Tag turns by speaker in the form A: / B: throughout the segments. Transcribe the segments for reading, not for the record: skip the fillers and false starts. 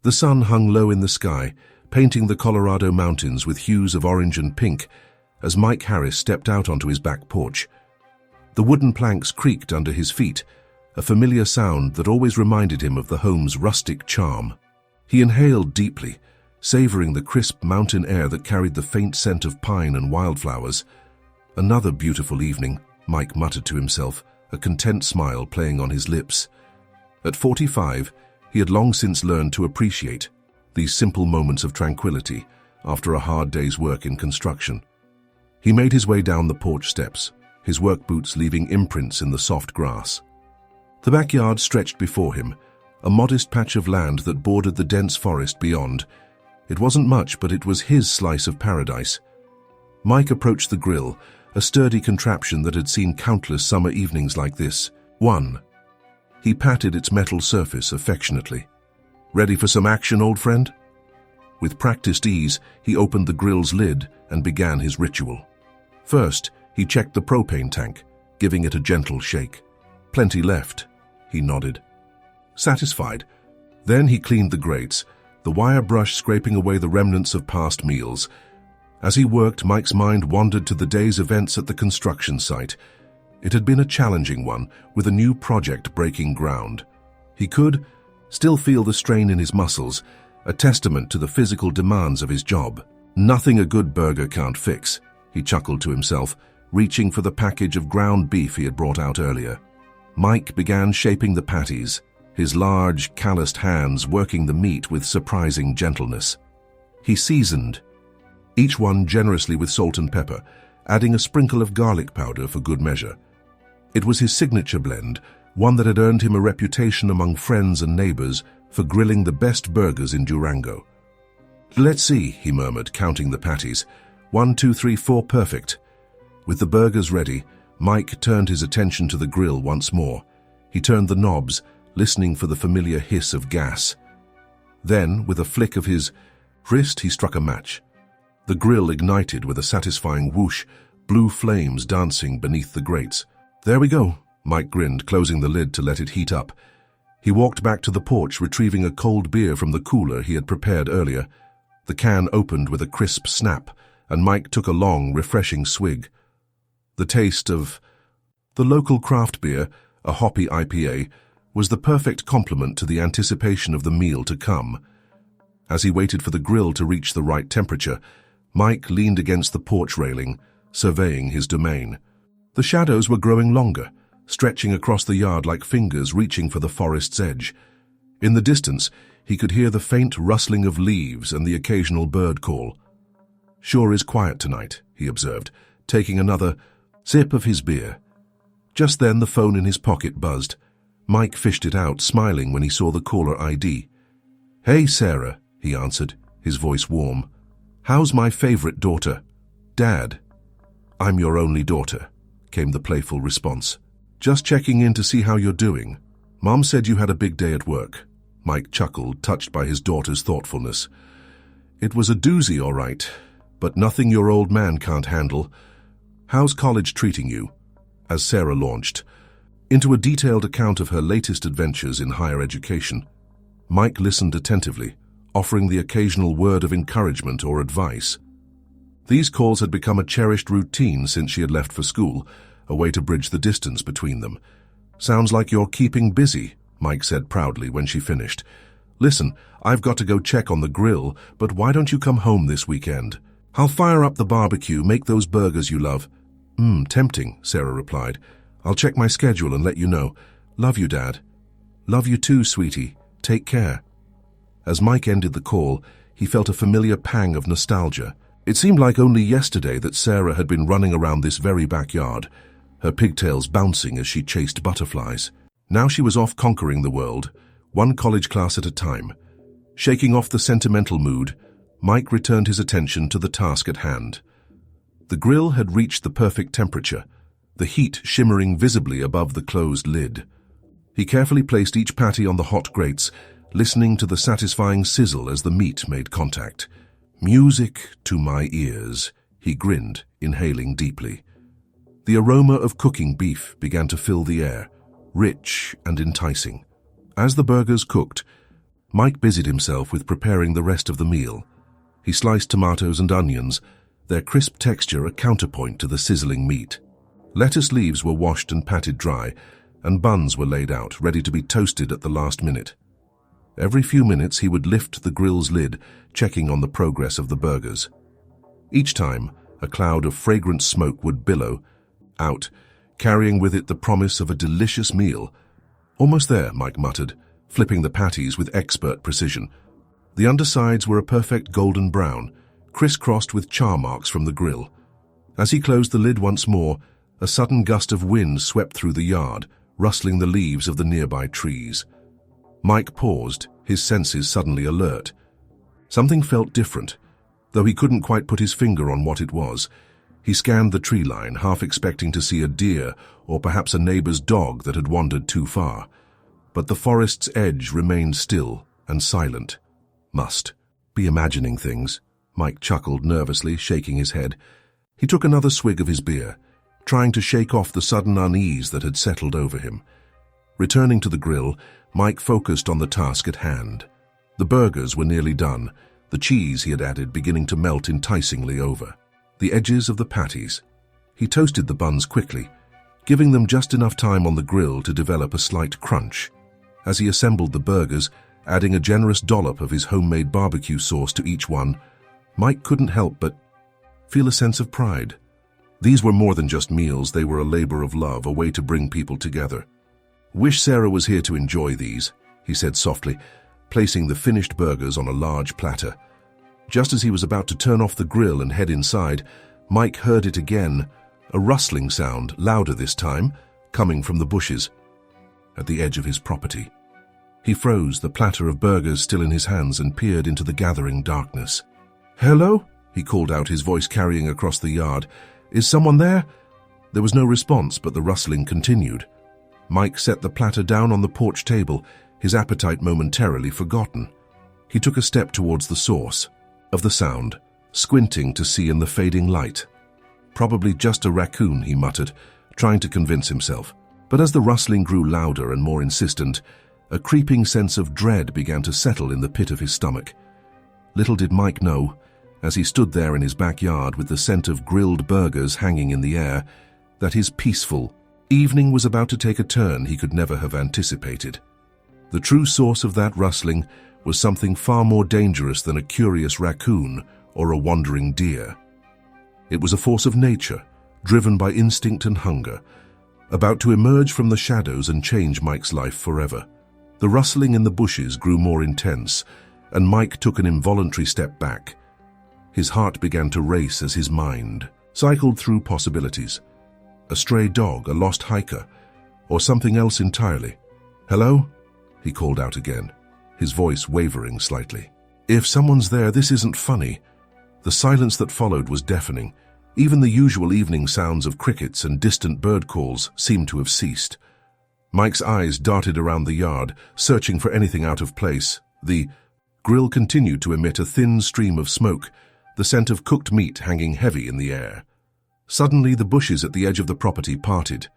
A: The sun hung low in the sky, painting the Colorado mountains with hues of orange and pink as Mike Harris stepped out onto his back porch. The wooden planks creaked under his feet, a familiar sound that always reminded him of the home's rustic charm. He inhaled deeply, savoring the crisp mountain air that carried the faint scent of pine and wildflowers. Another beautiful evening, Mike muttered to himself, a content smile playing on his lips. At 45, he had long since learned to appreciate these simple moments of tranquility after a hard day's work in construction. He made his way down the porch steps, his work boots leaving imprints in the soft grass. The backyard stretched before him, a modest patch of land that bordered the dense forest beyond. It wasn't much, but it was his slice of paradise. Mike approached the grill, a sturdy contraption that had seen countless summer evenings like this. He patted its metal surface affectionately. "Ready for some action, old friend?" With practiced ease, he opened the grill's lid and began his ritual. First, he checked the propane tank, giving it a gentle shake. "Plenty left," he nodded. Satisfied, then he cleaned the grates, the wire brush scraping away the remnants of past meals. As he worked, Mike's mind wandered to the day's events at the construction site. It had been a challenging one, with a new project breaking ground. He could still feel the strain in his muscles, a testament to the physical demands of his job. "Nothing a good burger can't fix," he chuckled to himself, reaching for the package of ground beef he had brought out earlier. Mike began shaping the patties, his large, calloused hands working the meat with surprising gentleness. He seasoned each one generously with salt and pepper, adding a sprinkle of garlic powder for good measure. It was his signature blend, one that had earned him a reputation among friends and neighbors for grilling the best burgers in Durango. "Let's see," he murmured, counting the patties. 1, 2, 3, 4, perfect." With the burgers ready, Mike turned his attention to the grill once more. He turned the knobs, listening for the familiar hiss of gas. Then, with a flick of his wrist, he struck a match. The grill ignited with a satisfying whoosh, blue flames dancing beneath the grates. "There we go," Mike grinned, closing the lid to let it heat up. He walked back to the porch, retrieving a cold beer from the cooler he had prepared earlier. The can opened with a crisp snap, and Mike took a long, refreshing swig. The taste of the local craft beer, a hoppy IPA, was the perfect complement to the anticipation of the meal to come. As he waited for the grill to reach the right temperature, Mike leaned against the porch railing, surveying his domain. The shadows were growing longer, stretching across the yard like fingers reaching for the forest's edge. In the distance, he could hear the faint rustling of leaves and the occasional bird call. "Sure is quiet tonight," he observed, taking another sip of his beer. Just then the phone in his pocket buzzed. Mike fished it out, smiling when he saw the caller ID. "Hey, Sarah," he answered, his voice warm. "How's my favorite daughter?" "Dad." "I'm your only daughter," came the playful response. "Just checking in to see how you're doing. Mom said you had a big day at work." Mike chuckled, touched by his daughter's thoughtfulness. "It was a doozy, all right, but nothing your old man can't handle. How's college treating you?" As Sarah launched into a detailed account of her latest adventures in higher education, Mike listened attentively, offering the occasional word of encouragement or advice. These calls had become a cherished routine since she had left for school, a way to bridge the distance between them. "Sounds like you're keeping busy," Mike said proudly when she finished. "Listen, I've got to go check on the grill, but why don't you come home this weekend? I'll fire up the barbecue, make those burgers you love." Tempting," Sarah replied. "I'll check my schedule and let you know. Love you, Dad." "Love you too, sweetie. Take care." As Mike ended the call, he felt a familiar pang of nostalgia. It seemed like only yesterday that Sarah had been running around this very backyard, her pigtails bouncing as she chased butterflies. Now she was off conquering the world, one college class at a time. Shaking off the sentimental mood, Mike returned his attention to the task at hand. The grill had reached the perfect temperature, the heat shimmering visibly above the closed lid. He carefully placed each patty on the hot grates, listening to the satisfying sizzle as the meat made contact. "Music to my ears," he grinned, inhaling deeply. The aroma of cooking beef began to fill the air, rich and enticing. As the burgers cooked, Mike busied himself with preparing the rest of the meal. He sliced tomatoes and onions, their crisp texture a counterpoint to the sizzling meat. Lettuce leaves were washed and patted dry, and buns were laid out, ready to be toasted at the last minute. Every few minutes he would lift the grill's lid, checking on the progress of the burgers. Each time, a cloud of fragrant smoke would billow out, carrying with it the promise of a delicious meal. "Almost there," Mike muttered, flipping the patties with expert precision. The undersides were a perfect golden brown, crisscrossed with char marks from the grill. As he closed the lid once more, a sudden gust of wind swept through the yard, rustling the leaves of the nearby trees. Mike paused, his senses suddenly alert. Something felt different, though he couldn't quite put his finger on what it was. He scanned the tree line, half expecting to see a deer or perhaps a neighbor's dog that had wandered too far. But the forest's edge remained still and silent. Must be imagining things, Mike chuckled nervously, shaking his head. He took another swig of his beer, trying to shake off the sudden unease that had settled over him. Returning to the grill, Mike focused on the task at hand. The burgers were nearly done, the cheese he had added beginning to melt enticingly over the edges of the patties. He toasted the buns quickly, giving them just enough time on the grill to develop a slight crunch. As he assembled the burgers, adding a generous dollop of his homemade barbecue sauce to each one, Mike couldn't help but feel a sense of pride. These were more than just meals, they were a labor of love, a way to bring people together. "Wish Sarah was here to enjoy these," he said softly, placing the finished burgers on a large platter. Just as he was about to turn off the grill and head inside, Mike heard it again, a rustling sound, louder this time, coming from the bushes at the edge of his property. He froze, the platter of burgers still in his hands, and peered into the gathering darkness. "Hello?" he called out, his voice carrying across the yard. "Is someone there?" There was no response, but the rustling continued. Mike set the platter down on the porch table, his appetite momentarily forgotten. He took a step towards the source of the sound, squinting to see in the fading light. "Probably just a raccoon," he muttered, trying to convince himself. But as the rustling grew louder and more insistent, a creeping sense of dread began to settle in the pit of his stomach. Little did Mike know, as he stood there in his backyard with the scent of grilled burgers hanging in the air, that his peaceful evening was about to take a turn he could never have anticipated. The true source of that rustling was something far more dangerous than a curious raccoon or a wandering deer. It was a force of nature, driven by instinct and hunger, about to emerge from the shadows and change Mike's life forever. The rustling in the bushes grew more intense, and Mike took an involuntary step back. His heart began to race as his mind cycled through possibilities. A stray dog, a lost hiker, or something else entirely. "Hello?" he called out again, his voice wavering slightly. "If someone's there, this isn't funny." The silence that followed was deafening. Even the usual evening sounds of crickets and distant bird calls seemed to have ceased. Mike's eyes darted around the yard, searching for anything out of place. The grill continued to emit a thin stream of smoke, the scent of cooked meat hanging heavy in the air. Suddenly, the bushes at the edge of the property parted.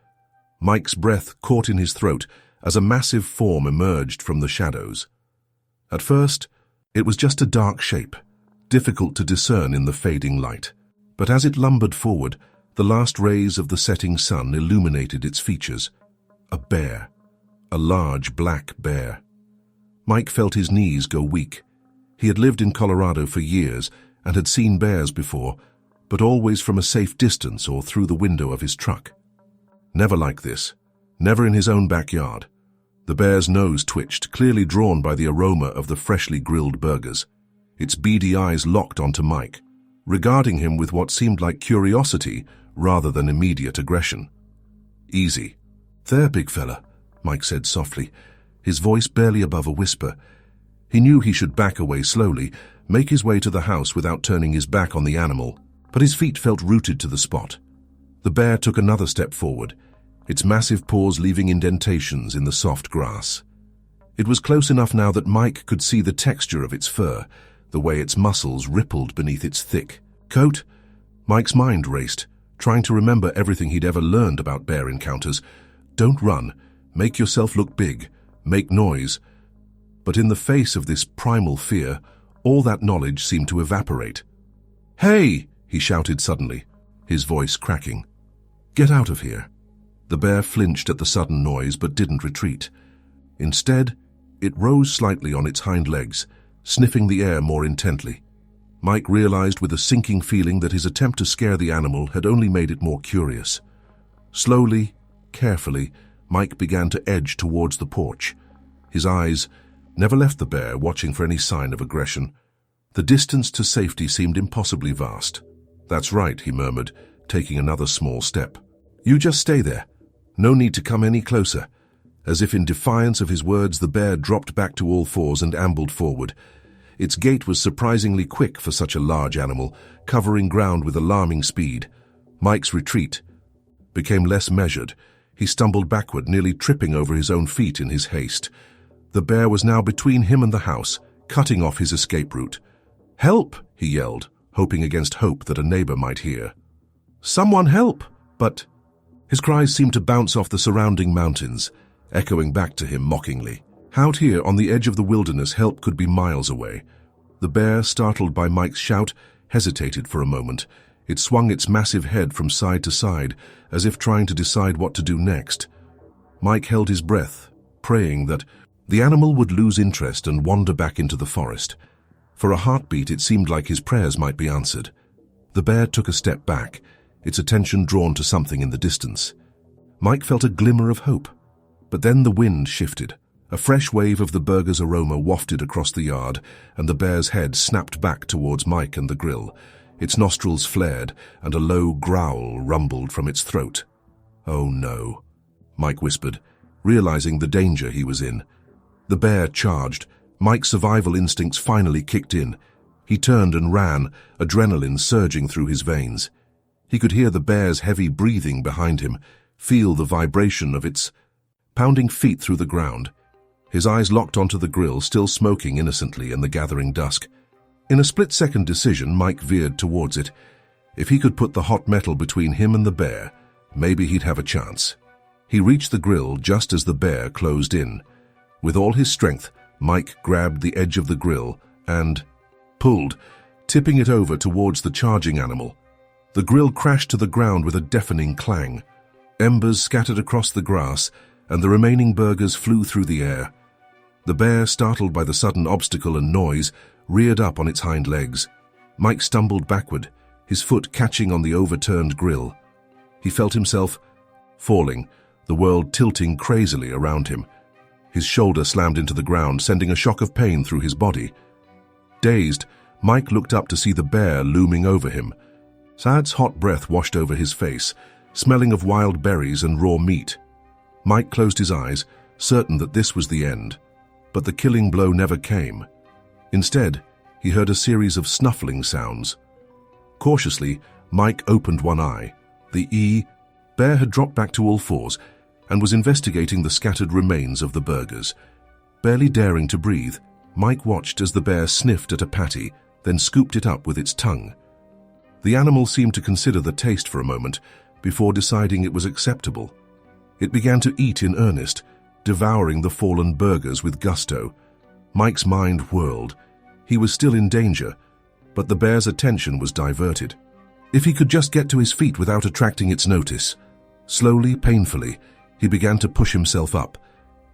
A: Mike's breath caught in his throat as a massive form emerged from the shadows. At first, it was just a dark shape, difficult to discern in the fading light. But as it lumbered forward, the last rays of the setting sun illuminated its features. A bear. A large black bear. Mike felt his knees go weak. He had lived in Colorado for years and had seen bears before, but always from a safe distance or through the window of his truck. Never like this. Never in his own backyard. The bear's nose twitched, clearly drawn by the aroma of the freshly grilled burgers. Its beady eyes locked onto Mike, regarding him with what seemed like curiosity rather than immediate aggression. "Easy. There, big fella," Mike said softly, his voice barely above a whisper. He knew he should back away slowly, make his way to the house without turning his back on the animal, but his feet felt rooted to the spot. The bear took another step forward, its massive paws leaving indentations in the soft grass. It was close enough now that Mike could see the texture of its fur, the way its muscles rippled beneath its thick coat. Mike's mind raced, trying to remember everything he'd ever learned about bear encounters. Don't run, make yourself look big, make noise. But in the face of this primal fear, all that knowledge seemed to evaporate. "Hey!" he shouted suddenly, his voice cracking. "Get out of here." The bear flinched at the sudden noise but didn't retreat. Instead, it rose slightly on its hind legs, sniffing the air more intently. Mike realized with a sinking feeling that his attempt to scare the animal had only made it more curious. Slowly, carefully, Mike began to edge towards the porch. His eyes never left the bear, watching for any sign of aggression. The distance to safety seemed impossibly vast. "That's right," he murmured, taking another small step. "You just stay there. No need to come any closer." As if in defiance of his words, the bear dropped back to all fours and ambled forward. Its gait was surprisingly quick for such a large animal, covering ground with alarming speed. Mike's retreat became less measured. He stumbled backward, nearly tripping over his own feet in his haste. The bear was now between him and the house, cutting off his escape route. "Help!" he yelled, hoping against hope that a neighbor might hear. "Someone help!" But his cries seemed to bounce off the surrounding mountains, echoing back to him mockingly. Out here on the edge of the wilderness, help could be miles away. The bear, startled by Mike's shout, hesitated for a moment. It swung its massive head from side to side, as if trying to decide what to do next. Mike held his breath, praying that the animal would lose interest and wander back into the forest. For a heartbeat, it seemed like his prayers might be answered. The bear took a step back, its attention drawn to something in the distance. Mike felt a glimmer of hope. But then the wind shifted. A fresh wave of the burger's aroma wafted across the yard, and the bear's head snapped back towards Mike and the grill. Its nostrils flared, and a low growl rumbled from its throat. "Oh no," Mike whispered, realizing the danger he was in. The bear charged. Mike's survival instincts finally kicked in. He turned and ran, adrenaline surging through his veins. He could hear the bear's heavy breathing behind him, feel the vibration of its pounding feet through the ground. His eyes locked onto the grill, still smoking innocently in the gathering dusk. In a split-second decision, Mike veered towards it. If he could put the hot metal between him and the bear, maybe he'd have a chance. He reached the grill just as the bear closed in. With all his strength, Mike grabbed the edge of the grill and pulled, tipping it over towards the charging animal. The grill crashed to the ground with a deafening clang. Embers scattered across the grass, and the remaining burgers flew through the air. The bear, startled by the sudden obstacle and noise, reared up on its hind legs. Mike stumbled backward, his foot catching on the overturned grill. He felt himself falling, the world tilting crazily around him. His shoulder slammed into the ground, sending a shock of pain through his body. Dazed, Mike looked up to see the bear looming over him. Sad's hot breath washed over his face, smelling of wild berries and raw meat. Mike closed his eyes, certain that this was the end. But the killing blow never came. Instead, he heard a series of snuffling sounds. Cautiously, Mike opened one eye. The bear had dropped back to all fours and was investigating the scattered remains of the burgers. Barely daring to breathe, Mike watched as the bear sniffed at a patty, then scooped it up with its tongue. The animal seemed to consider the taste for a moment before deciding it was acceptable. It began to eat in earnest, devouring the fallen burgers with gusto. Mike's mind whirled. He was still in danger, but the bear's attention was diverted. If he could just get to his feet without attracting its notice. Slowly, painfully, he began to push himself up.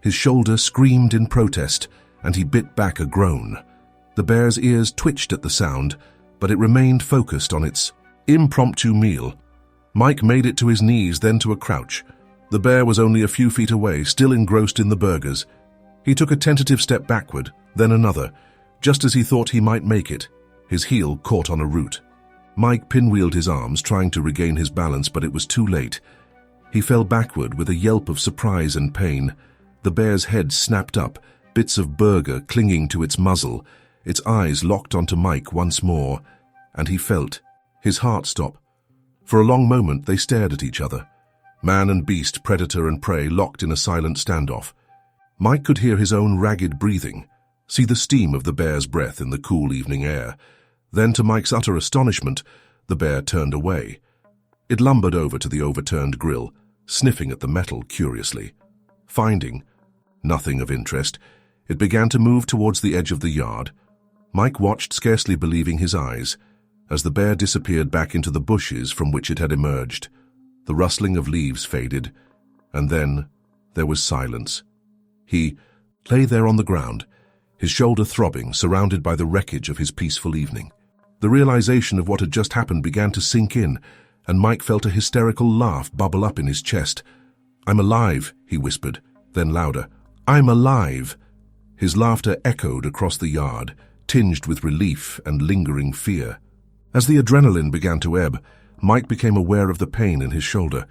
A: His shoulder screamed in protest, and he bit back a groan. The bear's ears twitched at the sound, but it remained focused on its impromptu meal. Mike made it to his knees, then to a crouch. The bear was only a few feet away, still engrossed in the burgers. He took a tentative step backward, then another. Just as he thought he might make it, his heel caught on a root. Mike pinwheeled his arms, trying to regain his balance, but it was too late. He fell backward with a yelp of surprise and pain. The bear's head snapped up, bits of burger clinging to its muzzle. Its eyes locked onto Mike once more, and he felt his heart stop. For a long moment they stared at each other. Man and beast, predator and prey, locked in a silent standoff. Mike could hear his own ragged breathing, see the steam of the bear's breath in the cool evening air. Then, to Mike's utter astonishment, the bear turned away. It lumbered over to the overturned grill, sniffing at the metal curiously. Finding nothing of interest, It began to move towards the edge of the yard. Mike watched, scarcely believing his eyes, as the bear disappeared back into the bushes from which it had emerged. The rustling of leaves faded, and then there was silence. He lay there on the ground, his shoulder throbbing, surrounded by the wreckage of his peaceful evening. The realization of what had just happened began to sink in, and Mike felt a hysterical laugh bubble up in his chest. "I'm alive," he whispered, then louder, "I'm alive." His laughter echoed across the yard, tinged with relief and lingering fear. As the adrenaline began to ebb, Mike became aware of the pain in his shoulder.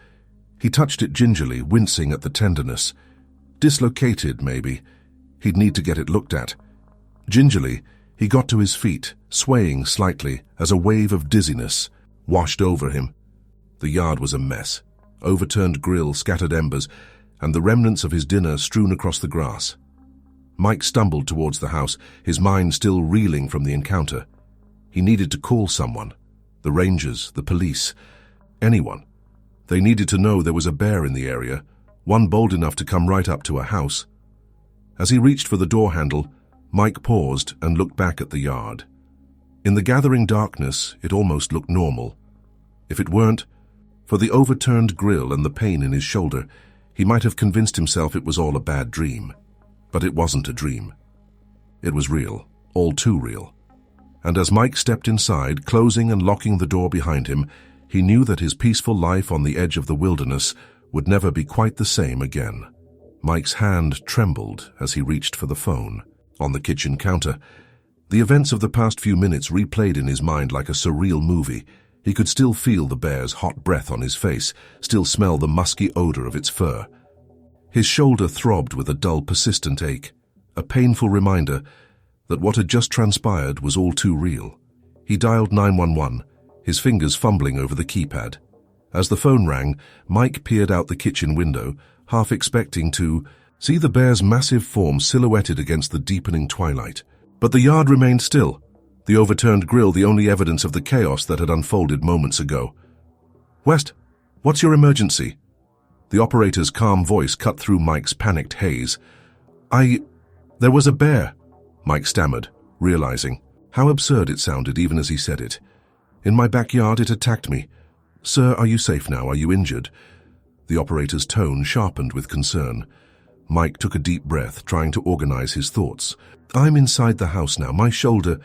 A: He touched it gingerly, wincing at the tenderness. Dislocated, maybe. He'd need to get it looked at. Gingerly, he got to his feet, swaying slightly as a wave of dizziness washed over him. The yard was a mess. Overturned grill, scattered embers, and the remnants of his dinner strewn across the grass. Mike stumbled towards the house, his mind still reeling from the encounter. He needed to call someone. The rangers, the police, anyone. They needed to know there was a bear in the area, one bold enough to come right up to a house. As he reached for the door handle, Mike paused and looked back at the yard. In the gathering darkness, it almost looked normal. If it weren't for the overturned grill and the pain in his shoulder, he might have convinced himself it was all a bad dream. But it wasn't a dream. It was real, all too real. And as Mike stepped inside, closing and locking the door behind him, he knew that his peaceful life on the edge of the wilderness would never be quite the same again. Mike's hand trembled as he reached for the phone. On the kitchen counter, the events of the past few minutes replayed in his mind like a surreal movie. He could still feel the bear's hot breath on his face, still smell the musky odor of its fur. His shoulder throbbed with a dull, persistent ache, a painful reminder that what had just transpired was all too real. He dialed 911, his fingers fumbling over the keypad. As the phone rang, Mike peered out the kitchen window, half expecting to see the bear's massive form silhouetted against the deepening twilight. But the yard remained still, the overturned grill the only evidence of the chaos that had unfolded moments ago. "West, what's your emergency?" The operator's calm voice cut through Mike's panicked haze. There was a bear," Mike stammered, realizing how absurd it sounded even as he said it. "In my backyard, it attacked me. Sir, are you safe now? Are you injured?" The operator's tone sharpened with concern. Mike took a deep breath, trying to organize his thoughts. "I'm inside the house now. My shoulder,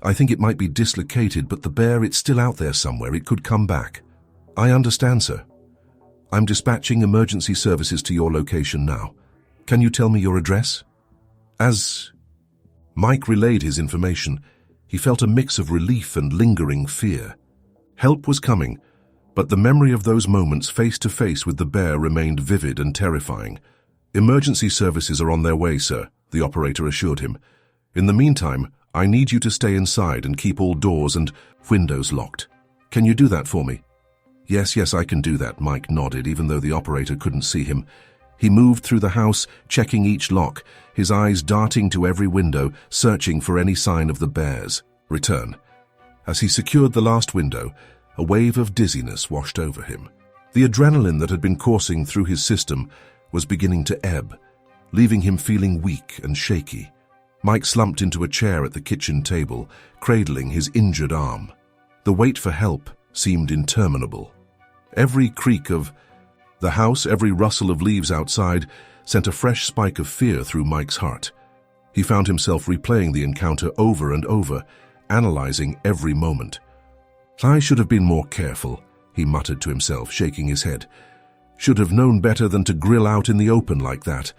A: I think it might be dislocated, but the bear, it's still out there somewhere. It could come back." "I understand, sir. I'm dispatching emergency services to your location now. Can you tell me your address?" As Mike relayed his information, he felt a mix of relief and lingering fear. Help was coming, but the memory of those moments face to face with the bear remained vivid and terrifying. "Emergency services are on their way, sir," the operator assured him. "In the meantime, I need you to stay inside and keep all doors and windows locked. Can you do that for me?" Yes, I can do that," Mike nodded, even though the operator couldn't see him. He moved through the house, checking each lock, his eyes darting to every window, searching for any sign of the bear's return. As he secured the last window, a wave of dizziness washed over him. The adrenaline that had been coursing through his system was beginning to ebb, leaving him feeling weak and shaky. Mike slumped into a chair at the kitchen table, cradling his injured arm. The wait for help seemed interminable. Every creak of the house, every rustle of leaves outside, sent a fresh spike of fear through Mike's heart. He found himself replaying the encounter over and over, analyzing every moment. "I should have been more careful," he muttered to himself, shaking his head. "Should have known better than to grill out in the open like that."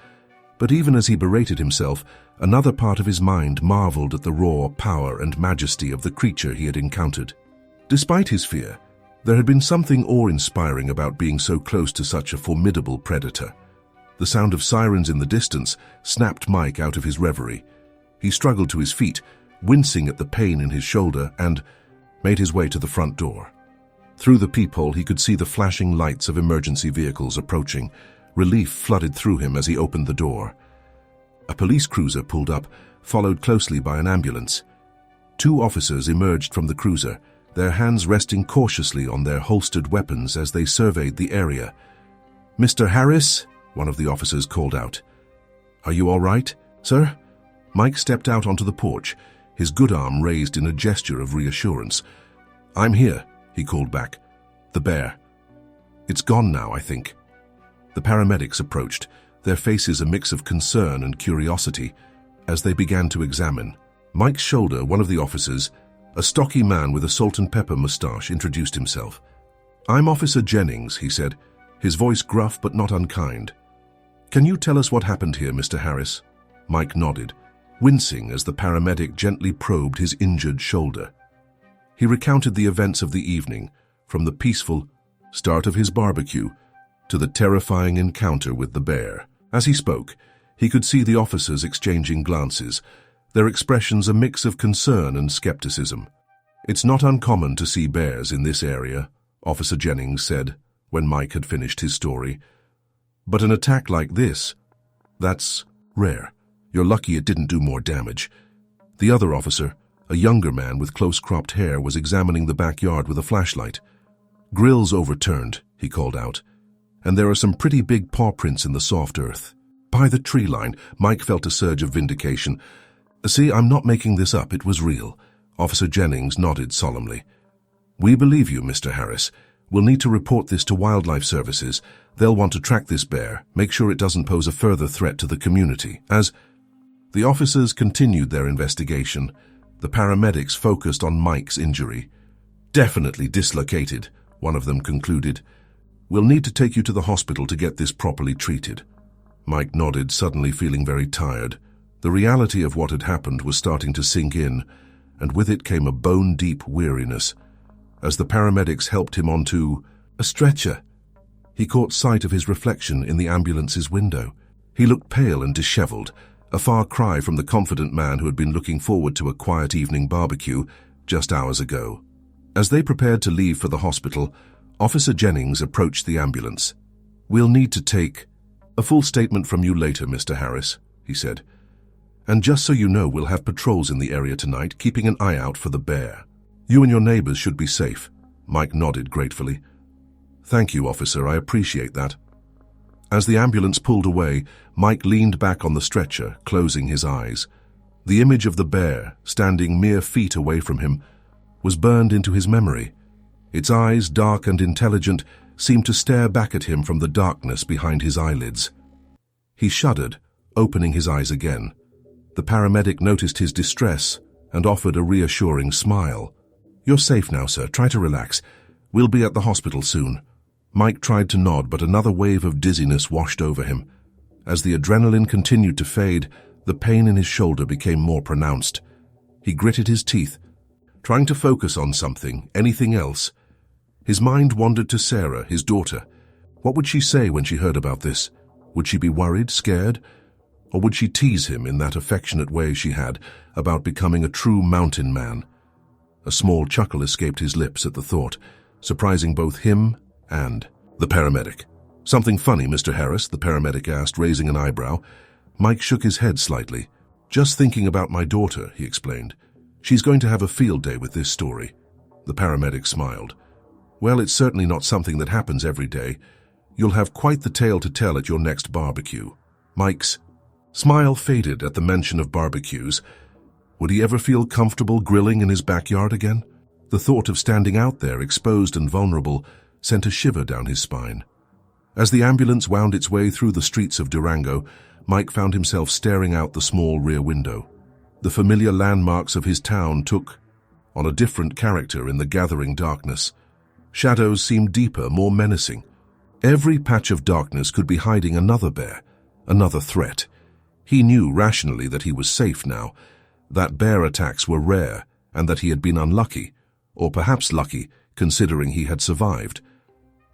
A: But even as he berated himself, another part of his mind marveled at the raw power and majesty of the creature he had encountered. Despite his fear, there had been something awe-inspiring about being so close to such a formidable predator. The sound of sirens in the distance snapped Mike out of his reverie. He struggled to his feet, wincing at the pain in his shoulder, and made his way to the front door. Through the peephole, he could see the flashing lights of emergency vehicles approaching. Relief flooded through him as he opened the door. A police cruiser pulled up, followed closely by an ambulance. Two officers emerged from the cruiser, their hands resting cautiously on their holstered weapons as they surveyed the area. "Mr. Harris?" one of the officers called out. "Are you all right, sir?" Mike stepped out onto the porch, his good arm raised in a gesture of reassurance. "I'm here," he called back. "The bear. It's gone now, I think." The paramedics approached, their faces a mix of concern and curiosity, as they began to examine. Mike's shoulder, one of the officers, a stocky man with a salt and pepper mustache, introduced himself. "I'm Officer Jennings," he said, his voice gruff but not unkind. "Can you tell us what happened here, Mr. Harris?" Mike nodded, wincing as the paramedic gently probed his injured shoulder. He recounted the events of the evening, from the peaceful start of his barbecue to the terrifying encounter with the bear. As he spoke, he could see the officers exchanging glances, their expressions a mix of concern and skepticism. "It's not uncommon to see bears in this area," Officer Jennings said when Mike had finished his story. "But an attack like this, that's rare. You're lucky it didn't do more damage." The other officer, a younger man with close-cropped hair, was examining the backyard with a flashlight. "Grills overturned," he called out, "and there are some pretty big paw prints in the soft earth." By the tree line, Mike felt a surge of vindication. "See, I'm not making this up, it was real." Officer Jennings nodded solemnly. "We believe you, Mr. Harris. We'll need to report this to Wildlife Services. They'll want to track this bear, make sure it doesn't pose a further threat to the community." As the officers continued their investigation, the paramedics focused on Mike's injury. "Definitely dislocated," one of them concluded. "We'll need to take you to the hospital to get this properly treated." Mike nodded, suddenly feeling very tired. The reality of what had happened was starting to sink in, and with it came a bone-deep weariness. As the paramedics helped him onto a stretcher, he caught sight of his reflection in the ambulance's window. He looked pale and disheveled, a far cry from the confident man who had been looking forward to a quiet evening barbecue just hours ago. As they prepared to leave for the hospital, Officer Jennings approached the ambulance. "We'll need to take a full statement from you later, Mr. Harris," he said. "And just so you know, we'll have patrols in the area tonight, keeping an eye out for the bear. You and your neighbors should be safe." Mike nodded gratefully. "Thank you, officer, I appreciate that." As the ambulance pulled away, Mike leaned back on the stretcher, closing his eyes. The image of the bear, standing mere feet away from him, was burned into his memory. Its eyes, dark and intelligent, seemed to stare back at him from the darkness behind his eyelids. He shuddered, opening his eyes again. The paramedic noticed his distress and offered a reassuring smile. "You're safe now, sir. Try to relax. We'll be at the hospital soon." Mike tried to nod, but another wave of dizziness washed over him. As the adrenaline continued to fade, the pain in his shoulder became more pronounced. He gritted his teeth, trying to focus on something, anything else. His mind wandered to Sarah, his daughter. What would she say when she heard about this? Would she be worried, scared? Or would she tease him in that affectionate way she had about becoming a true mountain man? A small chuckle escaped his lips at the thought, surprising both him and the paramedic. "Something funny, Mr. Harris?" the paramedic asked, raising an eyebrow. Mike shook his head slightly. "Just thinking about my daughter," he explained. "She's going to have a field day with this story." The paramedic smiled. "Well, it's certainly not something that happens every day. You'll have quite the tale to tell at your next barbecue." Mike's smile faded at the mention of barbecues. Would he ever feel comfortable grilling in his backyard again? The thought of standing out there, exposed and vulnerable, sent a shiver down his spine. As the ambulance wound its way through the streets of Durango, Mike found himself staring out the small rear window. The familiar landmarks of his town took on a different character in the gathering darkness. Shadows seemed deeper, more menacing. Every patch of darkness could be hiding another bear, another threat. He knew rationally that he was safe now, that bear attacks were rare, and that he had been unlucky, or perhaps lucky, considering he had survived.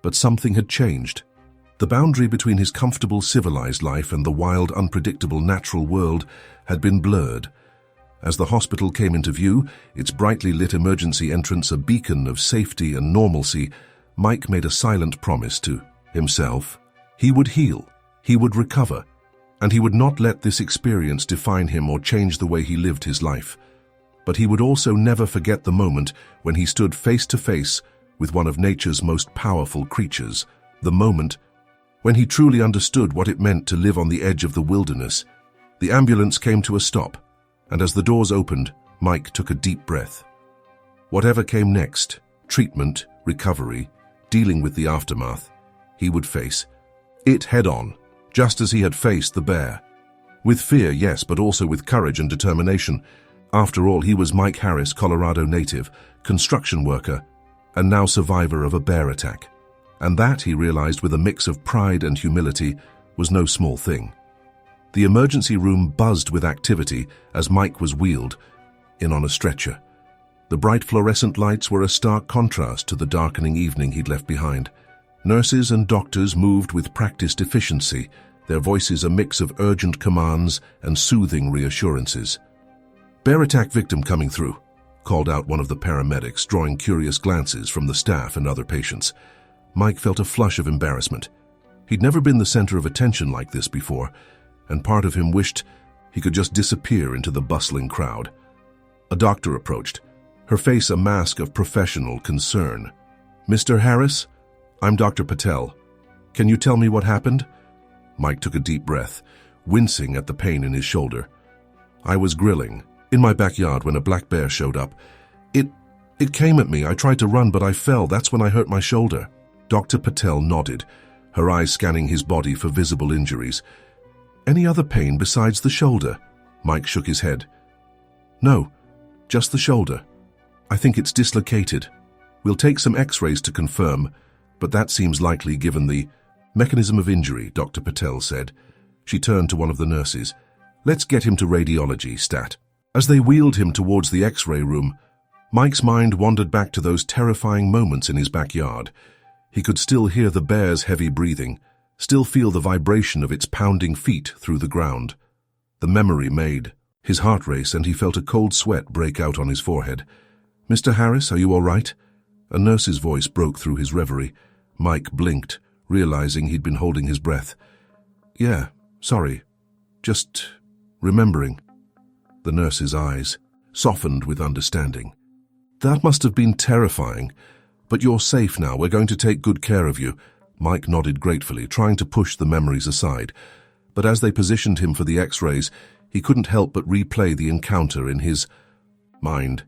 A: But something had changed. The boundary between his comfortable civilized life and the wild, unpredictable natural world had been blurred. As the hospital came into view, its brightly lit emergency entrance a beacon of safety and normalcy, Mike made a silent promise to himself. He would heal, he would recover, and he would not let this experience define him or change the way he lived his life. But he would also never forget the moment when he stood face to face with one of nature's most powerful creatures, the moment when he truly understood what it meant to live on the edge of the wilderness. The ambulance came to a stop, and as the doors opened, Mike took a deep breath. Whatever came next, treatment, recovery, dealing with the aftermath, he would face it head-on, just as he had faced the bear. With fear, yes, but also with courage and determination. After all, he was Mike Harris, Colorado native, construction worker, and now survivor of a bear attack. And that, he realized with a mix of pride and humility, was no small thing. The emergency room buzzed with activity as Mike was wheeled in on a stretcher. The bright fluorescent lights were a stark contrast to the darkening evening he'd left behind. Nurses and doctors moved with practiced efficiency, their voices a mix of urgent commands and soothing reassurances. "Bear attack victim coming through," called out one of the paramedics, drawing curious glances from the staff and other patients. Mike felt a flush of embarrassment. He'd never been the center of attention like this before, and part of him wished he could just disappear into the bustling crowd. A doctor approached, her face a mask of professional concern. "Mr. Harris, I'm Dr. Patel. Can you tell me what happened?" Mike took a deep breath, wincing at the pain in his shoulder. "I was grilling in my backyard when a black bear showed up. It came at me. I tried to run, but I fell. That's when I hurt my shoulder." Dr. Patel nodded, her eyes scanning his body for visible injuries. "Any other pain besides the shoulder?" Mike shook his head. "No, just the shoulder. I think it's dislocated. We'll take some x-rays to confirm, but that seems likely given the mechanism of injury," Dr. Patel said. She turned to one of the nurses. "Let's get him to radiology, stat." As they wheeled him towards the x-ray room, Mike's mind wandered back to those terrifying moments in his backyard. He could still hear the bear's heavy breathing, still feel the vibration of its pounding feet through the ground. The memory made his heart race, and he felt a cold sweat break out on his forehead. "Mr. Harris, are you all right?" A nurse's voice broke through his reverie. Mike blinked, realizing he'd been holding his breath. "Yeah, sorry. Just remembering." The nurse's eyes softened with understanding. "That must have been terrifying. But you're safe now. We're going to take good care of you." Mike nodded gratefully, trying to push the memories aside. But as they positioned him for the x-rays, he couldn't help but replay the encounter in his mind.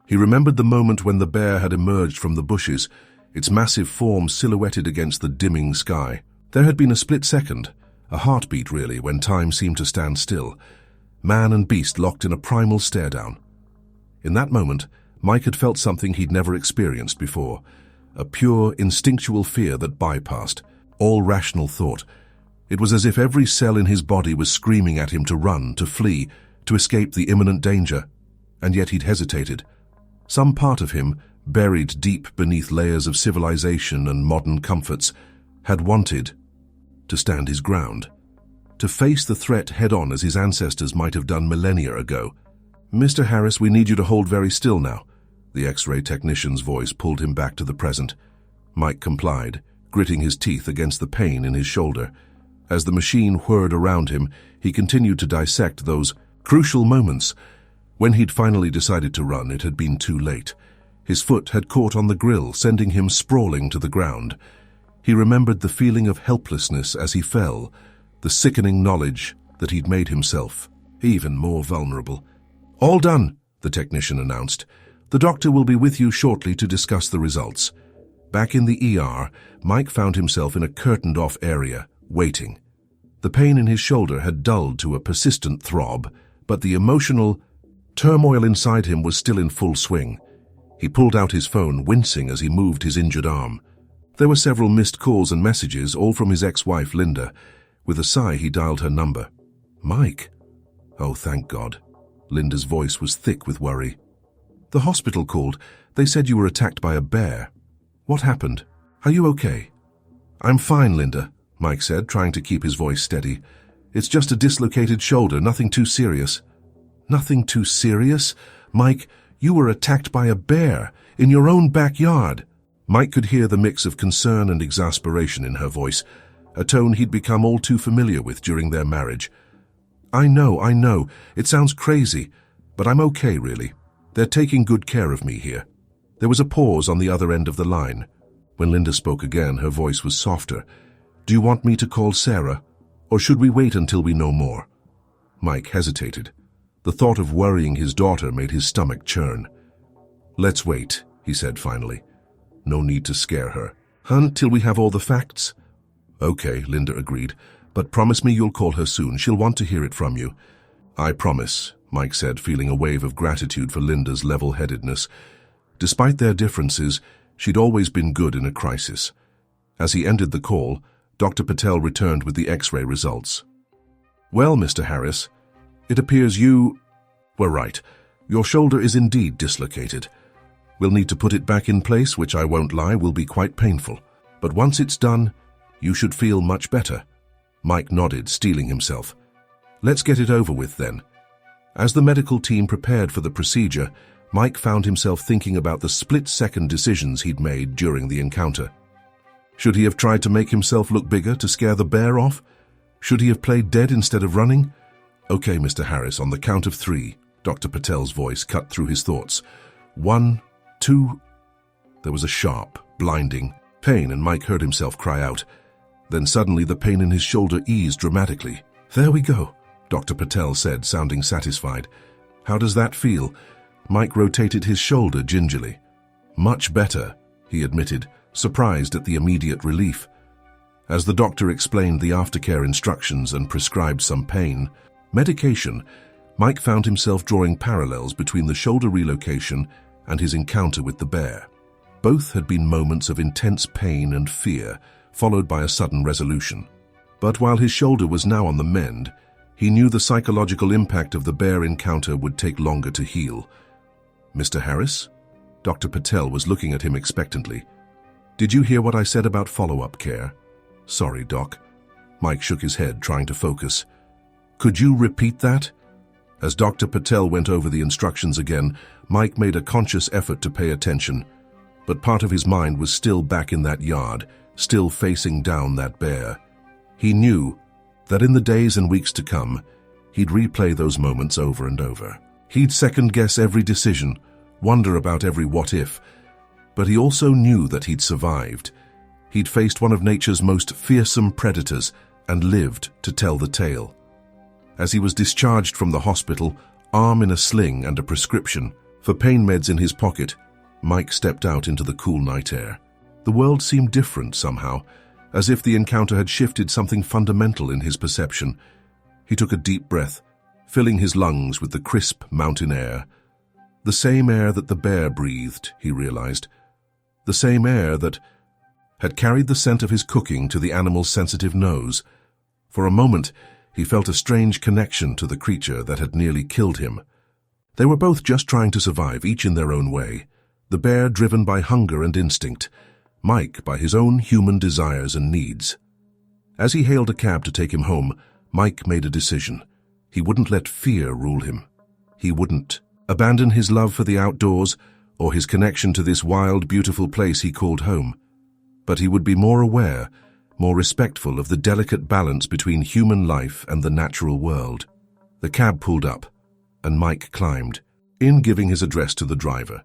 A: He remembered the moment when the bear had emerged from the bushes, its massive form silhouetted against the dimming sky. There had been a split second, a heartbeat really, when time seemed to stand still. Man and beast locked in a primal stare-down. In that moment, Mike had felt something he'd never experienced before, a pure, instinctual fear that bypassed all rational thought. It was as if every cell in his body was screaming at him to run, to flee, to escape the imminent danger. And yet he'd hesitated. Some part of him, buried deep beneath layers of civilization and modern comforts, had wanted to stand his ground, to face the threat head-on as his ancestors might have done millennia ago. "Mr. Harris, we need you to hold very still now." The x-ray technician's voice pulled him back to the present. Mike complied, gritting his teeth against the pain in his shoulder. As the machine whirred around him, he continued to dissect those crucial moments. When he'd finally decided to run, it had been too late. His foot had caught on the grill, sending him sprawling to the ground. He remembered the feeling of helplessness as he fell, the sickening knowledge that he'd made himself even more vulnerable. "All done," the technician announced. "The doctor will be with you shortly to discuss the results." Back in the ER, Mike found himself in a curtained-off area, waiting. The pain in his shoulder had dulled to a persistent throb, but the emotional turmoil inside him was still in full swing. He pulled out his phone, wincing as he moved his injured arm. There were several missed calls and messages, all from his ex-wife, Linda. With a sigh, he dialed her number. "Mike?" "Oh, thank God." Linda's voice was thick with worry. "The hospital called. They said you were attacked by a bear. What happened? Are you okay?" "I'm fine, Linda," Mike said, trying to keep his voice steady. "It's just a dislocated shoulder, nothing too serious." "Nothing too serious? Mike, you were attacked by a bear in your own backyard." Mike could hear the mix of concern and exasperation in her voice, a tone he'd become all too familiar with during their marriage. I know. It sounds crazy, but I'm okay, really. They're taking good care of me here." There was a pause on the other end of the line. When Linda spoke again, her voice was softer. "Do you want me to call Sarah, or should we wait until we know more?" Mike hesitated. The thought of worrying his daughter made his stomach churn. "Let's wait," he said finally. "No need to scare her. Hunt till we have all the facts." "Okay," Linda agreed, "but promise me you'll call her soon. She'll want to hear it from you." "I promise," Mike said, feeling a wave of gratitude for Linda's level-headedness. Despite their differences, she'd always been good in a crisis. As he ended the call, Dr. Patel returned with the X-ray results. "Well, Mr. Harris, it appears you were right. Your shoulder is indeed dislocated. We'll need to put it back in place, which I won't lie, will be quite painful. But once it's done, you should feel much better." Mike nodded, steeling himself. "Let's get it over with then." As the medical team prepared for the procedure, Mike found himself thinking about the split-second decisions he'd made during the encounter. Should he have tried to make himself look bigger to scare the bear off? Should he have played dead instead of running? "Okay, Mr. Harris, on the count of 3, Dr. Patel's voice cut through his thoughts. 1, 2... There was a sharp, blinding pain, and Mike heard himself cry out. Then suddenly the pain in his shoulder eased dramatically. "There we go," Dr. Patel said, sounding satisfied. "How does that feel?" Mike rotated his shoulder gingerly. "Much better," he admitted, surprised at the immediate relief. As the doctor explained the aftercare instructions and prescribed some pain medication, Mike found himself drawing parallels between the shoulder relocation and his encounter with the bear. Both had been moments of intense pain and fear, followed by a sudden resolution. But while his shoulder was now on the mend, he knew the psychological impact of the bear encounter would take longer to heal. "Mr. Harris?" Dr. Patel was looking at him expectantly. "Did you hear what I said about follow-up care?" "Sorry, Doc." Mike shook his head, trying to focus. "Could you repeat that?" As Dr. Patel went over the instructions again, Mike made a conscious effort to pay attention. But part of his mind was still back in that yard, still facing down that bear. He knew that in the days and weeks to come, he'd replay those moments over and over. He'd second-guess every decision, wonder about every what-if. But he also knew that he'd survived. He'd faced one of nature's most fearsome predators and lived to tell the tale. As he was discharged from the hospital, arm in a sling and a prescription for pain meds in his pocket, Mike stepped out into the cool night air. The world seemed different somehow, as if the encounter had shifted something fundamental in his perception. He took a deep breath, filling his lungs with the crisp mountain air. The same air that the bear breathed, he realized. The same air that had carried the scent of his cooking to the animal's sensitive nose. For a moment, he felt a strange connection to the creature that had nearly killed him. They were both just trying to survive, each in their own way. The bear driven by hunger and instinct, Mike by his own human desires and needs. As he hailed a cab to take him home, Mike made a decision. He wouldn't let fear rule him. He wouldn't abandon his love for the outdoors or his connection to this wild, beautiful place he called home. But he would be more aware, more respectful of the delicate balance between human life and the natural world. The cab pulled up, and Mike climbed, in giving his address to the driver.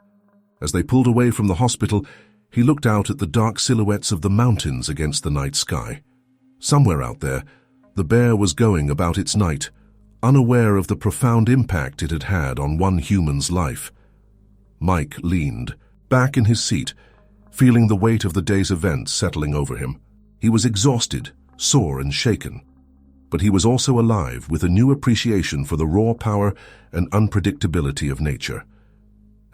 A: As they pulled away from the hospital, he looked out at the dark silhouettes of the mountains against the night sky. Somewhere out there, the bear was going about its night, unaware of the profound impact it had had on one human's life. Mike leaned, back in his seat, feeling the weight of the day's events settling over him. He was exhausted, sore and shaken. But he was also alive with a new appreciation for the raw power and unpredictability of nature.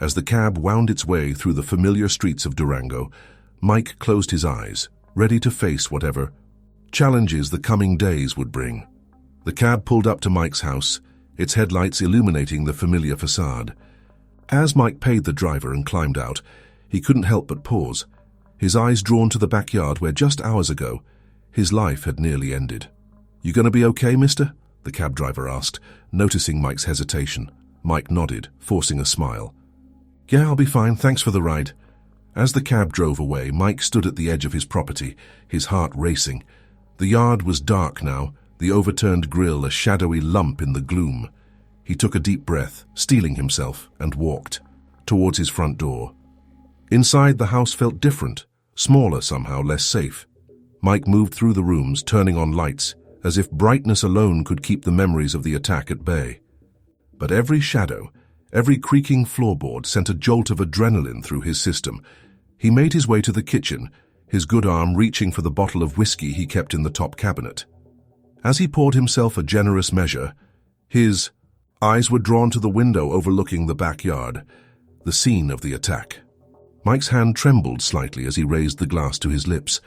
A: As the cab wound its way through the familiar streets of Durango, Mike closed his eyes, ready to face whatever challenges the coming days would bring. The cab pulled up to Mike's house, its headlights illuminating the familiar facade. As Mike paid the driver and climbed out, he couldn't help but pause, his eyes drawn to the backyard where just hours ago, his life had nearly ended. "You gonna be okay, mister?" the cab driver asked, noticing Mike's hesitation. Mike nodded, forcing a smile. "Yeah, I'll be fine, thanks for the ride." As the cab drove away, Mike stood at the edge of his property, his heart racing. The yard was dark now, the overturned grill a shadowy lump in the gloom. He took a deep breath, steeling himself, and walked towards his front door. Inside, the house felt different, smaller somehow, less safe. Mike moved through the rooms, turning on lights, as if brightness alone could keep the memories of the attack at bay. But every shadow, every creaking floorboard sent a jolt of adrenaline through his system. He made his way to the kitchen, his good arm reaching for the bottle of whiskey he kept in the top cabinet. As he poured himself a generous measure, his eyes were drawn to the window overlooking the backyard, the scene of the attack. Mike's hand trembled slightly as he raised the glass to his lips.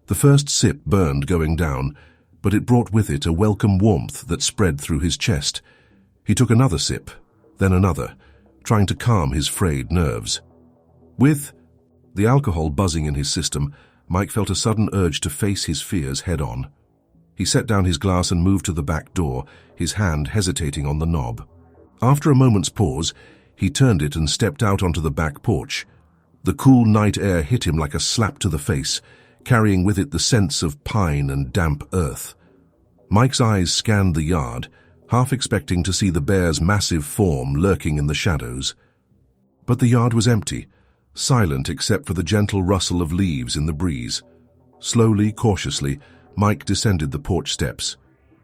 A: The first sip burned going down, but it brought with it a welcome warmth that spread through his chest. He took another sip, then another, trying to calm his frayed nerves. With the alcohol buzzing in his system, Mike felt a sudden urge to face his fears head-on. He set down his glass and moved to the back door, his hand hesitating on the knob. After a moment's pause, he turned it and stepped out onto the back porch. The cool night air hit him like a slap to the face, carrying with it the sense of pine and damp earth. Mike's eyes scanned the yard, half expecting to see the bear's massive form lurking in the shadows. But the yard was empty, silent except for the gentle rustle of leaves in the breeze. Slowly, cautiously, Mike descended the porch steps.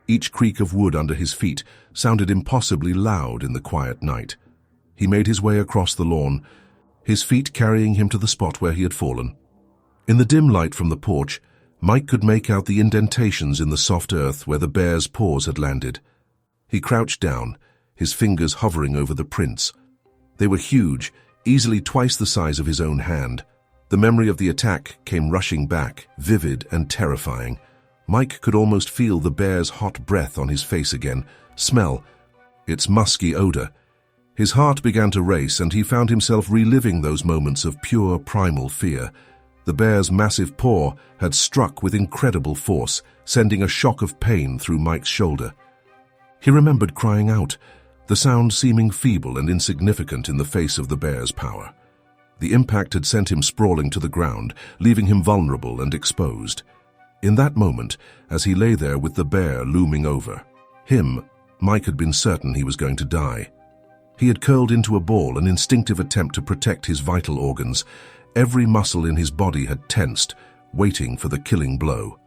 A: Each creak of wood under his feet sounded impossibly loud in the quiet night. He made his way across the lawn, his feet carrying him to the spot where he had fallen. In the dim light from the porch, Mike could make out the indentations in the soft earth where the bear's paws had landed. He crouched down, his fingers hovering over the prints. They were huge, easily twice the size of his own hand. The memory of the attack came rushing back, vivid and terrifying. Mike could almost feel the bear's hot breath on his face again, smell its musky odor. His heart began to race, and he found himself reliving those moments of pure primal fear. The bear's massive paw had struck with incredible force, sending a shock of pain through Mike's shoulder. He remembered crying out, the sound seeming feeble and insignificant in the face of the bear's power. The impact had sent him sprawling to the ground, leaving him vulnerable and exposed. In that moment, as he lay there with the bear looming over him, Mike had been certain he was going to die. He had curled into a ball, an instinctive attempt to protect his vital organs. Every muscle in his body had tensed, waiting for the killing blow.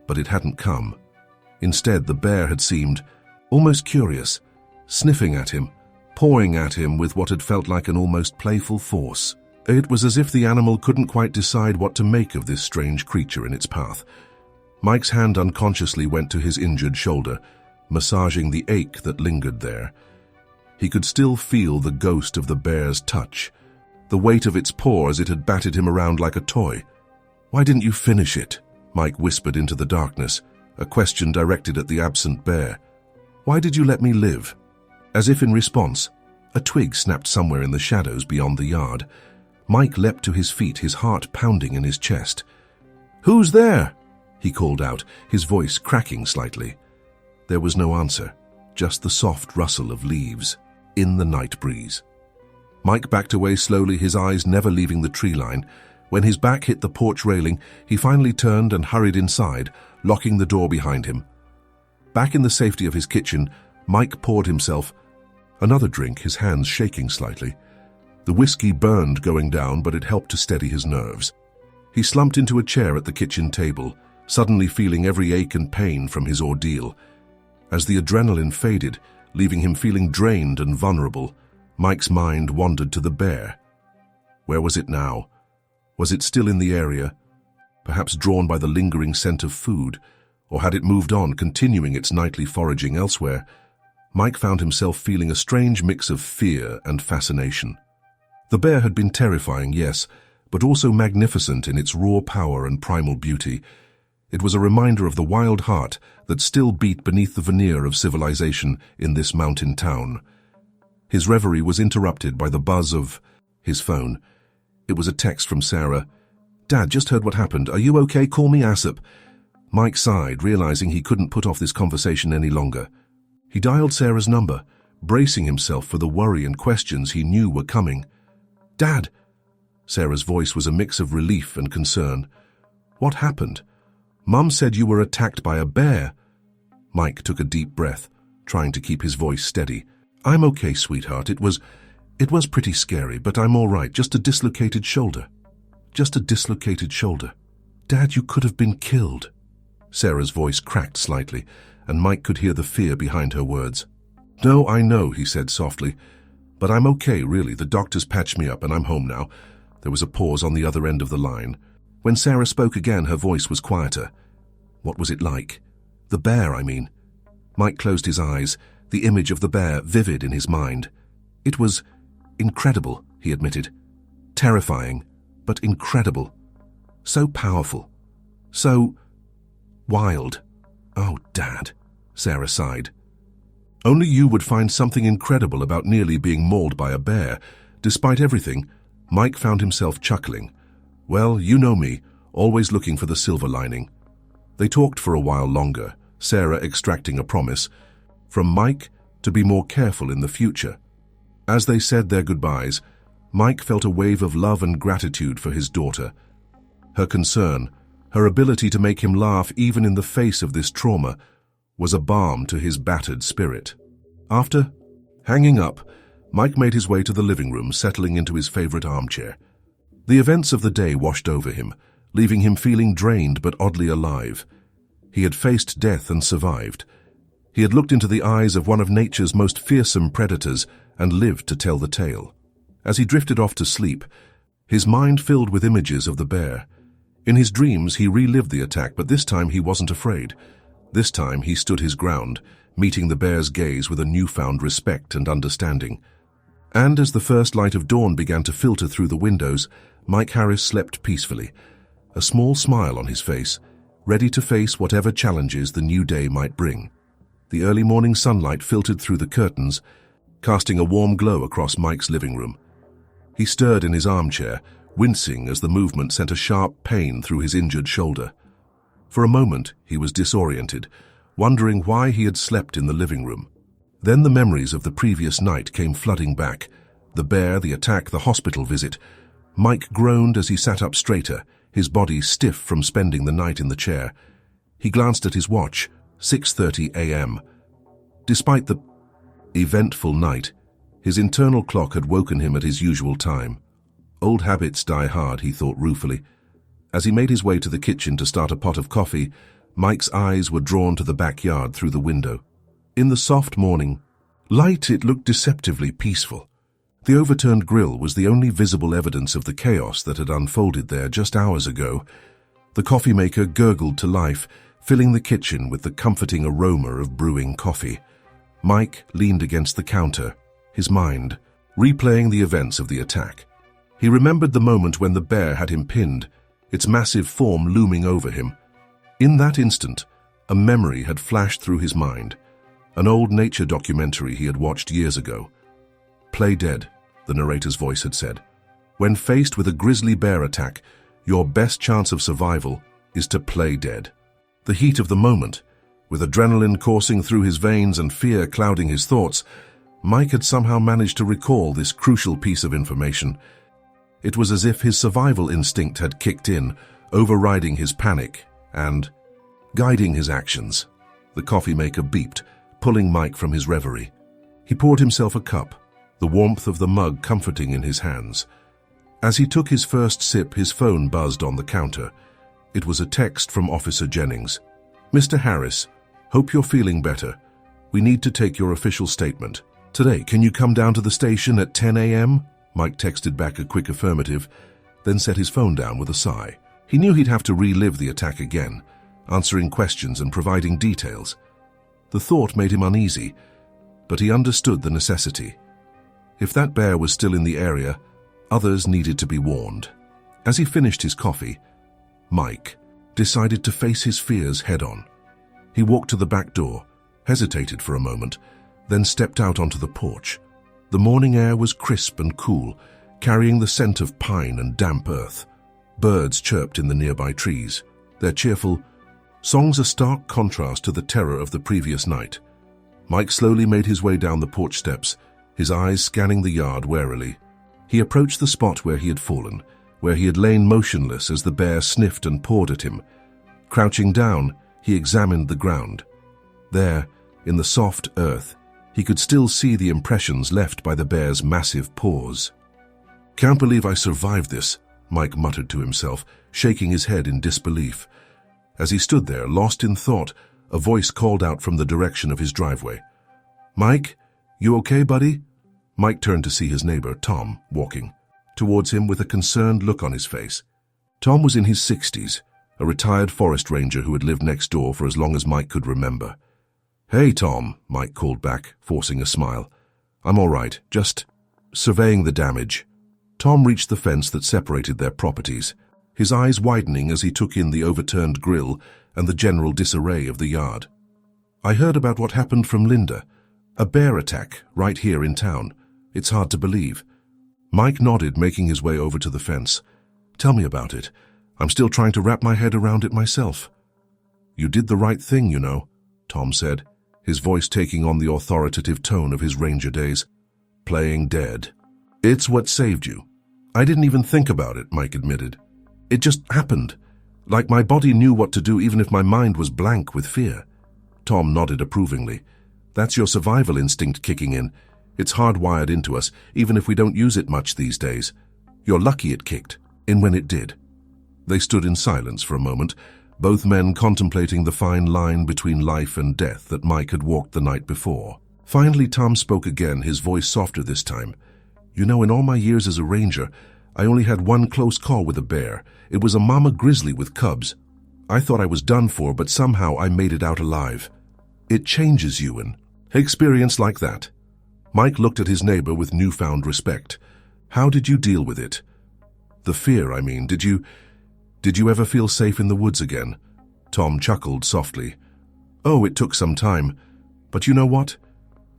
A: But it hadn't come. Instead, the bear had seemed almost curious, sniffing at him, pawing at him with what had felt like an almost playful force. It was as if the animal couldn't quite decide what to make of this strange creature in its path. Mike's hand unconsciously went to his injured shoulder, massaging the ache that lingered there. He could still feel the ghost of the bear's touch, the weight of its paw as it had batted him around like a toy. "Why didn't you finish it?" Mike whispered into the darkness, a question directed at the absent bear. "Why did you let me live?" As if in response, a twig snapped somewhere in the shadows beyond the yard. Mike leapt to his feet, his heart pounding in his chest. "Who's there?" he called out, his voice cracking slightly. There was no answer, just the soft rustle of leaves in the night breeze. Mike backed away slowly, his eyes never leaving the tree line. When his back hit the porch railing, he finally turned and hurried inside, locking the door behind him. Back in the safety of his kitchen, Mike poured himself another drink, his hands shaking slightly. The whiskey burned going down, but it helped to steady his nerves. He slumped into a chair at the kitchen table, suddenly feeling every ache and pain from his ordeal. As the adrenaline faded, leaving him feeling drained and vulnerable, Mike's mind wandered to the bear. Where was it now? Was it still in the area, perhaps drawn by the lingering scent of food, or had it moved on, continuing its nightly foraging elsewhere? Mike found himself feeling a strange mix of fear and fascination. The bear had been terrifying, yes, but also magnificent in its raw power and primal beauty. It was a reminder of the wild heart that still beat beneath the veneer of civilization in this mountain town. His reverie was interrupted by the buzz of his phone. It was a text from Sarah. "Dad, just heard what happened. Are you okay? Call me ASAP." Mike sighed, realizing he couldn't put off this conversation any longer. He dialed Sarah's number, bracing himself for the worry and questions he knew were coming. "Dad!" Sarah's voice was a mix of relief and concern. "What happened? Mum said you were attacked by a bear." Mike took a deep breath, trying to keep his voice steady. "I'm okay, sweetheart. It was pretty scary, but I'm all right. Just a dislocated shoulder. Just a dislocated shoulder." "Dad, you could have been killed." Sarah's voice cracked slightly, and Mike could hear the fear behind her words. "No, I know," he said softly. "But I'm okay, really. The doctors patched me up and I'm home now." There was a pause on the other end of the line. When Sarah spoke again, her voice was quieter. "What was it like? The bear, I mean." Mike closed his eyes, the image of the bear vivid in his mind. "It was incredible," he admitted. "Terrifying, but incredible. So powerful. So wild." "Oh, Dad," Sarah sighed. "Only you would find something incredible about nearly being mauled by a bear." Despite everything, Mike found himself chuckling. "Well, you know me, always looking for the silver lining." They talked for a while longer, Sarah extracting a promise from Mike to be more careful in the future. As they said their goodbyes, Mike felt a wave of love and gratitude for his daughter. Her concern, her ability to make him laugh even in the face of this trauma, was a balm to his battered spirit. After hanging up, Mike made his way to the living room, settling into his favorite armchair. The events of the day washed over him, leaving him feeling drained but oddly alive. He had faced death and survived. He had looked into the eyes of one of nature's most fearsome predators and lived to tell the tale. As he drifted off to sleep, his mind filled with images of the bear. In his dreams, he relived the attack, but this time he wasn't afraid. This time he stood his ground, meeting the bear's gaze with a newfound respect and understanding. And as the first light of dawn began to filter through the windows, Mike Harris slept peacefully, a small smile on his face, ready to face whatever challenges the new day might bring. The early morning sunlight filtered through the curtains, casting a warm glow across Mike's living room. He stirred in his armchair, wincing as the movement sent a sharp pain through his injured shoulder. For a moment, he was disoriented, wondering why he had slept in the living room. Then the memories of the previous night came flooding back. The bear, the attack, the hospital visit. Mike groaned as he sat up straighter, his body stiff from spending the night in the chair. He glanced at his watch, 6:30 a.m. Despite the eventful night, his internal clock had woken him at his usual time. Old habits die hard, he thought ruefully. As he made his way to the kitchen to start a pot of coffee, Mike's eyes were drawn to the backyard through the window. In the soft morning light, it looked deceptively peaceful. The overturned grill was the only visible evidence of the chaos that had unfolded there just hours ago. The coffee maker gurgled to life, filling the kitchen with the comforting aroma of brewing coffee. Mike leaned against the counter, his mind replaying the events of the attack. He remembered the moment when the bear had him pinned, its massive form looming over him. In that instant, a memory had flashed through his mind, an old nature documentary he had watched years ago. "Play dead," the narrator's voice had said. "When faced with a grizzly bear attack, your best chance of survival is to play dead." The heat of the moment, with adrenaline coursing through his veins and fear clouding his thoughts, Mike had somehow managed to recall this crucial piece of information. It was as if his survival instinct had kicked in, overriding his panic and guiding his actions. The coffee maker beeped, pulling Mike from his reverie. He poured himself a cup, the warmth of the mug comforting in his hands. As he took his first sip, his phone buzzed on the counter. It was a text from Officer Jennings. "Mr. Harris, hope you're feeling better. We need to take your official statement. Today, can you come down to the station at 10 a.m.? Mike texted back a quick affirmative, then set his phone down with a sigh. He knew he'd have to relive the attack again, answering questions and providing details. The thought made him uneasy, but he understood the necessity. If that bear was still in the area, others needed to be warned. As he finished his coffee, Mike decided to face his fears head-on. He walked to the back door, hesitated for a moment, then stepped out onto the porch. The morning air was crisp and cool, carrying the scent of pine and damp earth. Birds chirped in the nearby trees, their cheerful songs a stark contrast to the terror of the previous night. Mike slowly made his way down the porch steps, his eyes scanning the yard warily. He approached the spot where he had fallen, where he had lain motionless as the bear sniffed and pawed at him. Crouching down, he examined the ground. There, in the soft earth, he could still see the impressions left by the bear's massive paws. "Can't believe I survived this," Mike muttered to himself, shaking his head in disbelief. As he stood there, lost in thought, a voice called out from the direction of his driveway. "Mike, You okay, buddy? Mike turned to see his neighbor, Tom, walking towards him with a concerned look on his face. Tom was in his 60s, a retired forest ranger who had lived next door for as long as Mike could remember. Hey, Tom, Mike called back, forcing a smile. I'm all right, just surveying the damage. Tom reached the fence that separated their properties, his eyes widening as he took in the overturned grill and the general disarray of the yard. I heard about what happened from Linda. A bear attack right here in town. It's hard to believe. Mike nodded, making his way over to the fence. Tell me about it. I'm still trying to wrap my head around it myself. You did the right thing, you know, Tom said, his voice taking on the authoritative tone of his ranger days. Playing dead. It's what saved you. I didn't even think about it, Mike admitted. It just happened. Like my body knew what to do even if my mind was blank with fear. Tom nodded approvingly. That's your survival instinct kicking in. It's hardwired into us, even if we don't use it much these days. You're lucky it kicked in when it did. They stood in silence for a moment, both men contemplating the fine line between life and death that Mike had walked the night before. Finally, Tom spoke again, his voice softer this time. You know, in all my years as a ranger, I only had one close call with a bear. It was a mama grizzly with cubs. I thought I was done for, but somehow I made it out alive. It changes you, an experience like that. Mike looked at his neighbor with newfound respect. How did you deal with it? The fear, I mean. Did you ever feel safe in the woods again? Tom chuckled softly. Oh, it took some time. But you know what?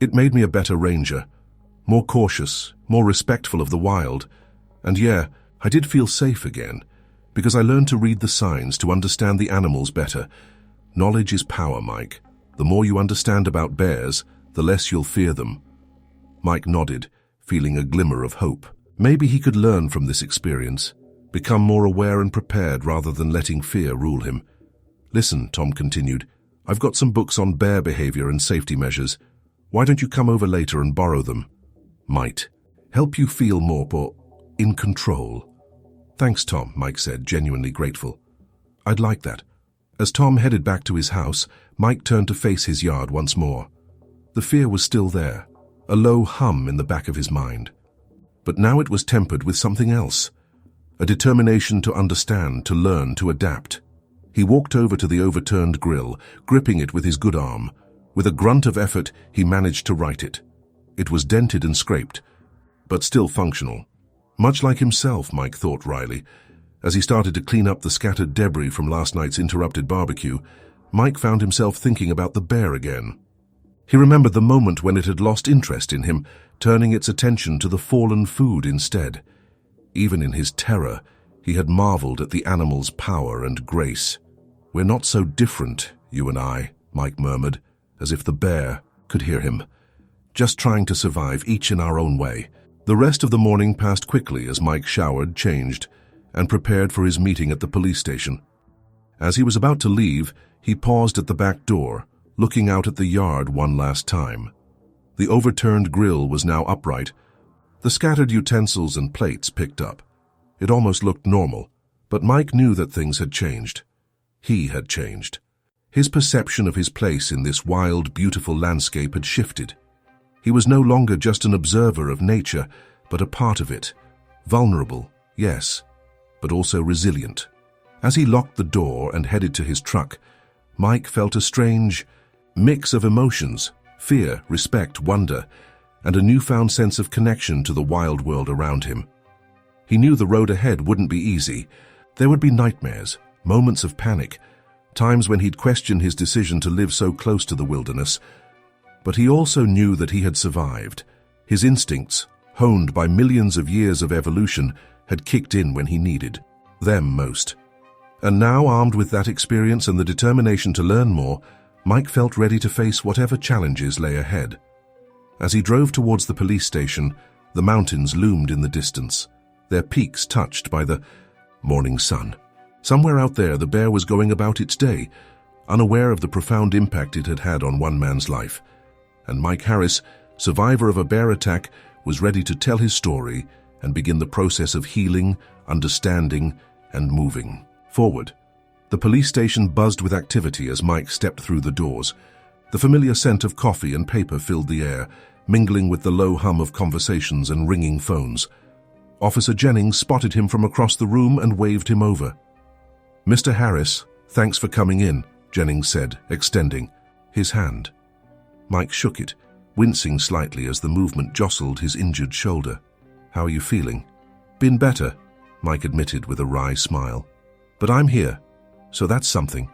A: It made me a better ranger. More cautious, more respectful of the wild. And yeah, I did feel safe again, because I learned to read the signs, to understand the animals better. Knowledge is power, Mike. The more you understand about bears, the less you'll fear them. Mike nodded, feeling a glimmer of hope. Maybe he could learn from this experience, become more aware and prepared rather than letting fear rule him. Listen, Tom continued, I've got some books on bear behavior and safety measures. Why don't you come over later and borrow them? Might help you feel more in control. Thanks, Tom, Mike said, genuinely grateful. I'd like that. As Tom headed back to his house, Mike turned to face his yard once more. The fear was still there, a low hum in the back of his mind. But now it was tempered with something else, a determination to understand, to learn, to adapt. He walked over to the overturned grill, gripping it with his good arm. With a grunt of effort, he managed to right it. It was dented and scraped, but still functional. Much like himself, Mike thought wryly. As he started to clean up the scattered debris from last night's interrupted barbecue, Mike found himself thinking about the bear again. He remembered the moment when it had lost interest in him, turning its attention to the fallen food instead. Even in his terror, he had marveled at the animal's power and grace. We're not so different, you and I, Mike murmured, as if the bear could hear him. Just trying to survive, each in our own way. The rest of the morning passed quickly as Mike showered, changed, and prepared for his meeting at the police station. As he was about to leave, he paused at the back door, looking out at the yard one last time. The overturned grill was now upright, the scattered utensils and plates picked up. It almost looked normal, but Mike knew that things had changed. He had changed. His perception of his place in this wild, beautiful landscape had shifted. He was no longer just an observer of nature, but a part of it. Vulnerable, yes, but also resilient. As he locked the door and headed to his truck, Mike felt a strange mix of emotions, fear, respect, wonder, and a newfound sense of connection to the wild world around him. He knew the road ahead wouldn't be easy. There would be nightmares, moments of panic, times when he'd question his decision to live so close to the wilderness. But he also knew that he had survived. His instincts, honed by millions of years of evolution, had kicked in when he needed them most. And now, armed with that experience and the determination to learn more, Mike felt ready to face whatever challenges lay ahead. As he drove towards the police station, the mountains loomed in the distance, their peaks touched by the morning sun. Somewhere out there, the bear was going about its day, unaware of the profound impact it had had on one man's life. And Mike Harris, survivor of a bear attack, was ready to tell his story and begin the process of healing, understanding, and moving forward. The police station buzzed with activity as Mike stepped through the doors. The familiar scent of coffee and paper filled the air, mingling with the low hum of conversations and ringing phones. Officer Jennings spotted him from across the room and waved him over. "Mr. Harris, thanks for coming in," Jennings said, extending his hand. Mike shook it, wincing slightly as the movement jostled his injured shoulder. "How are you feeling?" "Been better," Mike admitted with a wry smile. "But I'm here, so that's something."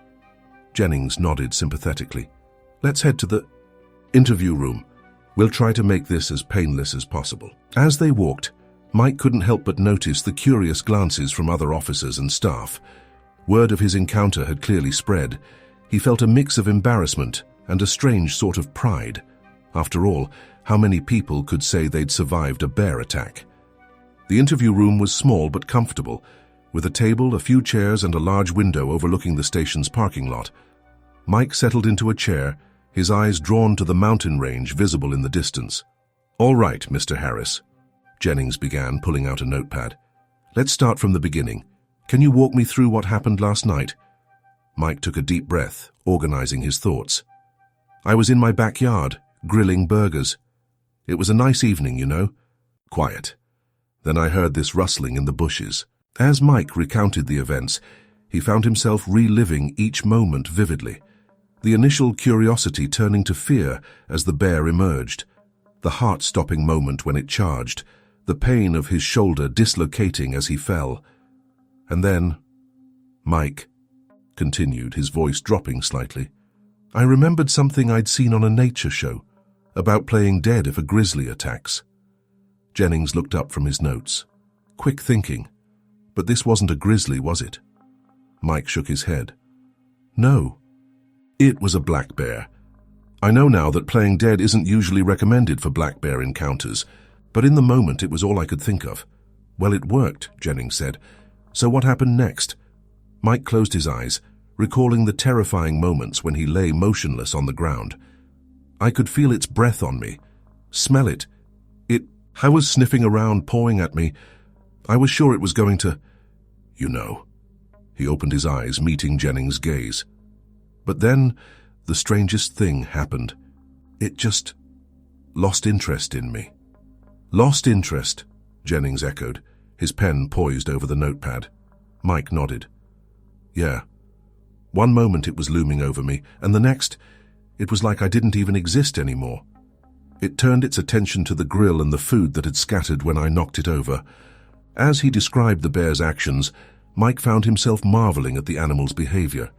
A: Jennings nodded sympathetically. "Let's head to the interview room. We'll try to make this as painless as possible." As they walked, Mike couldn't help but notice the curious glances from other officers and staff. Word of his encounter had clearly spread. He felt a mix of embarrassment and a strange sort of pride. After all, how many people could say they'd survived a bear attack? The interview room was small but comfortable, with a table, a few chairs, and a large window overlooking the station's parking lot. Mike settled into a chair, his eyes drawn to the mountain range visible in the distance. "All right, Mr. Harris," Jennings began, pulling out a notepad. "Let's start from the beginning. Can you walk me through what happened last night?" Mike took a deep breath, organizing his thoughts. "I was in my backyard, grilling burgers. It was a nice evening, you know. Quiet. Then I heard this rustling in the bushes." As Mike recounted the events, he found himself reliving each moment vividly, the initial curiosity turning to fear as the bear emerged, the heart-stopping moment when it charged, the pain of his shoulder dislocating as he fell. And then, Mike continued, his voice dropping slightly, "I remembered something I'd seen on a nature show, about playing dead if a grizzly attacks." Jennings looked up from his notes. Quick thinking. But this wasn't a grizzly, was it? Mike shook his head. No. It was a black bear. I know now that playing dead isn't usually recommended for black bear encounters, but in the moment it was all I could think of. "Well, it worked," Jennings said. "So what happened next?" Mike closed his eyes, recalling the terrifying moments when he lay motionless on the ground. "I could feel its breath on me, smell it. I was sniffing around, pawing at me. I was sure it was going to, you know." He opened his eyes, meeting Jennings' gaze. But then, the strangest thing happened. It just lost interest in me. "Lost interest," Jennings echoed, his pen poised over the notepad. Mike nodded. "Yeah. One moment it was looming over me, and the next, it was like I didn't even exist anymore. It turned its attention to the grill and the food that had scattered when I knocked it over." As he described the bear's actions, Mike found himself marveling at the animal's behavior.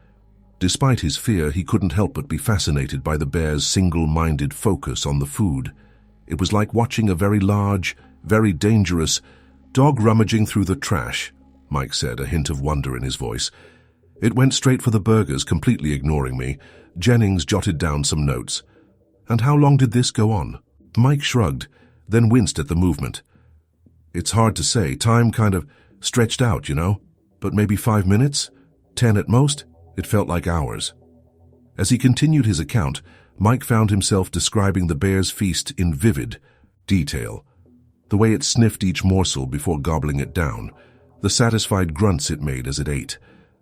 A: Despite his fear, he couldn't help but be fascinated by the bear's single-minded focus on the food. It was like watching a very large, very dangerous dog rummaging through the trash, Mike said, a hint of wonder in his voice. "It went straight for the burgers, completely ignoring me." Jennings jotted down some notes. "And how long did this go on?" Mike shrugged, then winced at the movement. "It's hard to say. Time kind of stretched out, you know. But maybe 5 minutes? 10 at most? It felt like hours." As he continued his account, Mike found himself describing the bear's feast in vivid detail. The way it sniffed each morsel before gobbling it down, the satisfied grunts it made as it ate,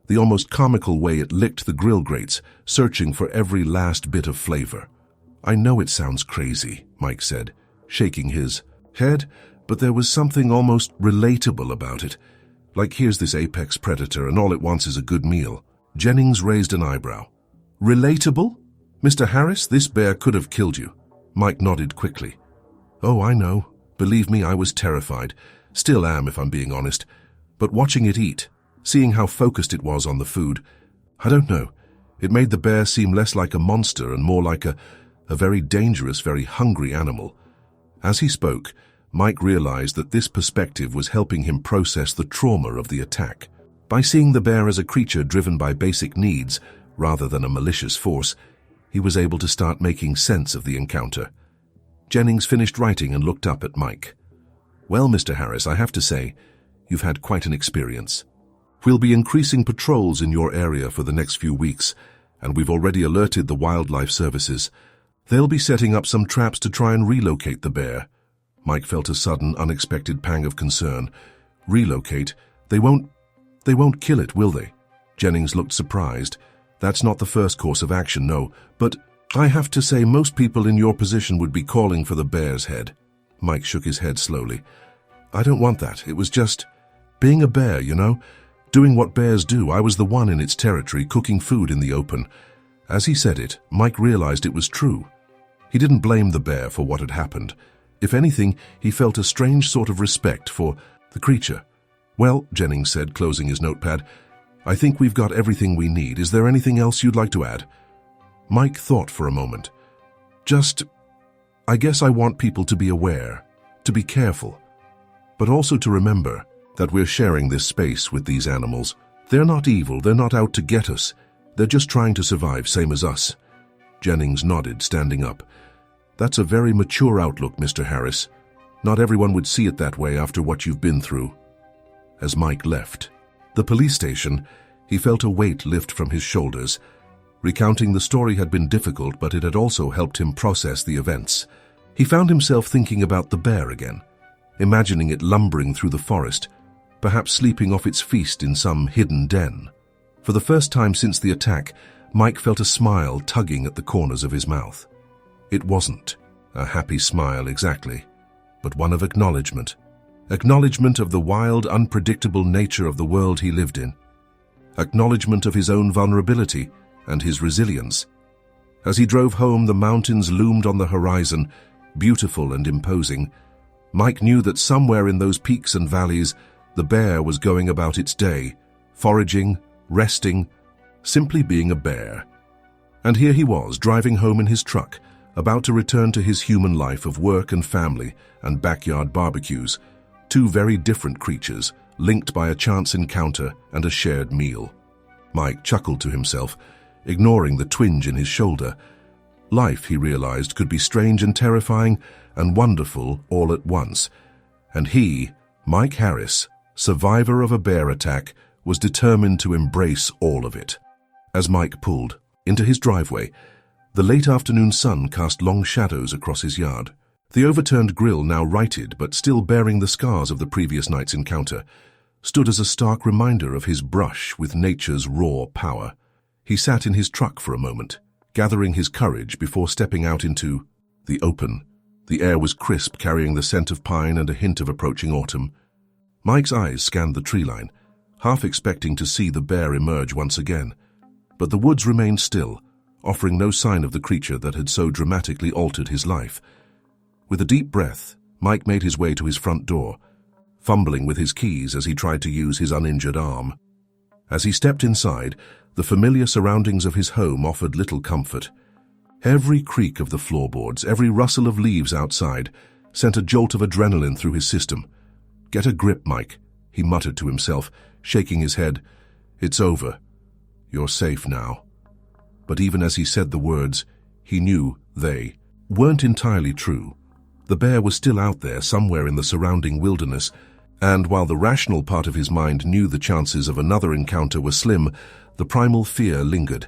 A: the almost comical way it licked the grill grates, searching for every last bit of flavor. "I know it sounds crazy," Mike said, shaking his head, but there was something almost relatable about it. Like, here's this apex predator and all it wants is a good meal. Jennings raised an eyebrow. "Relatable? Mr. Harris, this bear could have killed you." Mike nodded quickly. "Oh, I know. Believe me, I was terrified. Still am, if I'm being honest. But watching it eat, seeing how focused it was on the food, I don't know. It made the bear seem less like a monster and more like a very dangerous, very hungry animal." As he spoke, Mike realized that this perspective was helping him process the trauma of the attack. By seeing the bear as a creature driven by basic needs, rather than a malicious force, he was able to start making sense of the encounter. Jennings finished writing and looked up at Mike. "Well, Mr. Harris, I have to say, you've had quite an experience. We'll be increasing patrols in your area for the next few weeks, and we've already alerted the wildlife services. They'll be setting up some traps to try and relocate the bear." Mike felt a sudden, unexpected pang of concern. "Relocate? They won't kill it, will they?" Jennings looked surprised. "That's not the first course of action, no. But I have to say most people in your position would be calling for the bear's head. Mike shook his head slowly. I don't want that. It was just being a bear, you know? Doing what bears do. I was the one in its territory cooking food in the open. As he said it, Mike realized it was true. He didn't blame the bear for what had happened. If anything, he felt a strange sort of respect for the creature. Well, Jennings said, closing his notepad, I think we've got everything we need. Is there anything else you'd like to add? Mike thought for a moment. I guess I want people to be aware, to be careful, but also to remember that we're sharing this space with these animals. They're not evil, they're not out to get us. They're just trying to survive, same as us. Jennings nodded, standing up. That's a very mature outlook, Mr. Harris. Not everyone would see it that way after what you've been through. As Mike left the police station, he felt a weight lift from his shoulders. Recounting the story had been difficult, but it had also helped him process the events. He found himself thinking about the bear again, imagining it lumbering through the forest, perhaps sleeping off its feast in some hidden den. For the first time since the attack, Mike felt a smile tugging at the corners of his mouth. It wasn't a happy smile exactly, but one of acknowledgement. Acknowledgement of the wild, unpredictable nature of the world he lived in. Acknowledgement of his own vulnerability and his resilience. As he drove home, the mountains loomed on the horizon, beautiful and imposing. Mike knew that somewhere in those peaks and valleys, the bear was going about its day, foraging, resting, simply being a bear. And here he was, driving home in his truck, about to return to his human life of work and family and backyard barbecues, two very different creatures, linked by a chance encounter and a shared meal. Mike chuckled to himself, ignoring the twinge in his shoulder. Life, he realized, could be strange and terrifying and wonderful all at once. And he, Mike Harris, survivor of a bear attack, was determined to embrace all of it. As Mike pulled into his driveway, the late afternoon sun cast long shadows across his yard. The overturned grill, now righted but still bearing the scars of the previous night's encounter, stood as a stark reminder of his brush with nature's raw power. He sat in his truck for a moment, gathering his courage before stepping out into the open. The air was crisp, carrying the scent of pine and a hint of approaching autumn. Mike's eyes scanned the tree line, half expecting to see the bear emerge once again. But the woods remained still, offering no sign of the creature that had so dramatically altered his life. With a deep breath, Mike made his way to his front door, fumbling with his keys as he tried to use his uninjured arm. As he stepped inside, the familiar surroundings of his home offered little comfort. Every creak of the floorboards, every rustle of leaves outside, sent a jolt of adrenaline through his system. "Get a grip, Mike," he muttered to himself, shaking his head. "It's over. You're safe now." But even as he said the words, he knew they weren't entirely true. The bear was still out there somewhere in the surrounding wilderness, and while the rational part of his mind knew the chances of another encounter were slim, the primal fear lingered.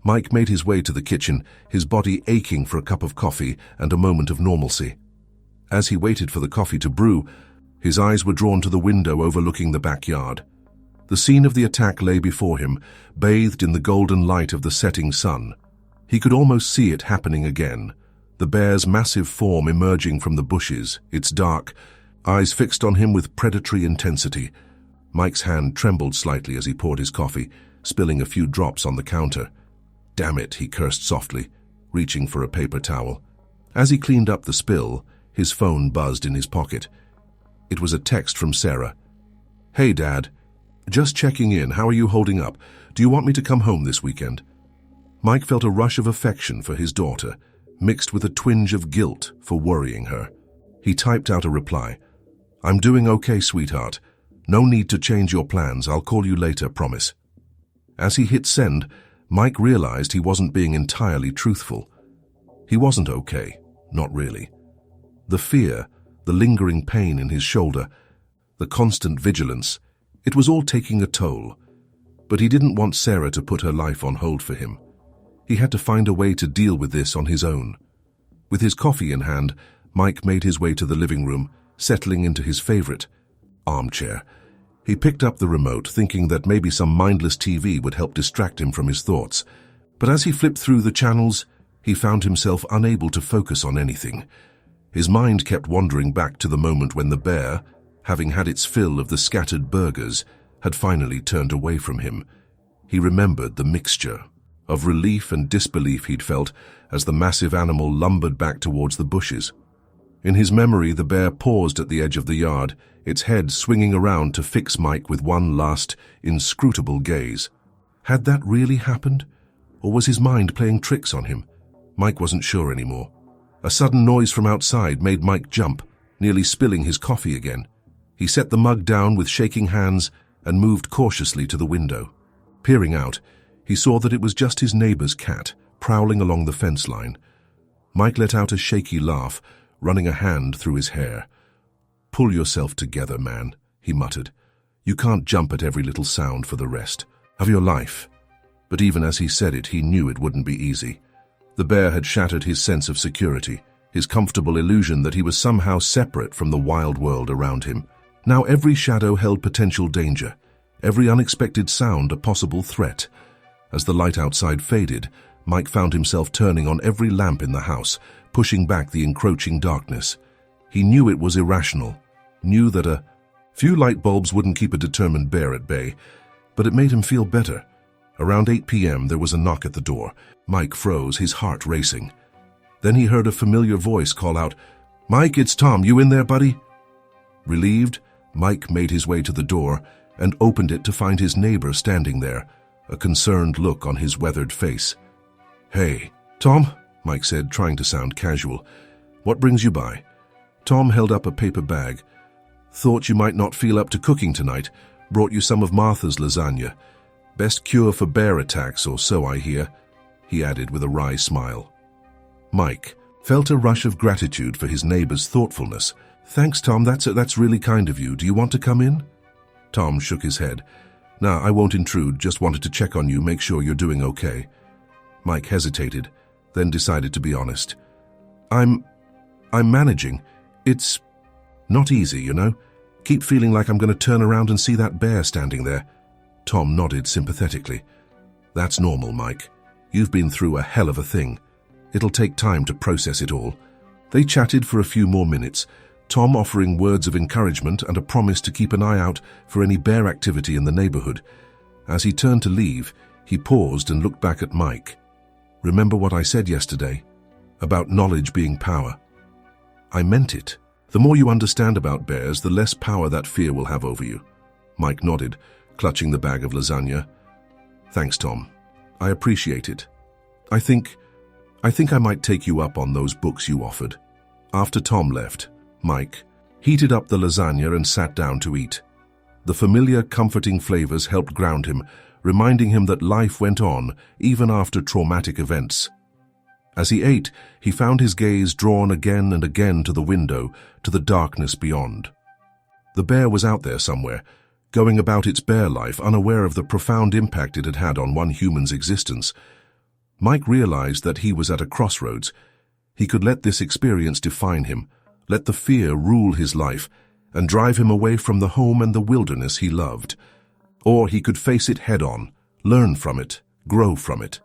A: Mike made his way to the kitchen, his body aching for a cup of coffee and a moment of normalcy. As he waited for the coffee to brew, his eyes were drawn to the window overlooking the backyard. The scene of the attack lay before him, bathed in the golden light of the setting sun. He could almost see it happening again, the bear's massive form emerging from the bushes, its dark eyes fixed on him with predatory intensity. Mike's hand trembled slightly as he poured his coffee, spilling a few drops on the counter. "Damn it," he cursed softly, reaching for a paper towel. As he cleaned up the spill, his phone buzzed in his pocket. It was a text from Sarah. "Hey, Dad. Just checking in. How are you holding up? Do you want me to come home this weekend?" Mike felt a rush of affection for his daughter, mixed with a twinge of guilt for worrying her. He typed out a reply. "I'm doing okay, sweetheart. No need to change your plans. I'll call you later, promise." As he hit send, Mike realized he wasn't being entirely truthful. He wasn't okay, not really. The fear, the lingering pain in his shoulder, the constant vigilance, it was all taking a toll. But he didn't want Sarah to put her life on hold for him. He had to find a way to deal with this on his own. With his coffee in hand, Mike made his way to the living room, settling into his favorite armchair. He picked up the remote, thinking that maybe some mindless TV would help distract him from his thoughts. But as he flipped through the channels, He found himself unable to focus on anything. His mind kept wandering back to the moment when the bear, having had its fill of the scattered burgers, had finally turned away from him. He remembered the mixture of relief and disbelief he'd felt as the massive animal lumbered back towards the bushes. In his memory, the bear paused at the edge of the yard, its head swinging around to fix Mike with one last, inscrutable gaze. Had that really happened? Or was his mind playing tricks on him? Mike wasn't sure anymore. A sudden noise from outside made Mike jump, nearly spilling his coffee again. He set the mug down with shaking hands and moved cautiously to the window. Peering out, he saw that it was just his neighbor's cat, prowling along the fence line. Mike let out a shaky laugh, running a hand through his hair. "Pull yourself together, man," he muttered. "You can't jump at every little sound for the rest of your life." But even as he said it, he knew it wouldn't be easy. The bear had shattered his sense of security, his comfortable illusion that he was somehow separate from the wild world around him. Now every shadow held potential danger, every unexpected sound a possible threat. As the light outside faded, Mike found himself turning on every lamp in the house, pushing back the encroaching darkness. He knew it was irrational, knew that a few light bulbs wouldn't keep a determined bear at bay, but it made him feel better. Around 8 p.m. there was a knock at the door. Mike froze, his heart racing. Then he heard a familiar voice call out, "Mike, it's Tom. You in there, buddy?" Relieved, Mike made his way to the door and opened it to find his neighbor standing there, a concerned look on his weathered face. "Hey, Tom," Mike said, trying to sound casual. "What brings you by?" Tom held up a paper bag. "Thought you might not feel up to cooking tonight. Brought you some of Martha's lasagna. Best cure for bear attacks, or so I hear," he added with a wry smile. Mike felt a rush of gratitude for his neighbor's thoughtfulness. "Thanks, Tom. That's really kind of you. Do you want to come in?" Tom shook his head. "Nah, I won't intrude. Just wanted to check on you, make sure you're doing okay." Mike hesitated, then decided to be honest. I'm managing. It's not easy, you know. Keep feeling like I'm going to turn around and see that bear standing there." Tom nodded sympathetically. "That's normal, Mike. You've been through a hell of a thing. It'll take time to process it all." They chatted for a few more minutes, Tom offering words of encouragement and a promise to keep an eye out for any bear activity in the neighborhood. As he turned to leave, he paused and looked back at Mike. "Remember what I said yesterday? About knowledge being power?" "I meant it. The more you understand about bears, the less power that fear will have over you." Mike nodded, clutching the bag of lasagna. "Thanks, Tom. I appreciate it. I think I might take you up on those books you offered." After Tom left, Mike heated up the lasagna and sat down to eat. The familiar, comforting flavors helped ground him, reminding him that life went on even after traumatic events. As he ate, he found his gaze drawn again and again to the window, to the darkness beyond. The bear was out there somewhere, going about its bear life, unaware of the profound impact it had had on one human's existence. Mike realized that he was at a crossroads. He could let this experience define him, let the fear rule his life, and drive him away from the home and the wilderness he loved. Or he could face it head-on, learn from it, grow from it.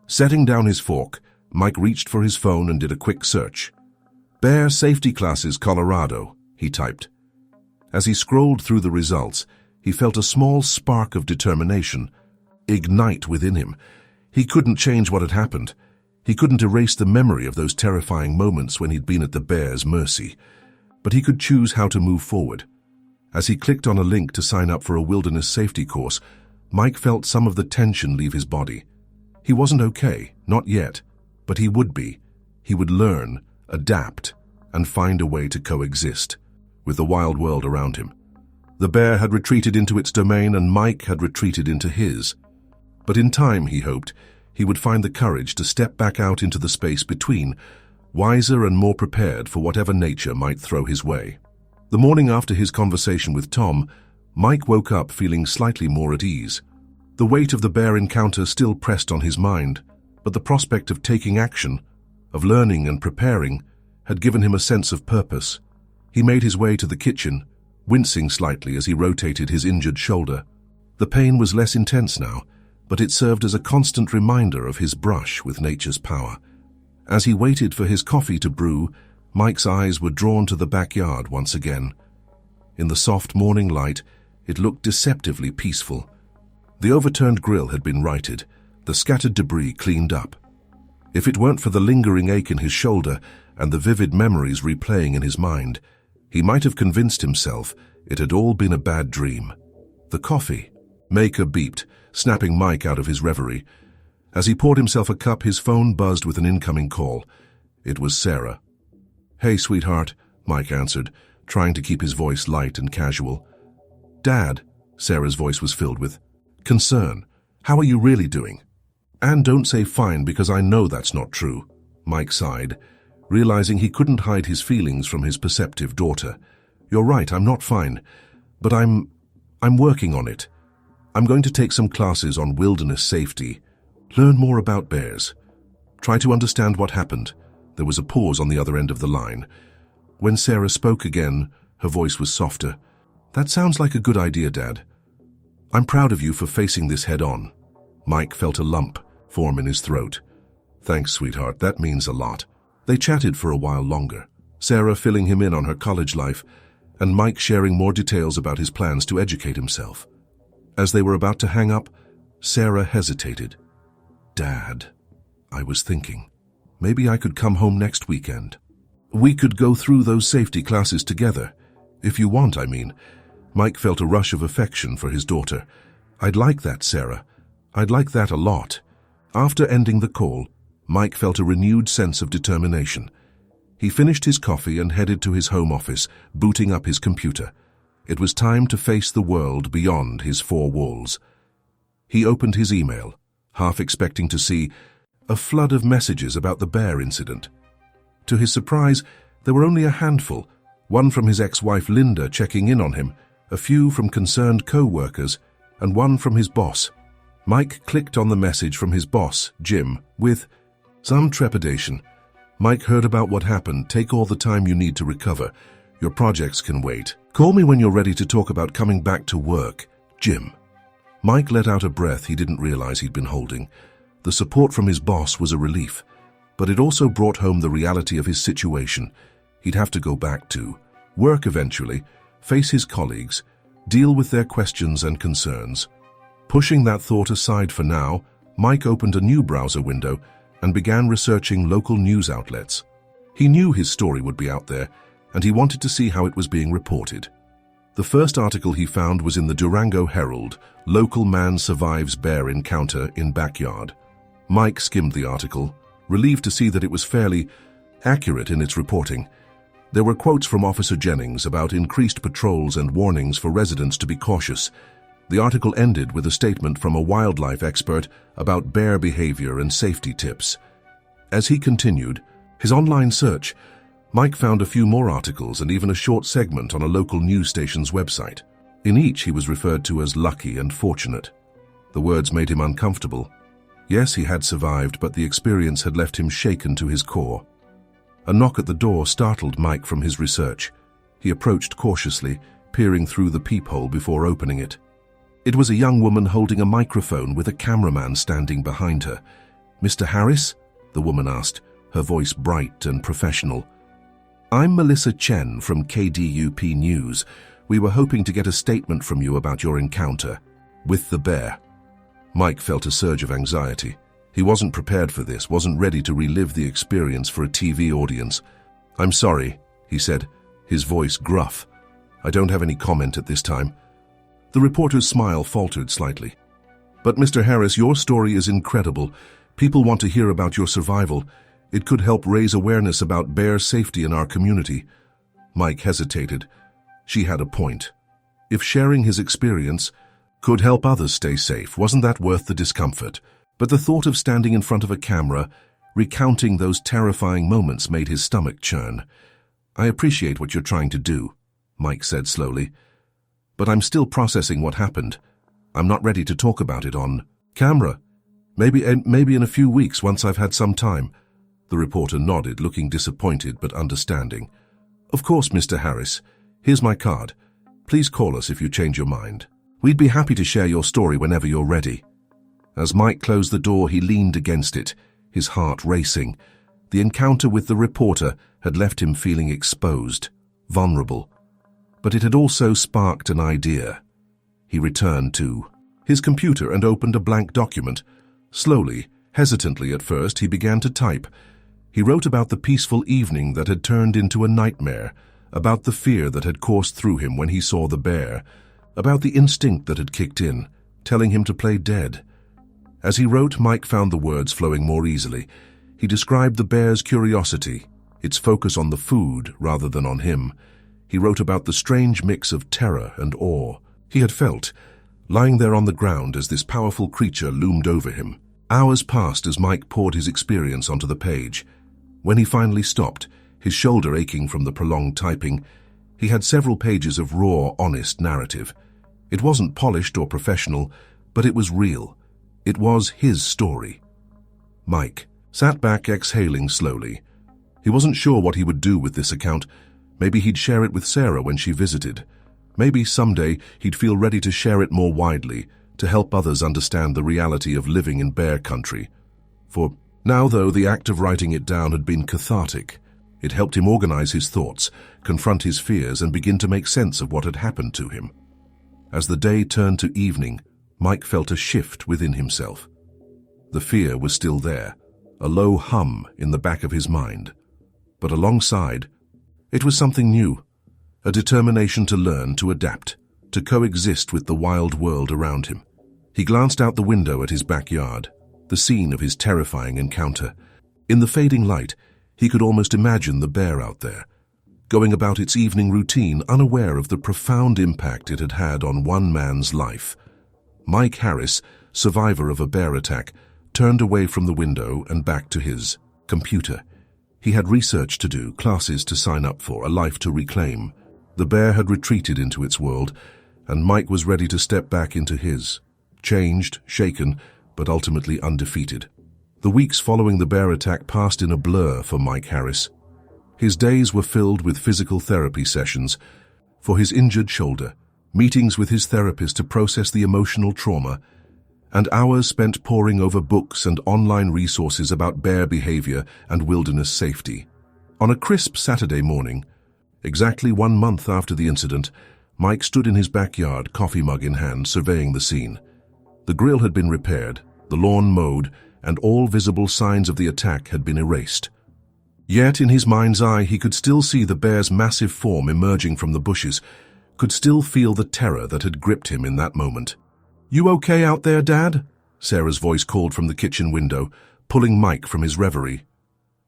A: Setting down his fork, Mike reached for his phone and did a quick search. "Bear Safety Classes, Colorado," he typed. As he scrolled through the results, he felt a small spark of determination ignite within him. He couldn't change what had happened. He couldn't erase the memory of those terrifying moments when he'd been at the bear's mercy. But he could choose how to move forward. As he clicked on a link to sign up for a wilderness safety course, Mike felt some of the tension leave his body. He wasn't okay, not yet, but he would be. He would learn, adapt, and find a way to coexist with the wild world around him. The bear had retreated into its domain and Mike had retreated into his. But in time, he hoped, he would find the courage to step back out into the space between, wiser and more prepared for whatever nature might throw his way. The morning after his conversation with Tom, Mike woke up feeling slightly more at ease. The weight of the bear encounter still pressed on his mind, but the prospect of taking action, of learning and preparing, had given him a sense of purpose. He made his way to the kitchen, wincing slightly as he rotated his injured shoulder. The pain was less intense now, but it served as a constant reminder of his brush with nature's power. As he waited for his coffee to brew, Mike's eyes were drawn to the backyard once again. In the soft morning light, it looked deceptively peaceful. The overturned grill had been righted, the scattered debris cleaned up. If it weren't for the lingering ache in his shoulder and the vivid memories replaying in his mind, he might have convinced himself it had all been a bad dream. The coffee. Maker beeped, snapping Mike out of his reverie. As he poured himself a cup, his phone buzzed with an incoming call. It was Sarah. "Hey, sweetheart," Mike answered, trying to keep his voice light and casual. "Dad," Sarah's voice was filled with concern. "How are you really doing?" "And don't say fine, because I know that's not true," Mike sighed, realizing he couldn't hide his feelings from his perceptive daughter. "You're right, I'm not fine, but I'm working on it. I'm going to take some classes on wilderness safety, learn more about bears, try to understand what happened." There was a pause on the other end of the line. When Sarah spoke again, her voice was softer. "That sounds like a good idea, Dad. I'm proud of you for facing this head-on." Mike felt a lump form in his throat. "Thanks, sweetheart, that means a lot." They chatted for a while longer, Sarah filling him in on her college life, and Mike sharing more details about his plans to educate himself. As they were about to hang up, Sarah hesitated. "Dad, I was thinking, maybe I could come home next weekend. We could go through those safety classes together. If you want, I mean." Mike felt a rush of affection for his daughter. "I'd like that, Sarah. I'd like that a lot." After ending the call, Mike felt a renewed sense of determination. He finished his coffee and headed to his home office, booting up his computer. It was time to face the world beyond his four walls. He opened his email, half expecting to see a flood of messages about the bear incident. To his surprise, there were only a handful, one from his ex-wife Linda checking in on him, a few from concerned co-workers, and one from his boss. Mike clicked on the message from his boss, Jim, with some trepidation. "Mike heard about what happened. Take all the time you need to recover. Your projects can wait. Call me when you're ready to talk about coming back to work, Jim." Mike let out a breath he didn't realize he'd been holding. The support from his boss was a relief, but it also brought home the reality of his situation. He'd have to go back to work eventually, face his colleagues, deal with their questions and concerns. Pushing that thought aside for now, Mike opened a new browser window and began researching local news outlets. He knew his story would be out there, and he wanted to see how it was being reported. The first article he found was in the Durango Herald, "Local Man Survives Bear Encounter in Backyard." Mike skimmed the article, relieved to see that it was fairly accurate in its reporting. There were quotes from Officer Jennings about increased patrols and warnings for residents to be cautious. The article ended with a statement from a wildlife expert about bear behavior and safety tips. As he continued his online search, Mike found a few more articles and even a short segment on a local news station's website. In each, he was referred to as lucky and fortunate. The words made him uncomfortable. Yes, he had survived, but the experience had left him shaken to his core. A knock at the door startled Mike from his research. He approached cautiously, peering through the peephole before opening it. It was a young woman holding a microphone with a cameraman standing behind her. "Mr. Harris?" the woman asked, her voice bright and professional. "I'm Melissa Chen from KDUP News. We were hoping to get a statement from you about your encounter with the bear." Mike felt a surge of anxiety. He wasn't prepared for this, wasn't ready to relive the experience for a TV audience. "I'm sorry," he said, his voice gruff. "I don't have any comment at this time." The reporter's smile faltered slightly. "But Mr. Harris, your story is incredible. People want to hear about your survival. It could help raise awareness about bear safety in our community." Mike hesitated. She had a point. If sharing his experience could help others stay safe, wasn't that worth the discomfort? But the thought of standing in front of a camera, recounting those terrifying moments, made his stomach churn. "I appreciate what you're trying to do," Mike said slowly, "but I'm still processing what happened. I'm not ready to talk about it on camera. Maybe in a few weeks, once I've had some time." The reporter nodded, looking disappointed but understanding. "Of course, Mr. Harris. Here's my card. Please call us if you change your mind. We'd be happy to share your story whenever you're ready." As Mike closed the door, he leaned against it, his heart racing. The encounter with the reporter had left him feeling exposed, vulnerable. But it had also sparked an idea. He returned to his computer and opened a blank document. Slowly, hesitantly at first, he began to type. He wrote about the peaceful evening that had turned into a nightmare, about the fear that had coursed through him when he saw the bear, about the instinct that had kicked in, telling him to play dead. As he wrote, Mike found the words flowing more easily. He described the bear's curiosity, its focus on the food rather than on him. He wrote about the strange mix of terror and awe he had felt, lying there on the ground as this powerful creature loomed over him. Hours passed as Mike poured his experience onto the page. When he finally stopped, his shoulder aching from the prolonged typing, he had several pages of raw, honest narrative. It wasn't polished or professional, but it was real. It was his story. Mike sat back, exhaling slowly. He wasn't sure what he would do with this account. Maybe he'd share it with Sarah when she visited. Maybe someday he'd feel ready to share it more widely, to help others understand the reality of living in bear country. For now, though, the act of writing it down had been cathartic. It helped him organize his thoughts, confront his fears, and begin to make sense of what had happened to him. As the day turned to evening, Mike felt a shift within himself. The fear was still there, a low hum in the back of his mind. But alongside, it was something new, a determination to learn, to adapt, to coexist with the wild world around him. He glanced out the window at his backyard, the scene of his terrifying encounter. In the fading light, he could almost imagine the bear out there, going about its evening routine, unaware of the profound impact it had had on one man's life. Mike Harris, survivor of a bear attack, turned away from the window and back to his computer. He had research to do, classes to sign up for, a life to reclaim. The bear had retreated into its world, and Mike was ready to step back into his. Changed, shaken, but ultimately undefeated. The weeks following the bear attack passed in a blur for Mike Harris. His days were filled with physical therapy sessions for his injured shoulder, meetings with his therapist to process the emotional trauma, and hours spent poring over books and online resources about bear behavior and wilderness safety. On a crisp Saturday morning, exactly 1 month after the incident, Mike stood in his backyard, coffee mug in hand, surveying the scene. The grill had been repaired, the lawn mowed, and all visible signs of the attack had been erased. Yet in his mind's eye he could still see the bear's massive form emerging from the bushes, could still feel the terror that had gripped him in that moment. "You okay out there, Dad?" Sarah's voice called from the kitchen window, pulling Mike from his reverie.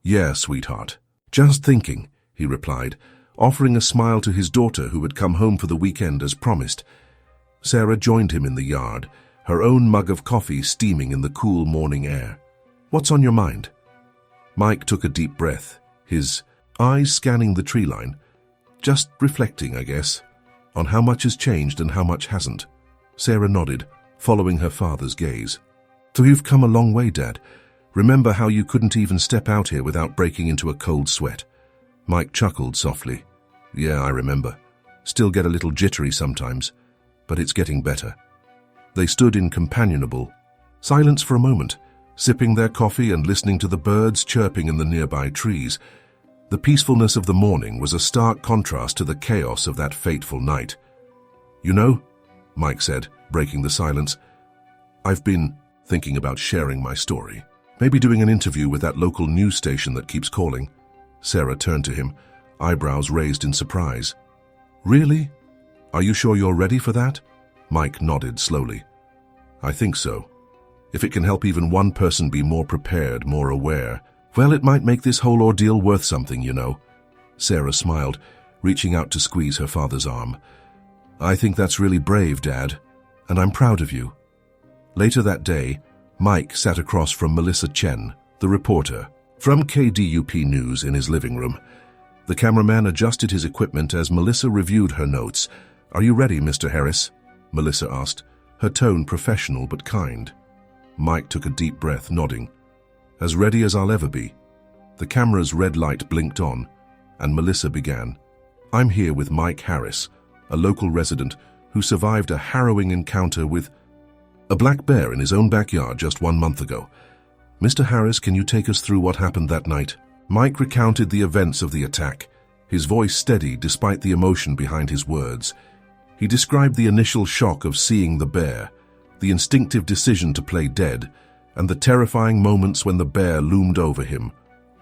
A: "Yeah, sweetheart. Just thinking," he replied, offering a smile to his daughter who had come home for the weekend as promised. Sarah joined him in the yard, her own mug of coffee steaming in the cool morning air. "What's on your mind?" Mike took a deep breath, his eyes scanning the tree line. "Just reflecting, I guess, on how much has changed and how much hasn't." Sarah nodded, following her father's gaze. "So you've come a long way, Dad. Remember how you couldn't even step out here without breaking into a cold sweat?" Mike chuckled softly. "Yeah, I remember. Still get a little jittery sometimes, but it's getting better." They stood in companionable silence for a moment, sipping their coffee and listening to the birds chirping in the nearby trees. The peacefulness of the morning was a stark contrast to the chaos of that fateful night. "You know," Mike said, breaking the silence, "I've been thinking about sharing my story. Maybe doing an interview with that local news station that keeps calling." Sarah turned to him, eyebrows raised in surprise. "Really? Are you sure you're ready for that?" Mike nodded slowly. "I think so. If it can help even one person be more prepared, more aware, well, it might make this whole ordeal worth something, you know." Sarah smiled, reaching out to squeeze her father's arm. "I think that's really brave, Dad, and I'm proud of you." Later that day, Mike sat across from Melissa Chen, the reporter, from KDUP News in his living room. The cameraman adjusted his equipment as Melissa reviewed her notes. "Are you ready, Mr. Harris?" Melissa asked, her tone professional but kind. Mike took a deep breath, nodding. "As ready as I'll ever be." The camera's red light blinked on, and Melissa began. "I'm here with Mike Harris, a local resident who survived a harrowing encounter with a black bear in his own backyard just 1 month ago. Mr. Harris, can you take us through what happened that night?" Mike recounted the events of the attack, his voice steady despite the emotion behind his words. He described the initial shock of seeing the bear, the instinctive decision to play dead, and the terrifying moments when the bear loomed over him.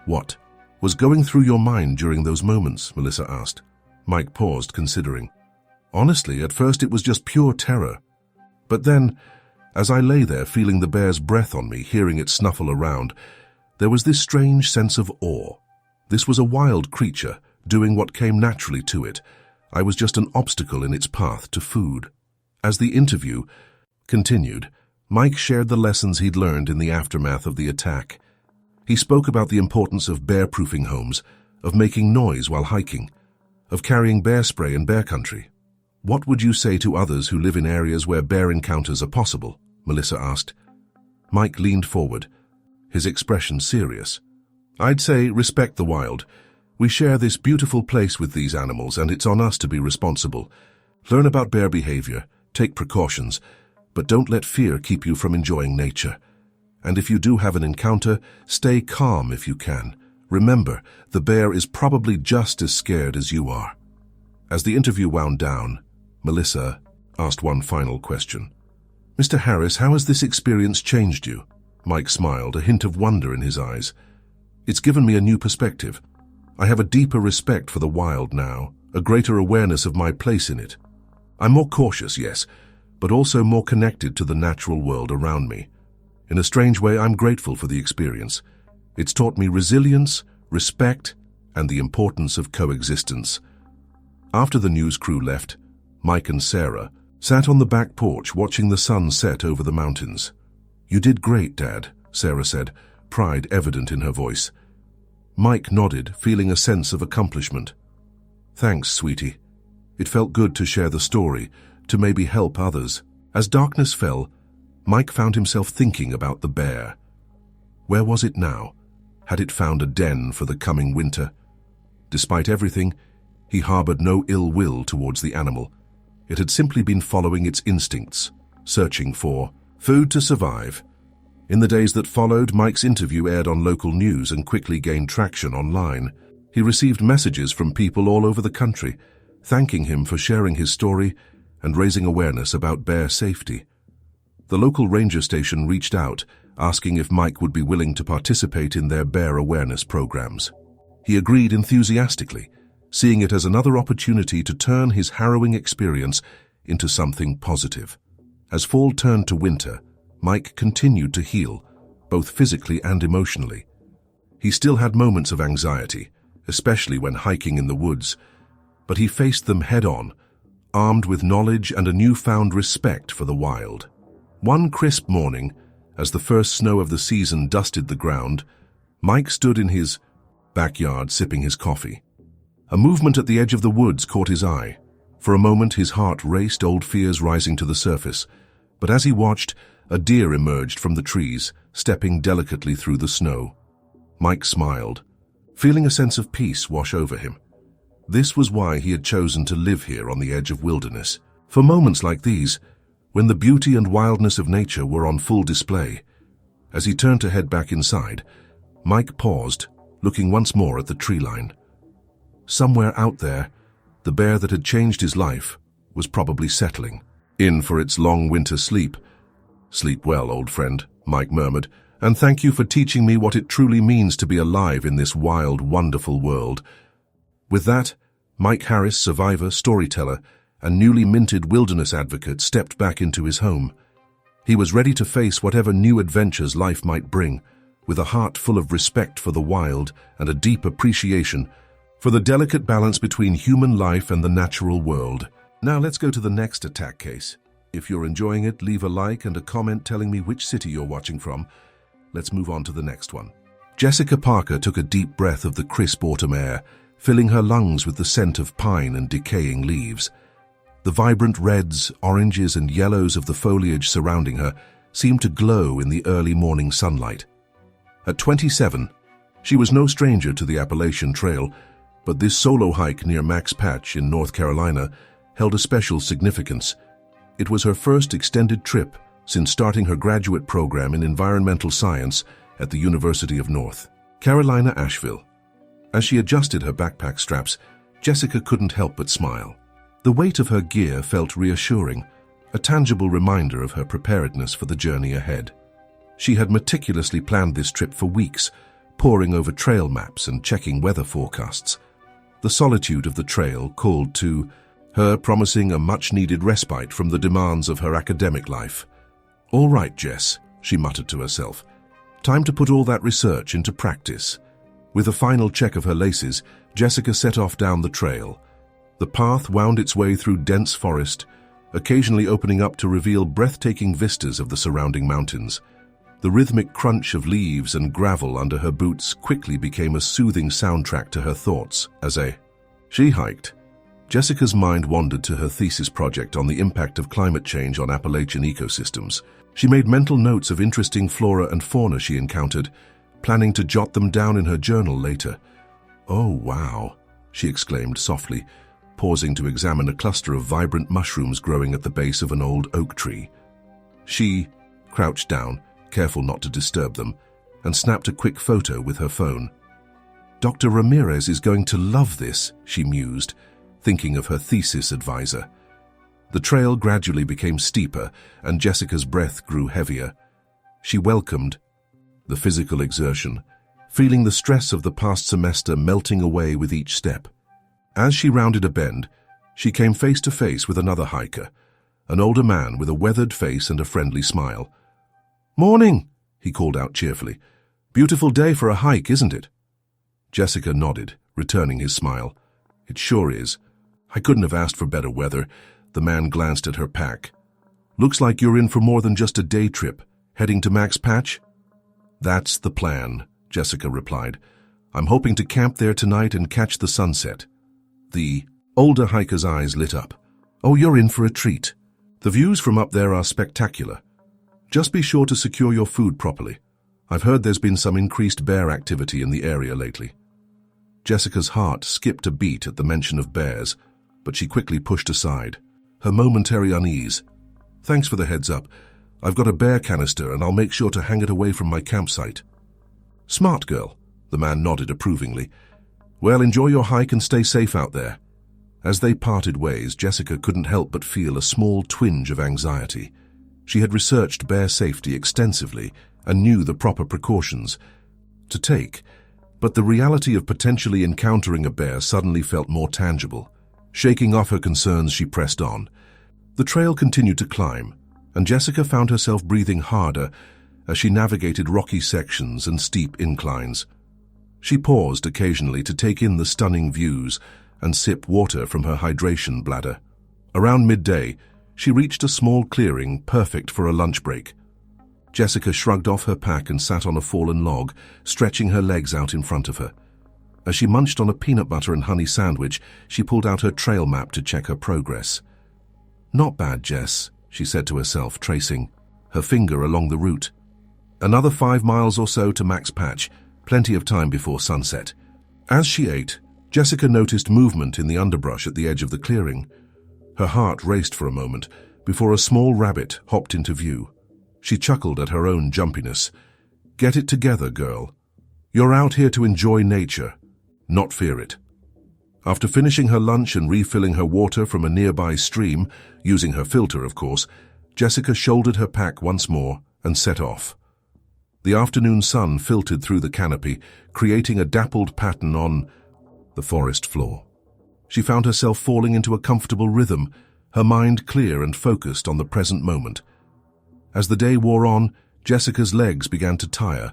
A: What was going through your mind during those moments? Melissa asked. Mike paused, considering. Honestly, at first it was just pure terror. But then, as I lay there feeling the bear's breath on me, hearing it snuffle around, there was this strange sense of awe. This was a wild creature, doing what came naturally to it. I was just an obstacle in its path to food. As the interview continued, Mike shared the lessons he'd learned in the aftermath of the attack. He spoke about the importance of bear-proofing homes, of making noise while hiking, of carrying bear spray in bear country. What would you say to others who live in areas where bear encounters are possible? Melissa asked. Mike leaned forward, his expression serious. I'd say respect the wild. We share this beautiful place with these animals, and it's on us to be responsible. Learn about bear behavior, take precautions, but don't let fear keep you from enjoying nature. And if you do have an encounter, stay calm if you can. Remember, the bear is probably just as scared as you are. As the interview wound down, Melissa asked one final question. Mr. Harris, how has this experience changed you? Mike smiled, a hint of wonder in his eyes. It's given me a new perspective. I have a deeper respect for the wild now, a greater awareness of my place in it. I'm more cautious, yes, but also more connected to the natural world around me. In a strange way, I'm grateful for the experience. It's taught me resilience, respect, and the importance of coexistence. After the news crew left, Mike and Sarah sat on the back porch watching the sun set over the mountains. You did great, Dad, Sarah said, pride evident in her voice. Mike nodded, feeling a sense of accomplishment. Thanks, sweetie. It felt good to share the story, to maybe help others. As darkness fell, Mike found himself thinking about the bear. Where was it now? Had it found a den for the coming winter? Despite everything, he harbored no ill will towards the animal. It had simply been following its instincts, searching for food to survive. In the days that followed, Mike's interview aired on local news and quickly gained traction online. He received messages from people all over the country, thanking him for sharing his story and raising awareness about bear safety. The local ranger station reached out, asking if Mike would be willing to participate in their bear awareness programs. He agreed enthusiastically, seeing it as another opportunity to turn his harrowing experience into something positive. As fall turned to winter, Mike continued to heal, both physically and emotionally. He still had moments of anxiety, especially when hiking in the woods, but he faced them head-on, armed with knowledge and a newfound respect for the wild. One crisp morning, as the first snow of the season dusted the ground, Mike stood in his backyard sipping his coffee. A movement at the edge of the woods caught his eye. For a moment his heart raced, old fears rising to the surface. But as he watched, a deer emerged from the trees, stepping delicately through the snow. Mike smiled, feeling a sense of peace wash over him. This was why he had chosen to live here on the edge of wilderness. For moments like these, when the beauty and wildness of nature were on full display. As he turned to head back inside, Mike paused, looking once more at the tree line. Somewhere out there, the bear that had changed his life was probably settling in for its long winter sleep. Sleep well, old friend, Mike murmured, and thank you for teaching me what it truly means to be alive in this wild, wonderful world. With that, Mike Harris, survivor, storyteller, and newly minted wilderness advocate, stepped back into his home. He was ready to face whatever new adventures life might bring, with a heart full of respect for the wild and a deep appreciation for the delicate balance between human life and the natural world. Now let's go to the next attack case. If you're enjoying it, leave a like and a comment telling me which city you're watching from. Let's move on to the next one. Jessica Parker took a deep breath of the crisp autumn air, filling her lungs with the scent of pine and decaying leaves. The vibrant reds, oranges, and yellows of the foliage surrounding her seemed to glow in the early morning sunlight. At 27, she was no stranger to the Appalachian Trail, but this solo hike near Max Patch in North Carolina held a special significance. It was her first extended trip since starting her graduate program in environmental science at the University of North Carolina, Asheville. As she adjusted her backpack straps, Jessica couldn't help but smile. The weight of her gear felt reassuring, a tangible reminder of her preparedness for the journey ahead. She had meticulously planned this trip for weeks, poring over trail maps and checking weather forecasts. The solitude of the trail called to her, promising a much-needed respite from the demands of her academic life. "All right, Jess," she muttered to herself. "Time to put all that research into practice." With a final check of her laces, Jessica set off down the trail. The path wound its way through dense forest, occasionally opening up to reveal breathtaking vistas of the surrounding mountains. The rhythmic crunch of leaves and gravel under her boots quickly became a soothing soundtrack to her thoughts as she hiked. Jessica's mind wandered to her thesis project on the impact of climate change on Appalachian ecosystems. She made mental notes of interesting flora and fauna she encountered, planning to jot them down in her journal later. "Oh, wow," she exclaimed softly, pausing to examine a cluster of vibrant mushrooms growing at the base of an old oak tree. She crouched down, careful not to disturb them, and snapped a quick photo with her phone. "Dr. Ramirez is going to love this," she mused, thinking of her thesis advisor. The trail gradually became steeper, and Jessica's breath grew heavier. She welcomed the physical exertion, feeling the stress of the past semester melting away with each step. As she rounded a bend, she came face to face with another hiker, an older man with a weathered face and a friendly smile. "Morning," he called out cheerfully. "Beautiful day for a hike, isn't it?" Jessica nodded, returning his smile. "It sure is. I couldn't have asked for better weather." The man glanced at her pack. "Looks like you're in for more than just a day trip. Heading to Max Patch?" "That's the plan," Jessica replied. "I'm hoping to camp there tonight and catch the sunset." The older hiker's eyes lit up. "Oh, you're in for a treat. The views from up there are spectacular. Just be sure to secure your food properly. I've heard there's been some increased bear activity in the area lately." Jessica's heart skipped a beat at the mention of bears, but she quickly pushed aside her momentary unease. "Thanks for the heads up. I've got a bear canister and I'll make sure to hang it away from my campsite." "Smart girl," the man nodded approvingly. "Well, enjoy your hike and stay safe out there." As they parted ways, Jessica couldn't help but feel a small twinge of anxiety. She had researched bear safety extensively and knew the proper precautions to take, but the reality of potentially encountering a bear suddenly felt more tangible. Shaking off her concerns, she pressed on. The trail continued to climb, and Jessica found herself breathing harder as she navigated rocky sections and steep inclines. She paused occasionally to take in the stunning views and sip water from her hydration bladder. Around midday, she reached a small clearing perfect for a lunch break. Jessica shrugged off her pack and sat on a fallen log, stretching her legs out in front of her. As she munched on a peanut butter and honey sandwich, she pulled out her trail map to check her progress. "Not bad, Jess," she said to herself, tracing her finger along the route. "Another 5 miles or so to Max Patch, plenty of time before sunset." As she ate, Jessica noticed movement in the underbrush at the edge of the clearing. Her heart raced for a moment before a small rabbit hopped into view. She chuckled at her own jumpiness. "Get it together, girl. You're out here to enjoy nature, not fear it." After finishing her lunch and refilling her water from a nearby stream, using her filter, of course, Jessica shouldered her pack once more and set off. The afternoon sun filtered through the canopy, creating a dappled pattern on the forest floor. She found herself falling into a comfortable rhythm, her mind clear and focused on the present moment. As the day wore on, Jessica's legs began to tire,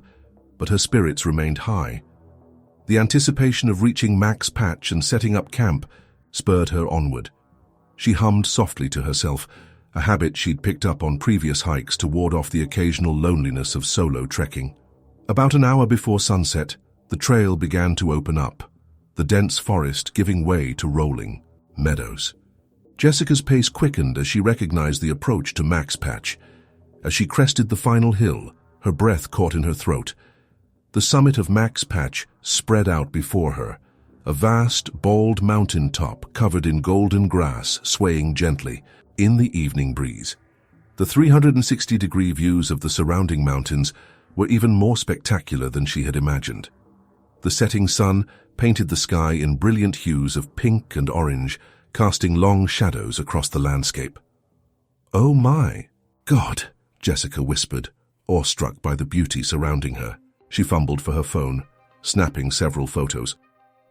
A: but her spirits remained high. The anticipation of reaching Max Patch and setting up camp spurred her onward. She hummed softly to herself, a habit she'd picked up on previous hikes to ward off the occasional loneliness of solo trekking. About an hour before sunset, the trail began to open up, the dense forest giving way to rolling meadows. Jessica's pace quickened as she recognized the approach to Max Patch. As she crested the final hill, her breath caught in her throat. The summit of Max Patch spread out before her, a vast, bald mountain top covered in golden grass swaying gently in the evening breeze. The 360-degree views of the surrounding mountains were even more spectacular than she had imagined. The setting sun painted the sky in brilliant hues of pink and orange, casting long shadows across the landscape. "Oh my God," Jessica whispered, awestruck by the beauty surrounding her. She fumbled for her phone, snapping several photos,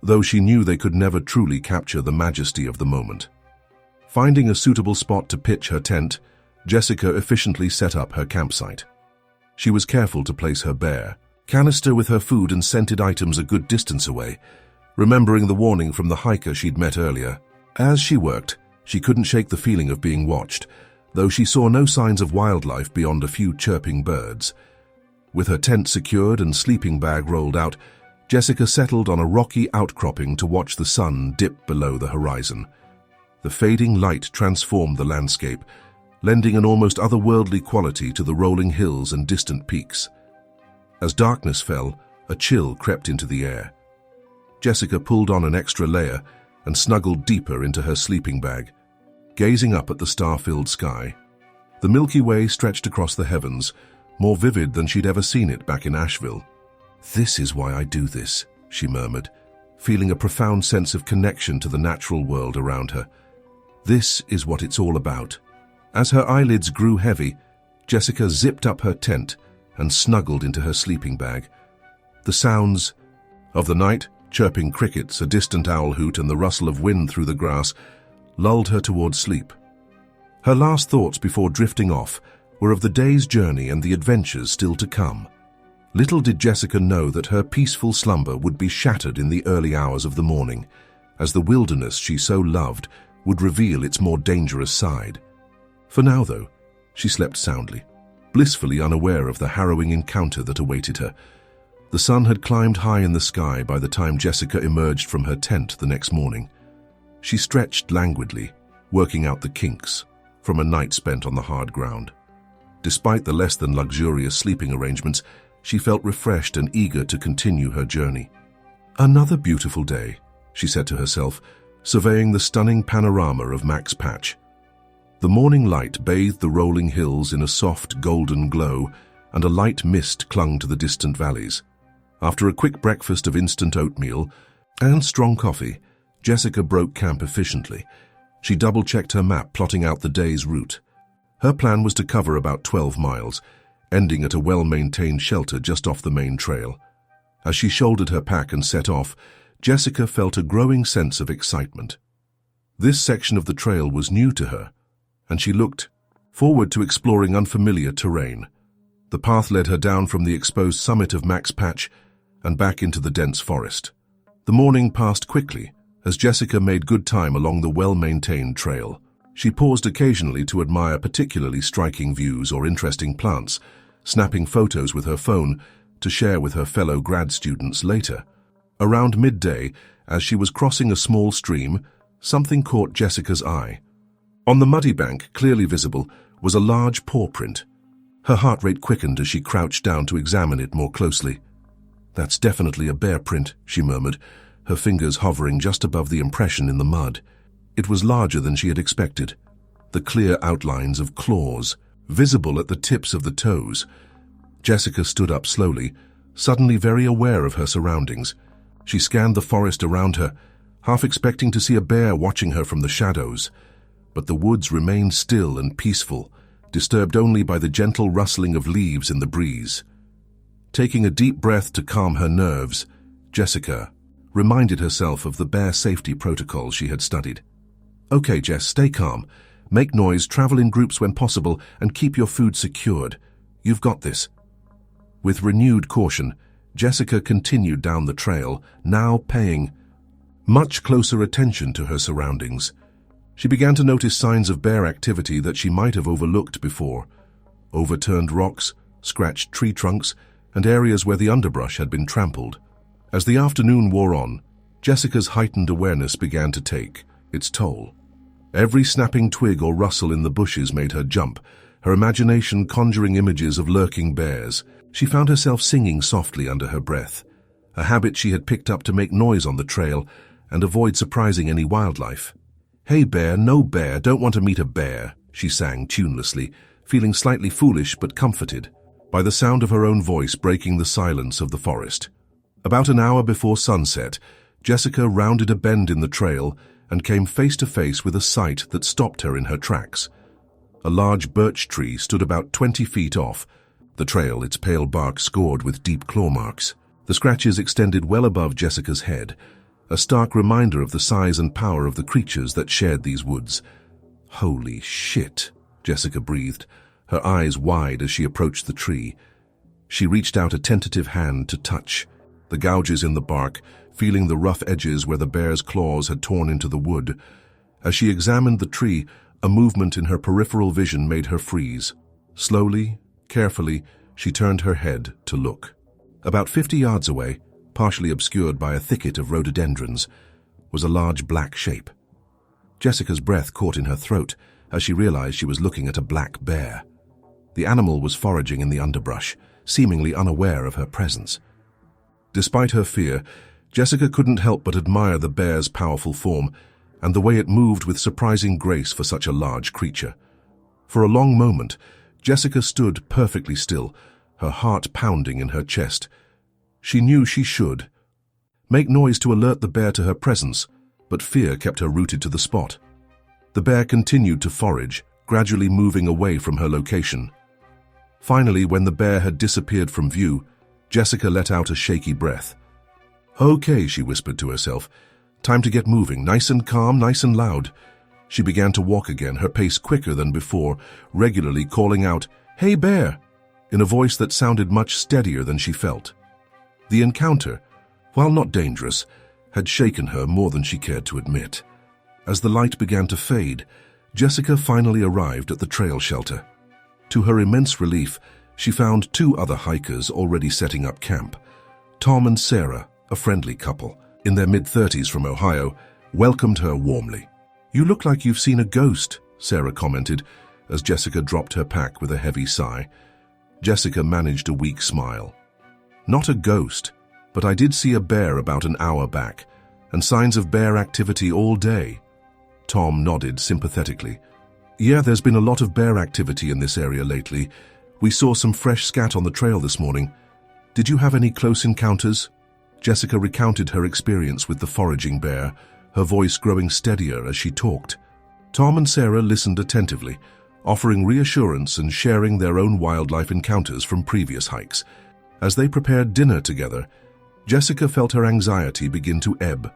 A: though she knew they could never truly capture the majesty of the moment. Finding a suitable spot to pitch her tent, Jessica efficiently set up her campsite. She was careful to place her bear canister with her food and scented items a good distance away, remembering the warning from the hiker she'd met earlier. As she worked, she couldn't shake the feeling of being watched, though she saw no signs of wildlife beyond a few chirping birds. With her tent secured and sleeping bag rolled out, Jessica settled on a rocky outcropping to watch the sun dip below the horizon. The fading light transformed the landscape, lending an almost otherworldly quality to the rolling hills and distant peaks. As darkness fell, a chill crept into the air. Jessica pulled on an extra layer and snuggled deeper into her sleeping bag, gazing up at the star-filled sky. The Milky Way stretched across the heavens, more vivid than she'd ever seen it back in Asheville. "This is why I do this," she murmured, feeling a profound sense of connection to the natural world around her. "This is what it's all about." As her eyelids grew heavy, Jessica zipped up her tent and snuggled into her sleeping bag. The sounds of the night, chirping crickets, a distant owl hoot, and the rustle of wind through the grass lulled her towards sleep. Her last thoughts before drifting off were of the day's journey and the adventures still to come. Little did Jessica know that her peaceful slumber would be shattered in the early hours of the morning, as the wilderness she so loved would reveal its more dangerous side. For now, though, she slept soundly, blissfully unaware of the harrowing encounter that awaited her. The sun had climbed high in the sky by the time Jessica emerged from her tent the next morning. She stretched languidly, working out the kinks from a night spent on the hard ground. Despite the less than luxurious sleeping arrangements, she felt refreshed and eager to continue her journey. "Another beautiful day," she said to herself, surveying the stunning panorama of Max Patch. The morning light bathed the rolling hills in a soft golden glow, and a light mist clung to the distant valleys. After a quick breakfast of instant oatmeal and strong coffee, Jessica broke camp efficiently. She double-checked her map, plotting out the day's route. Her plan was to cover about 12 miles, ending at a well-maintained shelter just off the main trail. As she shouldered her pack and set off, Jessica felt a growing sense of excitement. This section of the trail was new to her, and she looked forward to exploring unfamiliar terrain. The path led her down from the exposed summit of Max Patch and back into the dense forest. The morning passed quickly as Jessica made good time along the well-maintained trail. She paused occasionally to admire particularly striking views or interesting plants, snapping photos with her phone to share with her fellow grad students later. Around midday, as she was crossing a small stream, something caught Jessica's eye. On the muddy bank, clearly visible, was a large paw print. Her heart rate quickened as she crouched down to examine it more closely. "That's definitely a bear print," she murmured, her fingers hovering just above the impression in the mud. It was larger than she had expected, the clear outlines of claws visible at the tips of the toes. Jessica stood up slowly, suddenly very aware of her surroundings. She scanned the forest around her, half expecting to see a bear watching her from the shadows. But the woods remained still and peaceful, disturbed only by the gentle rustling of leaves in the breeze. Taking a deep breath to calm her nerves, Jessica reminded herself of the bear safety protocols she had studied. "Okay, Jess, stay calm. Make noise, travel in groups when possible, and keep your food secured. You've got this." With renewed caution, Jessica continued down the trail, now paying much closer attention to her surroundings. She began to notice signs of bear activity that she might have overlooked before. Overturned rocks, scratched tree trunks, and areas where the underbrush had been trampled. As the afternoon wore on, Jessica's heightened awareness began to take its toll. Every snapping twig or rustle in the bushes made her jump, her imagination conjuring images of lurking bears. She found herself singing softly under her breath, a habit she had picked up to make noise on the trail and avoid surprising any wildlife. "Hey bear, no bear, don't want to meet a bear," she sang tunelessly, feeling slightly foolish but comforted by the sound of her own voice breaking the silence of the forest. About an hour before sunset, Jessica rounded a bend in the trail and came face to face with a sight that stopped her in her tracks. A large birch tree stood about 20 feet off, the trail, its pale bark scored with deep claw marks. The scratches extended well above Jessica's head, a stark reminder of the size and power of the creatures that shared these woods. "Holy shit," Jessica breathed, her eyes wide as she approached the tree. She reached out a tentative hand to touch the gouges in the bark, feeling the rough edges where the bear's claws had torn into the wood. As she examined the tree, a movement in her peripheral vision made her freeze. Slowly, carefully, she turned her head to look. About 50 yards away, partially obscured by a thicket of rhododendrons, was a large black shape. Jessica's breath caught in her throat as she realized she was looking at a black bear. The animal was foraging in the underbrush, seemingly unaware of her presence. Despite her fear, Jessica couldn't help but admire the bear's powerful form and the way it moved with surprising grace for such a large creature. For a long moment, Jessica stood perfectly still, her heart pounding in her chest. She knew she should make noise to alert the bear to her presence, but fear kept her rooted to the spot. The bear continued to forage, gradually moving away from her location. Finally, when the bear had disappeared from view, Jessica let out a shaky breath. "Okay," she whispered to herself. "Time to get moving, nice and calm, nice and loud." She began to walk again, her pace quicker than before, regularly calling out, "Hey, bear!" in a voice that sounded much steadier than she felt. The encounter, while not dangerous, had shaken her more than she cared to admit. As the light began to fade, Jessica finally arrived at the trail shelter. To her immense relief, she found 2 other hikers already setting up camp. Tom and Sarah, a friendly couple, in their mid-30s from Ohio, welcomed her warmly. "You look like you've seen a ghost," Sarah commented, as Jessica dropped her pack with a heavy sigh. Jessica managed a weak smile. "Not a ghost, but I did see a bear about an hour back, and signs of bear activity all day." Tom nodded sympathetically. "Yeah, there's been a lot of bear activity in this area lately. We saw some fresh scat on the trail this morning. Did you have any close encounters?" Jessica recounted her experience with the foraging bear, her voice growing steadier as she talked. Tom and Sarah listened attentively, offering reassurance and sharing their own wildlife encounters from previous hikes. As they prepared dinner together, Jessica felt her anxiety begin to ebb.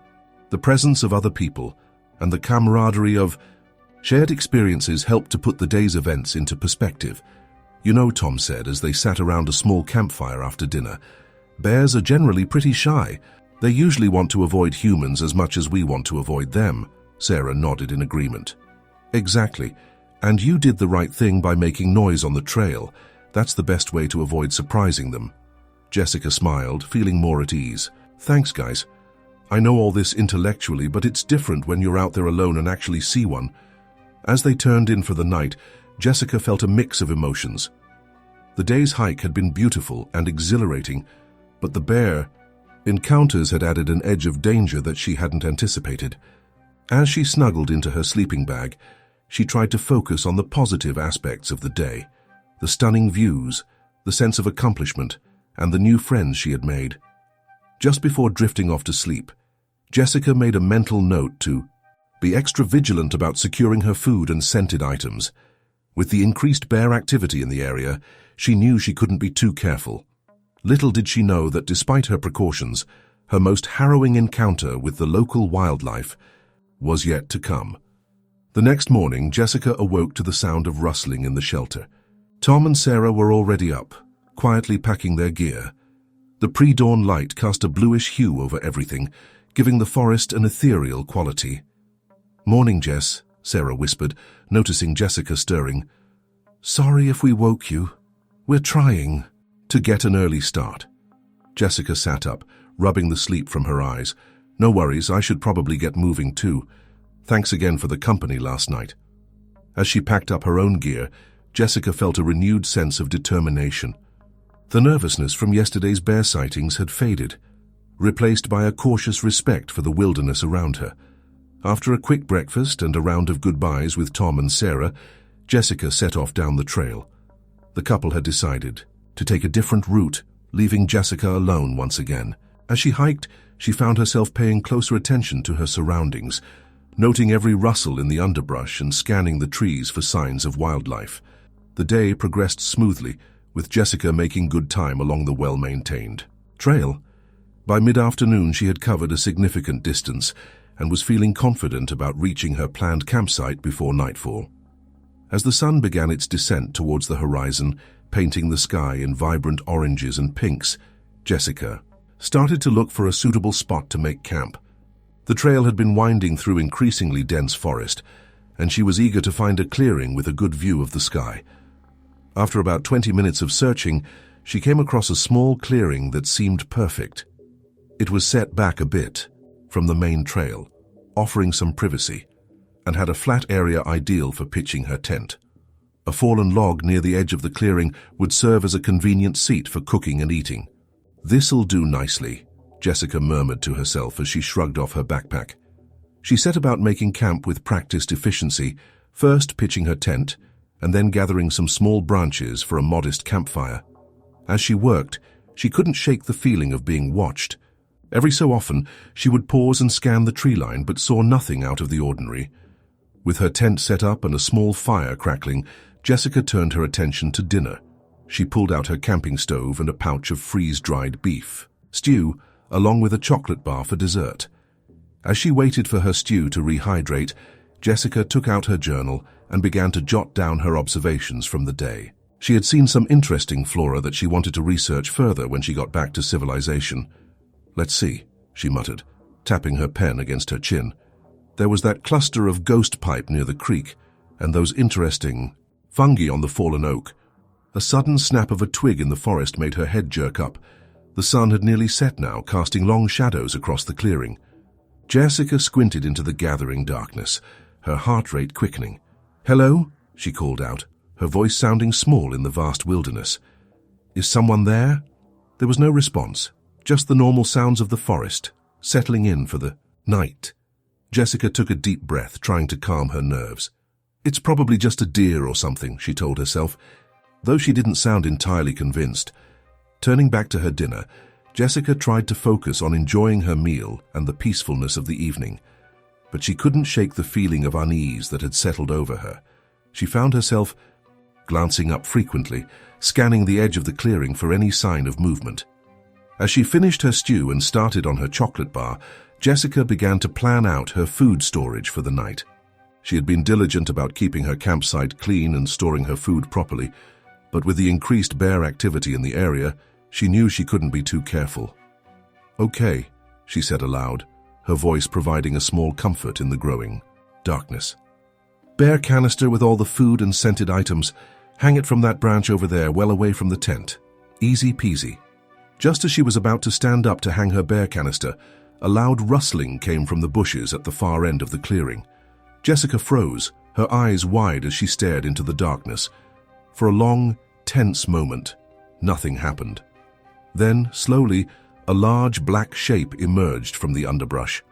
A: The presence of other people and the camaraderie of shared experiences helped to put the day's events into perspective. "You know," Tom said as they sat around a small campfire after dinner, "bears are generally pretty shy. They usually want to avoid humans as much as we want to avoid them." Sarah nodded in agreement. "Exactly. And you did the right thing by making noise on the trail. That's the best way to avoid surprising them." Jessica smiled, feeling more at ease. "Thanks, guys. I know all this intellectually, but it's different when you're out there alone and actually see one." As they turned in for the night, Jessica felt a mix of emotions. The day's hike had been beautiful and exhilarating, but the bear encounters had added an edge of danger that she hadn't anticipated. As she snuggled into her sleeping bag, she tried to focus on the positive aspects of the day, the stunning views, the sense of accomplishment, and the new friends she had made. Just before drifting off to sleep, Jessica made a mental note to be extra vigilant about securing her food and scented items. With the increased bear activity in the area, she knew she couldn't be too careful. Little did she know that despite her precautions, her most harrowing encounter with the local wildlife was yet to come. The next morning, Jessica awoke to the sound of rustling in the shelter. Tom and Sarah were already up, quietly packing their gear. The pre-dawn light cast a bluish hue over everything, giving the forest an ethereal quality. "Morning, Jess," Sarah whispered, noticing Jessica stirring. "Sorry if we woke you. We're trying to get an early start." Jessica sat up, rubbing the sleep from her eyes. "No worries, I should probably get moving too. Thanks again for the company last night." As she packed up her own gear, Jessica felt a renewed sense of determination. The nervousness from yesterday's bear sightings had faded, replaced by a cautious respect for the wilderness around her. After a quick breakfast and a round of goodbyes with Tom and Sarah, Jessica set off down the trail. The couple had decided to take a different route, leaving Jessica alone once again. As she hiked, she found herself paying closer attention to her surroundings, noting every rustle in the underbrush and scanning the trees for signs of wildlife. The day progressed smoothly, with Jessica making good time along the well-maintained trail. By mid-afternoon, she had covered a significant distance and was feeling confident about reaching her planned campsite before nightfall. As the sun began its descent towards the horizon, painting the sky in vibrant oranges and pinks, Jessica started to look for a suitable spot to make camp. The trail had been winding through increasingly dense forest, and she was eager to find a clearing with a good view of the sky. After about 20 minutes of searching, she came across a small clearing that seemed perfect. It was set back a bit from the main trail, offering some privacy, and had a flat area ideal for pitching her tent. A fallen log near the edge of the clearing would serve as a convenient seat for cooking and eating. "This'll do nicely," Jessica murmured to herself as she shrugged off her backpack. She set about making camp with practiced efficiency, first pitching her tent, and then gathering some small branches for a modest campfire. As she worked, she couldn't shake the feeling of being watched. Every so often, she would pause and scan the tree line, but saw nothing out of the ordinary. With her tent set up and a small fire crackling, Jessica turned her attention to dinner. She pulled out her camping stove and a pouch of freeze-dried beef stew, along with a chocolate bar for dessert. As she waited for her stew to rehydrate, Jessica took out her journal and began to jot down her observations from the day. She had seen some interesting flora that she wanted to research further when she got back to civilization. "Let's see," she muttered, tapping her pen against her chin. There was that cluster of ghost pipe near the creek, and those interesting fungi on the fallen oak. A sudden snap of a twig in the forest made her head jerk up. The sun had nearly set now, casting long shadows across the clearing. Jessica squinted into the gathering darkness, her heart rate quickening. "Hello?" she called out, her voice sounding small in the vast wilderness. "Is someone there?" There was no response, just the normal sounds of the forest, settling in for the night. Jessica took a deep breath, trying to calm her nerves. "It's probably just a deer or something," she told herself, though she didn't sound entirely convinced. Turning back to her dinner, Jessica tried to focus on enjoying her meal and the peacefulness of the evening, but she couldn't shake the feeling of unease that had settled over her. She found herself glancing up frequently, scanning the edge of the clearing for any sign of movement. As she finished her stew and started on her chocolate bar, Jessica began to plan out her food storage for the night. She had been diligent about keeping her campsite clean and storing her food properly, but with the increased bear activity in the area, she knew she couldn't be too careful. "Okay," she said aloud, her voice providing a small comfort in the growing darkness. "Bear canister with all the food and scented items. Hang it from that branch over there, well away from the tent. Easy peasy." Just as she was about to stand up to hang her bear canister, a loud rustling came from the bushes at the far end of the clearing. Jessica froze, her eyes wide as she stared into the darkness. For a long, tense moment, nothing happened. Then, slowly, a large black shape emerged from the underbrush.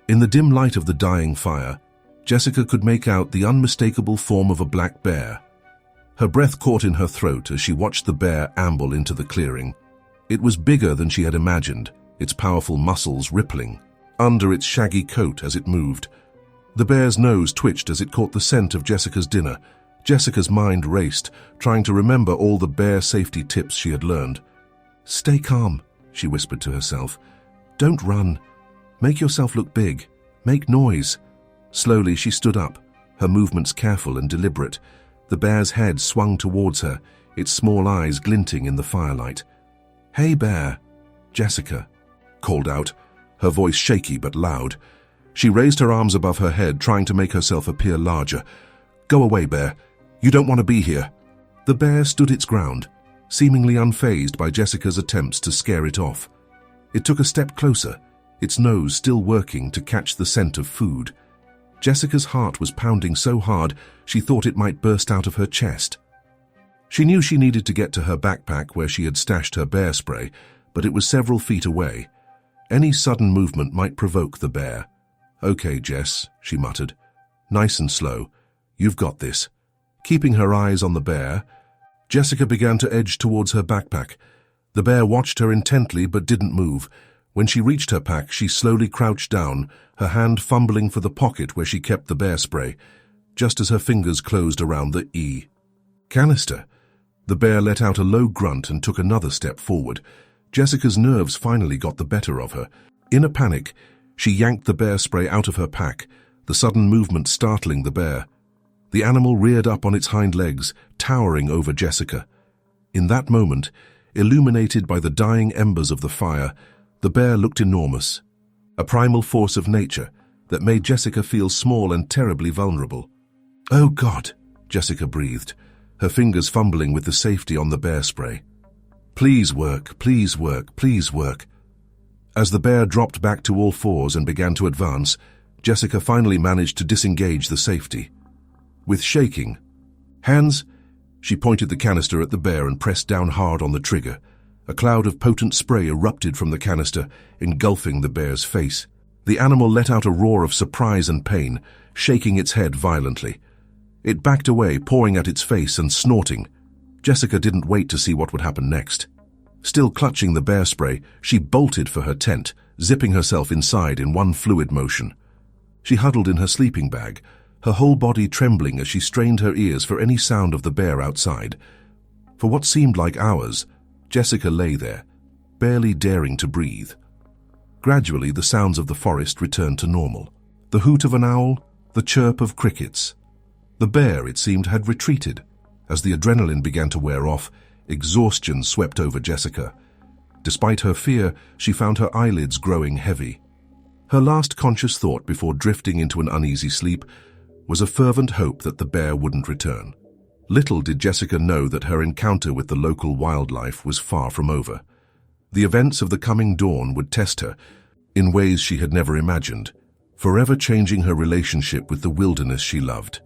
A: In the dim light of the dying fire, Jessica could make out the unmistakable form of a black bear. Her breath caught in her throat as she watched the bear amble into the clearing. It was bigger than she had imagined, its powerful muscles rippling under its shaggy coat as it moved. The bear's nose twitched as it caught the scent of Jessica's dinner. Jessica's mind raced, trying to remember all the bear safety tips she had learned. "Stay calm," she whispered to herself. "Don't run. Make yourself look big. Make noise." Slowly she stood up, her movements careful and deliberate. The bear's head swung towards her, its small eyes glinting in the firelight. "Hey, bear," Jessica called out, her voice shaky but loud. She raised her arms above her head, trying to make herself appear larger. "Go away, bear. You don't want to be here." The bear stood its ground, seemingly unfazed by Jessica's attempts to scare it off. It took a step closer, its nose still working to catch the scent of food. Jessica's heart was pounding so hard she thought it might burst out of her chest. She knew she needed to get to her backpack where she had stashed her bear spray, but it was several feet away. Any sudden movement might provoke the bear. "Okay, Jess," she muttered. "Nice and slow. You've got this." Keeping her eyes on the bear, Jessica began to edge towards her backpack. The bear watched her intently but didn't move, When she reached her pack, she slowly crouched down, her hand fumbling for the pocket where she kept the bear spray, just as her fingers closed around the canister. The bear let out a low grunt and took another step forward. Jessica's nerves finally got the better of her. In a panic, she yanked the bear spray out of her pack, the sudden movement startling the bear. The animal reared up on its hind legs, towering over Jessica. In that moment, illuminated by the dying embers of the fire, the bear looked enormous, a primal force of nature that made Jessica feel small and terribly vulnerable. "Oh God," Jessica breathed, her fingers fumbling with the safety on the bear spray. "Please work, please work, please work." As the bear dropped back to all fours and began to advance, Jessica finally managed to disengage the safety. With shaking hands, she pointed the canister at the bear and pressed down hard on the trigger. A cloud of potent spray erupted from the canister, engulfing the bear's face. The animal let out a roar of surprise and pain, shaking its head violently. It backed away, pawing at its face and snorting. Jessica didn't wait to see what would happen next. Still clutching the bear spray, she bolted for her tent, zipping herself inside in one fluid motion. She huddled in her sleeping bag, her whole body trembling as she strained her ears for any sound of the bear outside. For what seemed like hours, Jessica lay there, barely daring to breathe. Gradually, the sounds of the forest returned to normal. The hoot of an owl, the chirp of crickets. The bear, it seemed, had retreated. As the adrenaline began to wear off, exhaustion swept over Jessica. Despite her fear, she found her eyelids growing heavy. Her last conscious thought before drifting into an uneasy sleep was a fervent hope that the bear wouldn't return. Little did Jessica know that her encounter with the local wildlife was far from over. The events of the coming dawn would test her in ways she had never imagined, forever changing her relationship with the wilderness she loved.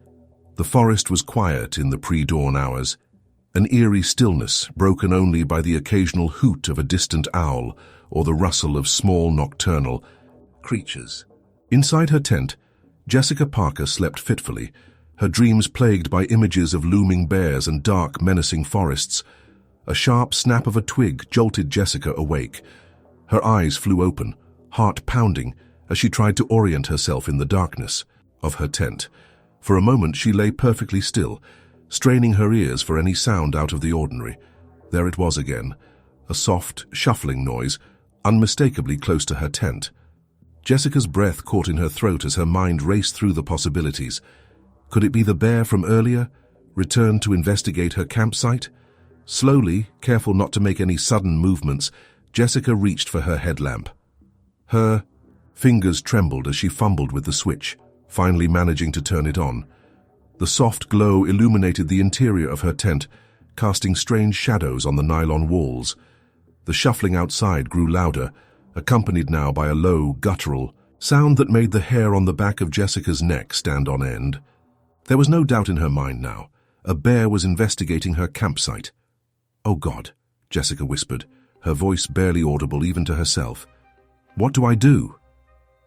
A: The forest was quiet in the pre-dawn hours, an eerie stillness broken only by the occasional hoot of a distant owl or the rustle of small nocturnal creatures. Inside her tent, Jessica Parker slept fitfully, her dreams plagued by images of looming bears and dark, menacing forests. A sharp snap of a twig jolted Jessica awake. Her eyes flew open, heart pounding, as she tried to orient herself in the darkness of her tent. For a moment she lay perfectly still, straining her ears for any sound out of the ordinary. There it was again, a soft, shuffling noise, unmistakably close to her tent. Jessica's breath caught in her throat as her mind raced through the possibilities. Could it be the bear from earlier, returned to investigate her campsite? Slowly, careful not to make any sudden movements, Jessica reached for her headlamp. Her fingers trembled as she fumbled with the switch, finally managing to turn it on. The soft glow illuminated the interior of her tent, casting strange shadows on the nylon walls. The shuffling outside grew louder, accompanied now by a low, guttural sound that made the hair on the back of Jessica's neck stand on end. There was no doubt in her mind now. A bear was investigating her campsite. "Oh God," Jessica whispered, her voice barely audible even to herself. "What do I do?"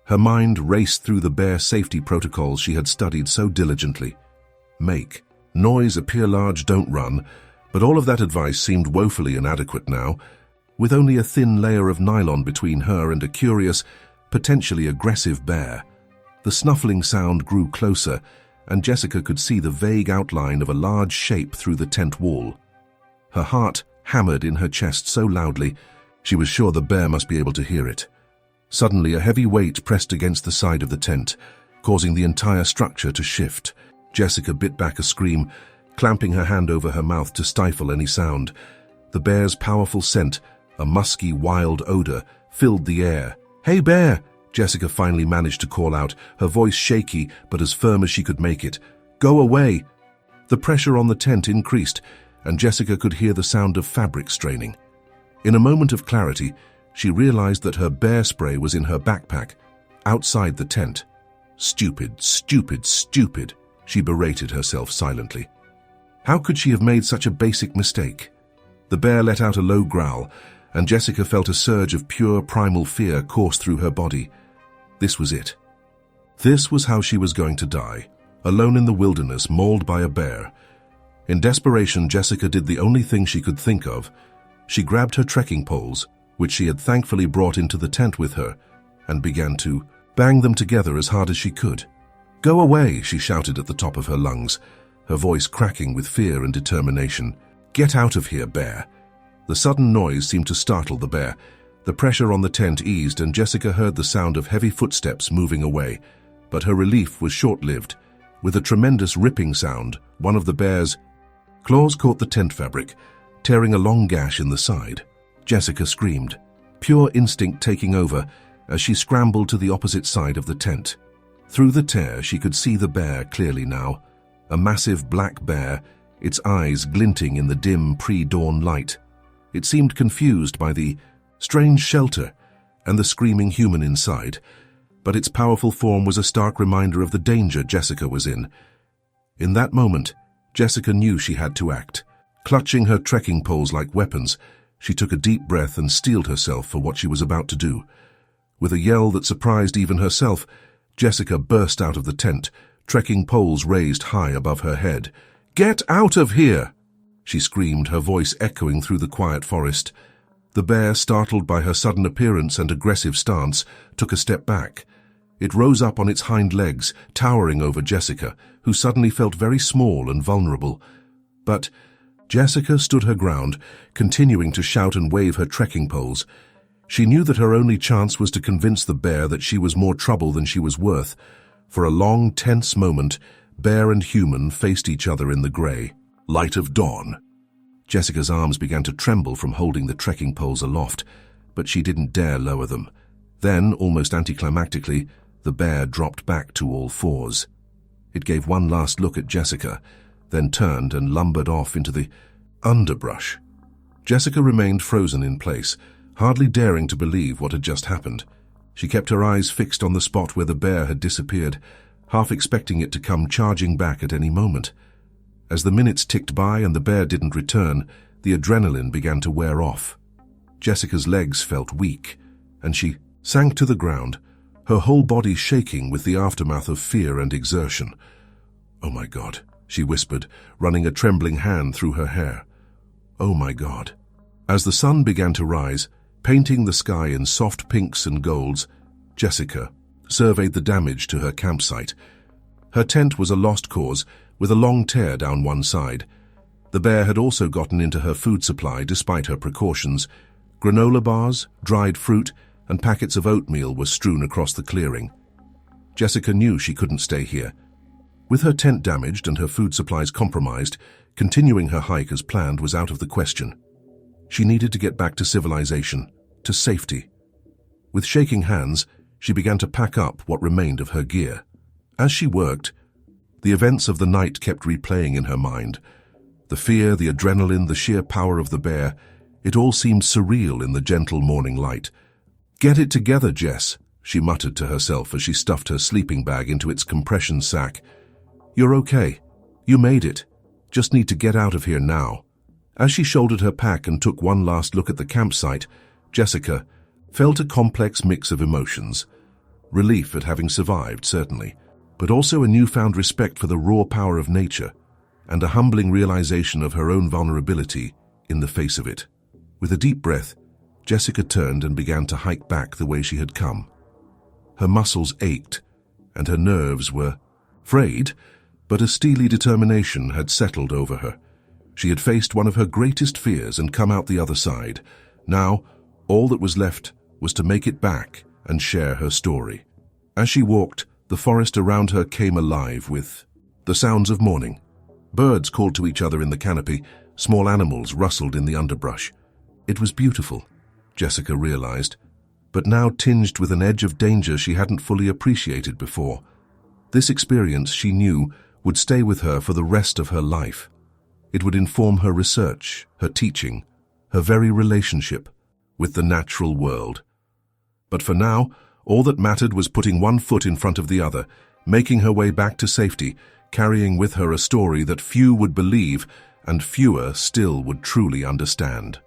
A: Her mind raced through the bear safety protocols she had studied so diligently. Make noise, appear large, don't run, but all of that advice seemed woefully inadequate now. With only a thin layer of nylon between her and a curious, potentially aggressive bear. The snuffling sound grew closer, and Jessica could see the vague outline of a large shape through the tent wall. Her heart hammered in her chest so loudly, she was sure the bear must be able to hear it. Suddenly, a heavy weight pressed against the side of the tent, causing the entire structure to shift. Jessica bit back a scream, clamping her hand over her mouth to stifle any sound. The bear's powerful scent, a musky, wild odor, filled the air. "Hey, bear!" Jessica finally managed to call out, her voice shaky but as firm as she could make it. "Go away!" The pressure on the tent increased, and Jessica could hear the sound of fabric straining. In a moment of clarity, she realized that her bear spray was in her backpack, outside the tent. Stupid, stupid, stupid, she berated herself silently. How could she have made such a basic mistake? The bear let out a low growl, and Jessica felt a surge of pure primal fear course through her body. This was it. This was how she was going to die, alone in the wilderness, mauled by a bear. In desperation, Jessica did the only thing she could think of. She grabbed her trekking poles, which she had thankfully brought into the tent with her, and began to bang them together as hard as she could. "Go away," she shouted at the top of her lungs, her voice cracking with fear and determination. "Get out of here, bear." The sudden noise seemed to startle the bear. The pressure on the tent eased and Jessica heard the sound of heavy footsteps moving away, but her relief was short-lived. With a tremendous ripping sound, one of the bear's claws caught the tent fabric, tearing a long gash in the side. Jessica screamed, pure instinct taking over as she scrambled to the opposite side of the tent. Through the tear, she could see the bear clearly now, a massive black bear, its eyes glinting in the dim pre-dawn light. It seemed confused by the strange shelter and the screaming human inside, but its powerful form was a stark reminder of the danger Jessica was in. In that moment, Jessica knew she had to act. Clutching her trekking poles like weapons, she took a deep breath and steeled herself for what she was about to do. With a yell that surprised even herself, Jessica burst out of the tent, trekking poles raised high above her head. "Get out of here!" she screamed, her voice echoing through the quiet forest. The bear, startled by her sudden appearance and aggressive stance, took a step back. It rose up on its hind legs, towering over Jessica, who suddenly felt very small and vulnerable. But Jessica stood her ground, continuing to shout and wave her trekking poles. She knew that her only chance was to convince the bear that she was more trouble than she was worth. For a long, tense moment, bear and human faced each other in the grey light of dawn. Jessica's arms began to tremble from holding the trekking poles aloft, but she didn't dare lower them. Then, almost anticlimactically, the bear dropped back to all fours. It gave one last look at Jessica, then turned and lumbered off into the underbrush. Jessica remained frozen in place, hardly daring to believe what had just happened. She kept her eyes fixed on the spot where the bear had disappeared, half expecting it to come charging back at any moment. As the minutes ticked by and the bear didn't return, the adrenaline began to wear off. Jessica's legs felt weak, and she sank to the ground, her whole body shaking with the aftermath of fear and exertion. "Oh my God," she whispered, running a trembling hand through her hair. "Oh my God." As the sun began to rise, painting the sky in soft pinks and golds, Jessica surveyed the damage to her campsite. Her tent was a lost cause, with a long tear down one side. The bear had also gotten into her food supply despite her precautions. Granola bars, dried fruit, and packets of oatmeal were strewn across the clearing. Jessica knew she couldn't stay here. With her tent damaged and her food supplies compromised, continuing her hike as planned was out of the question. She needed to get back to civilization, to safety. With shaking hands, she began to pack up what remained of her gear. As she worked, the events of the night kept replaying in her mind. The fear, the adrenaline, the sheer power of the bear, it all seemed surreal in the gentle morning light. "Get it together, Jess," she muttered to herself as she stuffed her sleeping bag into its compression sack. "You're okay. You made it. Just need to get out of here now." As she shouldered her pack and took one last look at the campsite, Jessica felt a complex mix of emotions. Relief at having survived, certainly, but also a newfound respect for the raw power of nature and a humbling realization of her own vulnerability in the face of it. With a deep breath, Jessica turned and began to hike back the way she had come. Her muscles ached, and her nerves were frayed, but a steely determination had settled over her. She had faced one of her greatest fears and come out the other side. Now, all that was left was to make it back and share her story. As she walked, the forest around her came alive with the sounds of morning. Birds called to each other in the canopy, small animals rustled in the underbrush. It was beautiful, Jessica realized, but now tinged with an edge of danger she hadn't fully appreciated before. This experience, she knew, would stay with her for the rest of her life. It would inform her research, her teaching, her very relationship with the natural world. But for now, all that mattered was putting one foot in front of the other, making her way back to safety, carrying with her a story that few would believe and fewer still would truly understand.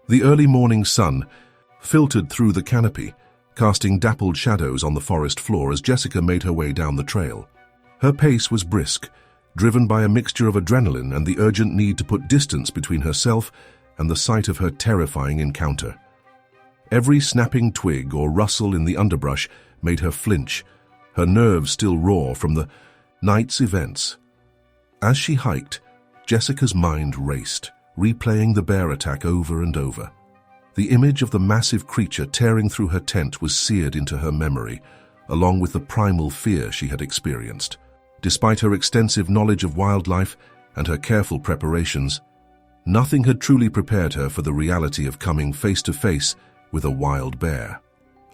A: The early morning sun filtered through the canopy, casting dappled shadows on the forest floor as Jessica made her way down the trail. Her pace was brisk, driven by a mixture of adrenaline and the urgent need to put distance between herself and the sight of her terrifying encounter. Every snapping twig or rustle in the underbrush made her flinch, her nerves still raw from the night's events. As she hiked, Jessica's mind raced, replaying the bear attack over and over. The image of the massive creature tearing through her tent was seared into her memory, along with the primal fear she had experienced. Despite her extensive knowledge of wildlife and her careful preparations, nothing had truly prepared her for the reality of coming face to face with a wild bear.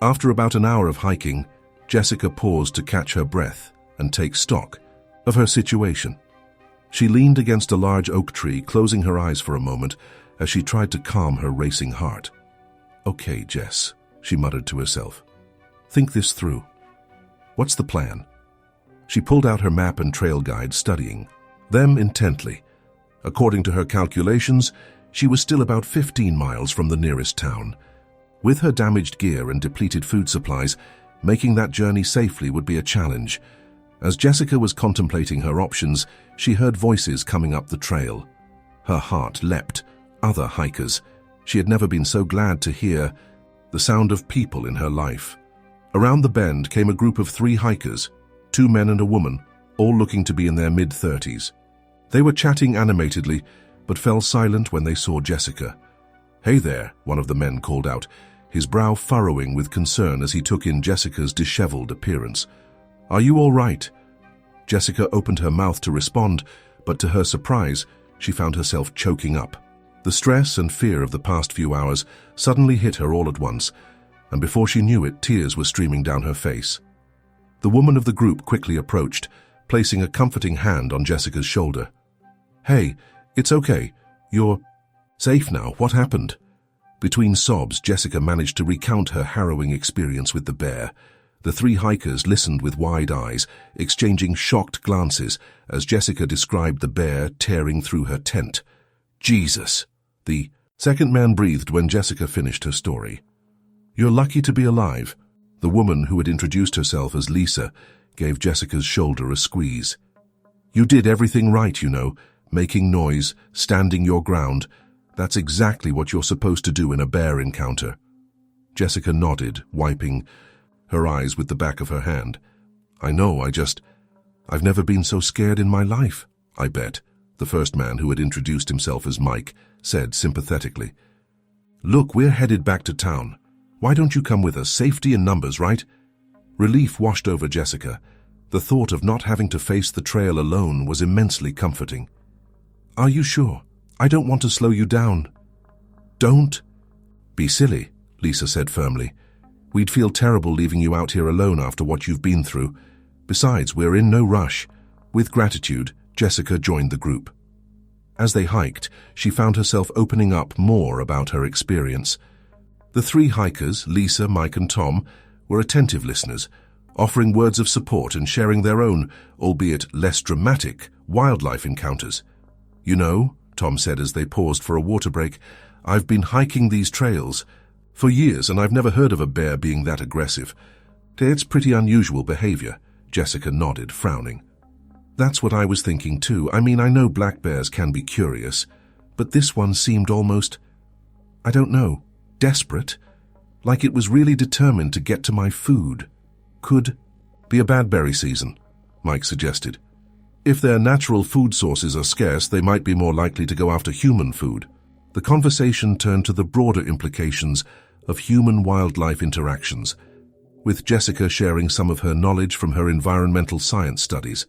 A: After about an hour of hiking, Jessica paused to catch her breath and take stock of her situation. She leaned against a large oak tree, closing her eyes for a moment as she tried to calm her racing heart. "Okay, Jess," she muttered to herself. "Think this through. What's the plan?" She pulled out her map and trail guide, studying them intently. According to her calculations, she was still about 15 miles from the nearest town. With her damaged gear and depleted food supplies, making that journey safely would be a challenge. As Jessica was contemplating her options, she heard voices coming up the trail. Her heart leapt. Other hikers. She had never been so glad to hear the sound of people in her life. Around the bend came a group of 3 hikers, 2 men and a woman, all looking to be in their mid-30s. They were chatting animatedly, but fell silent when they saw Jessica. "Hey there," one of the men called out, his brow furrowing with concern as he took in Jessica's disheveled appearance. "Are you all right?" Jessica opened her mouth to respond, but to her surprise, she found herself choking up. The stress and fear of the past few hours suddenly hit her all at once, and before she knew it, tears were streaming down her face. The woman of the group quickly approached, placing a comforting hand on Jessica's shoulder. "Hey, it's okay. You're safe now. What happened?" Between sobs, Jessica managed to recount her harrowing experience with the bear. The 3 hikers listened with wide eyes, exchanging shocked glances as Jessica described the bear tearing through her tent. "Jesus!" the second man breathed when Jessica finished her story. "You're lucky to be alive." The woman, who had introduced herself as Lisa, gave Jessica's shoulder a squeeze. "You did everything right, you know, making noise, standing your ground. That's exactly what you're supposed to do in a bear encounter." Jessica nodded, wiping her eyes with the back of her hand. "I know, I've never been so scared in my life, I bet," the first man, who had introduced himself as Mike, said sympathetically. "Look, we're headed back to town. Why don't you come with us? Safety in numbers, right?" Relief washed over Jessica. The thought of not having to face the trail alone was immensely comforting. "Are you sure? I don't want to slow you down." "Don't be silly," Lisa said firmly. "We'd feel terrible leaving you out here alone after what you've been through. Besides, we're in no rush." With gratitude, Jessica joined the group. As they hiked, she found herself opening up more about her experience. The 3 hikers, Lisa, Mike, and Tom, were attentive listeners, offering words of support and sharing their own, albeit less dramatic, wildlife encounters. "You know," Tom said as they paused for a water break, "I've been hiking these trails for years and I've never heard of a bear being that aggressive. It's pretty unusual behavior." Jessica nodded, frowning. "That's what I was thinking too. I mean, I know black bears can be curious, but this one seemed almost, I don't know, desperate. Like it was really determined to get to my food." "Could be a bad berry season," Mike suggested. "If their natural food sources are scarce, they might be more likely to go after human food." The conversation turned to the broader implications of human-wildlife interactions, with Jessica sharing some of her knowledge from her environmental science studies.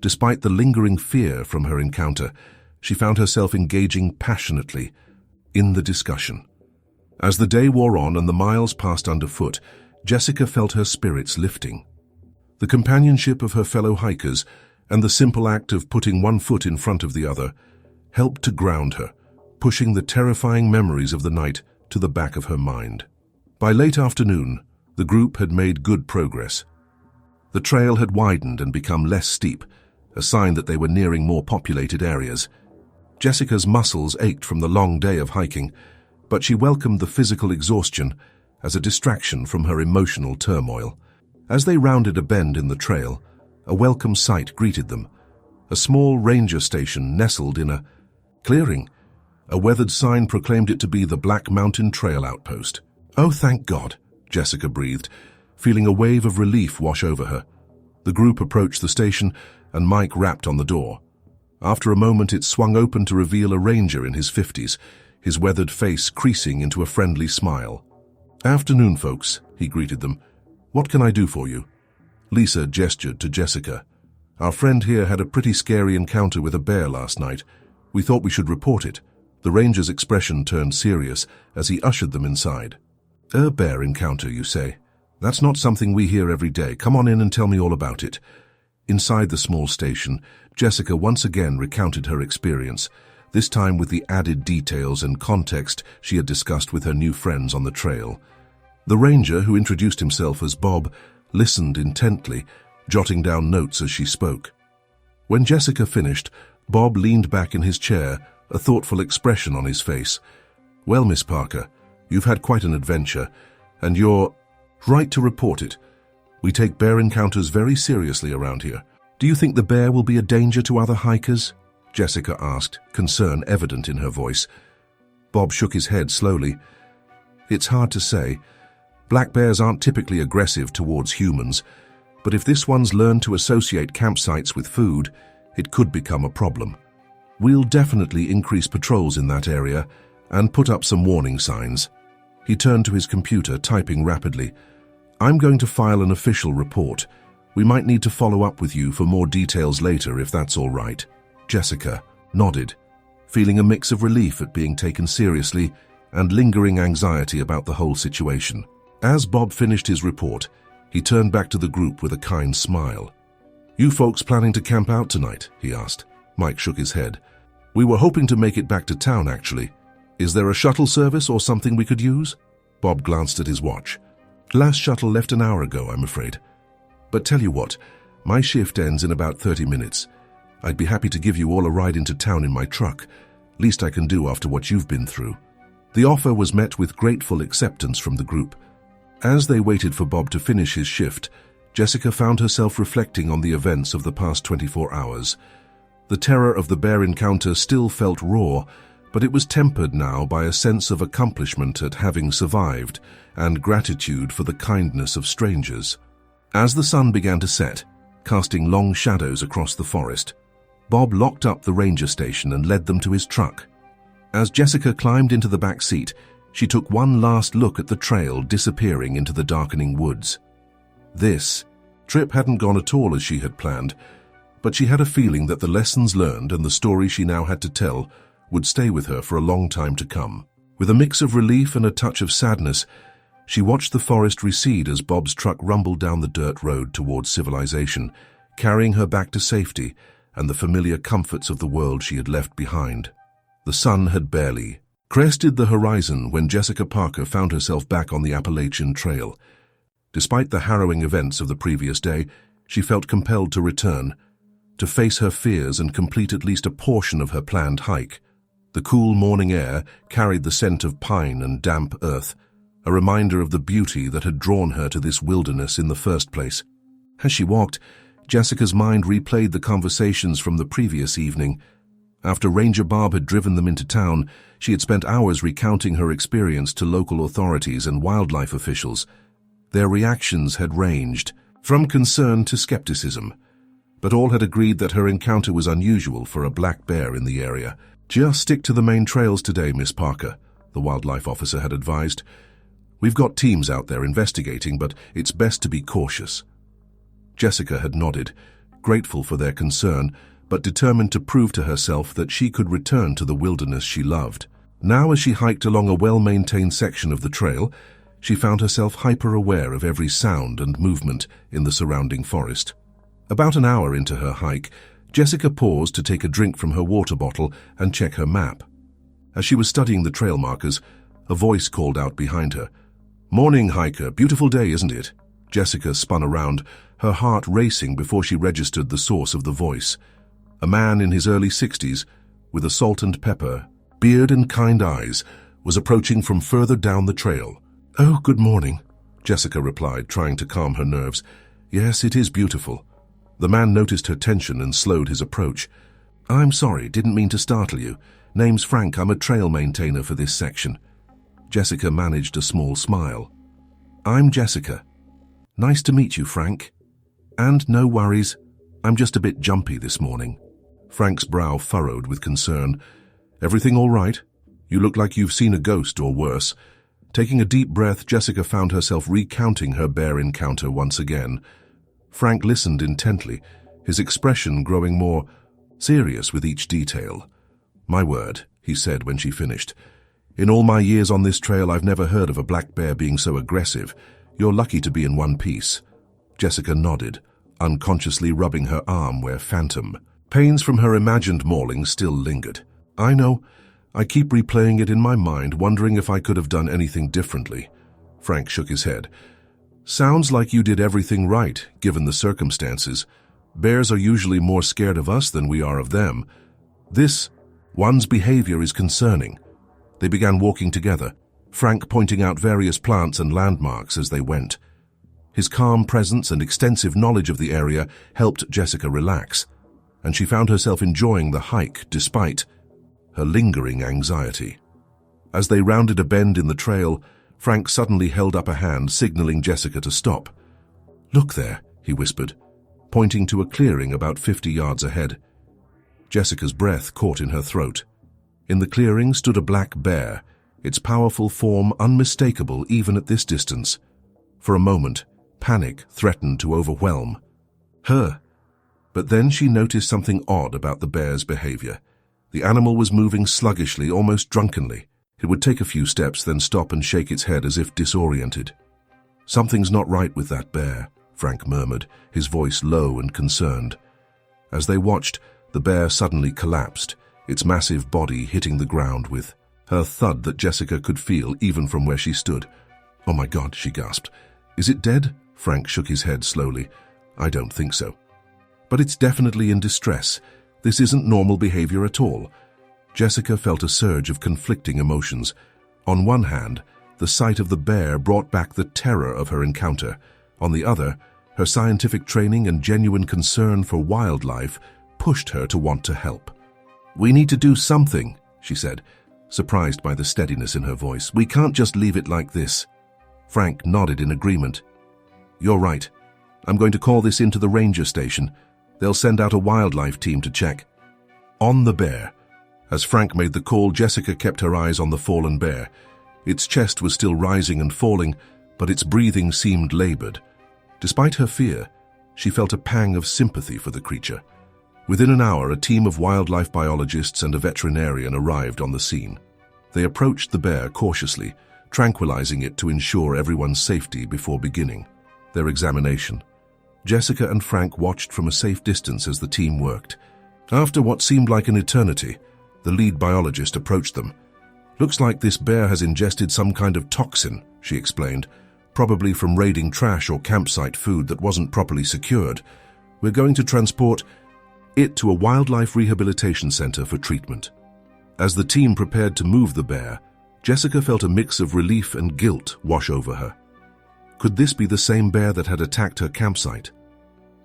A: Despite the lingering fear from her encounter, she found herself engaging passionately in the discussion. As the day wore on and the miles passed underfoot, Jessica felt her spirits lifting. The companionship of her fellow hikers and the simple act of putting one foot in front of the other helped to ground her, pushing the terrifying memories of the night to the back of her mind. By late afternoon, the group had made good progress. The trail had widened and become less steep, a sign that they were nearing more populated areas. Jessica's muscles ached from the long day of hiking, but she welcomed the physical exhaustion as a distraction from her emotional turmoil. As they rounded a bend in the trail, a welcome sight greeted them. A small ranger station nestled in a clearing. A weathered sign proclaimed it to be the Black Mountain Trail Outpost. "Oh, thank God," Jessica breathed, feeling a wave of relief wash over her. The group approached the station, and Mike rapped on the door. After a moment, it swung open to reveal a ranger in his 50s, his weathered face creasing into a friendly smile. "Afternoon, folks," he greeted them. "What can I do for you?" Lisa gestured to Jessica. "Our friend here had a pretty scary encounter with a bear last night. We thought we should report it." The ranger's expression turned serious as he ushered them inside. "A bear encounter, you say? That's not something we hear every day. Come on in and tell me all about it." Inside the small station, Jessica once again recounted her experience, this time with the added details and context she had discussed with her new friends on the trail. The ranger, who introduced himself as Bob, listened intently, jotting down notes as she spoke. When Jessica finished, Bob leaned back in his chair, a thoughtful expression on his face. "Well, Miss Parker, you've had quite an adventure, and you're right to report it. We take bear encounters very seriously around here. Do you think the bear will be a danger to other hikers?" Jessica asked, concern evident in her voice. Bob shook his head slowly. "It's hard to say. Black bears aren't typically aggressive towards humans, but if this one's learned to associate campsites with food, it could become a problem. We'll definitely increase patrols in that area and put up some warning signs." He turned to his computer, typing rapidly. "I'm going to file an official report. We might need to follow up with you for more details later if that's all right." Jessica nodded, feeling a mix of relief at being taken seriously and lingering anxiety about the whole situation. As Bob finished his report, he turned back to the group with a kind smile. "You folks planning to camp out tonight?" he asked. Mike shook his head. "We were hoping to make it back to town, actually. Is there a shuttle service or something we could use?" Bob glanced at his watch. "Last shuttle left an hour ago, I'm afraid. But tell you what, my shift ends in about 30 minutes. I'd be happy to give you all a ride into town in my truck. Least I can do after what you've been through." The offer was met with grateful acceptance from the group. As they waited for Bob to finish his shift, Jessica found herself reflecting on the events of the past 24 hours. The terror of the bear encounter still felt raw, but it was tempered now by a sense of accomplishment at having survived and gratitude for the kindness of strangers. As the sun began to set, casting long shadows across the forest, Bob locked up the ranger station and led them to his truck. As Jessica climbed into the back seat, she took one last look at the trail disappearing into the darkening woods. This trip hadn't gone at all as she had planned, but she had a feeling that the lessons learned and the story she now had to tell would stay with her for a long time to come. With a mix of relief and a touch of sadness, she watched the forest recede as Bob's truck rumbled down the dirt road towards civilization, carrying her back to safety and the familiar comforts of the world she had left behind. The sun had barely crested the horizon when Jessica Parker found herself back on the Appalachian Trail. Despite the harrowing events of the previous day, she felt compelled to return, to face her fears and complete at least a portion of her planned hike. The cool morning air carried the scent of pine and damp earth, a reminder of the beauty that had drawn her to this wilderness in the first place. As she walked, Jessica's mind replayed the conversations from the previous evening. After Ranger Bob had driven them into town, she had spent hours recounting her experience to local authorities and wildlife officials. Their reactions had ranged from concern to skepticism, but all had agreed that her encounter was unusual for a black bear in the area. "Just stick to the main trails today, Miss Parker," the wildlife officer had advised. "We've got teams out there investigating, but it's best to be cautious." Jessica had nodded, grateful for their concern, but determined to prove to herself that she could return to the wilderness she loved. Now, as she hiked along a well-maintained section of the trail, she found herself hyper-aware of every sound and movement in the surrounding forest. About an hour into her hike, Jessica paused to take a drink from her water bottle and check her map. As she was studying the trail markers, a voice called out behind her. "Morning, hiker. Beautiful day, isn't it?" Jessica spun around, her heart racing before she registered the source of the voice. A man in his early 60s, with a salt and pepper beard and kind eyes, was approaching from further down the trail. "Oh, good morning," Jessica replied, trying to calm her nerves. "Yes, it is beautiful." The man noticed her tension and slowed his approach. "I'm sorry, didn't mean to startle you. Name's Frank, I'm a trail maintainer for this section." Jessica managed a small smile. "I'm Jessica. Nice to meet you, Frank. And no worries, I'm just a bit jumpy this morning." Frank's brow furrowed with concern. "Everything all right? You look like you've seen a ghost or worse." Taking a deep breath, Jessica found herself recounting her bear encounter once again. Frank listened intently, his expression growing more serious with each detail. "My word," he said when she finished. "In all my years on this trail, I've never heard of a black bear being so aggressive. You're lucky to be in one piece." Jessica nodded, unconsciously rubbing her arm where phantom pains from her imagined mauling still lingered. "I know. I keep replaying it in my mind, wondering if I could have done anything differently." Frank shook his head. "Sounds like you did everything right, given the circumstances. Bears are usually more scared of us than we are of them. This one's behavior is concerning." They began walking together, Frank pointing out various plants and landmarks as they went. His calm presence and extensive knowledge of the area helped Jessica relax, and she found herself enjoying the hike despite her lingering anxiety. As they rounded a bend in the trail, Frank suddenly held up a hand, signaling Jessica to stop. "Look there," he whispered, pointing to a clearing about 50 yards ahead. Jessica's breath caught in her throat. In the clearing stood a black bear, its powerful form unmistakable even at this distance. For a moment, panic threatened to overwhelm her. But then she noticed something odd about the bear's behavior. The animal was moving sluggishly, almost drunkenly. It would take a few steps, then stop and shake its head as if disoriented. "Something's not right with that bear," Frank murmured, his voice low and concerned. As they watched, the bear suddenly collapsed, its massive body hitting the ground with a thud that Jessica could feel even from where she stood. "Oh my God," she gasped. "Is it dead?" Frank shook his head slowly. "I don't think so. But it's definitely in distress. This isn't normal behavior at all." Jessica felt a surge of conflicting emotions. On one hand, the sight of the bear brought back the terror of her encounter. On the other, her scientific training and genuine concern for wildlife pushed her to want to help. "We need to do something," she said, surprised by the steadiness in her voice. "We can't just leave it like this." Frank nodded in agreement. "You're right. I'm going to call this into the ranger station. They'll send out a wildlife team to check." On the bear. As Frank made the call, Jessica kept her eyes on the fallen bear. Its chest was still rising and falling, but its breathing seemed labored. Despite her fear, she felt a pang of sympathy for the creature. Within an hour, a team of wildlife biologists and a veterinarian arrived on the scene. They approached the bear cautiously, tranquilizing it to ensure everyone's safety before beginning their examination. Jessica and Frank watched from a safe distance as the team worked. After what seemed like an eternity, the lead biologist approached them. "Looks like this bear has ingested some kind of toxin," she explained, "probably from raiding trash or campsite food that wasn't properly secured. We're going to transport it to a wildlife rehabilitation center for treatment." As the team prepared to move the bear, Jessica felt a mix of relief and guilt wash over her. Could this be the same bear that had attacked her campsite?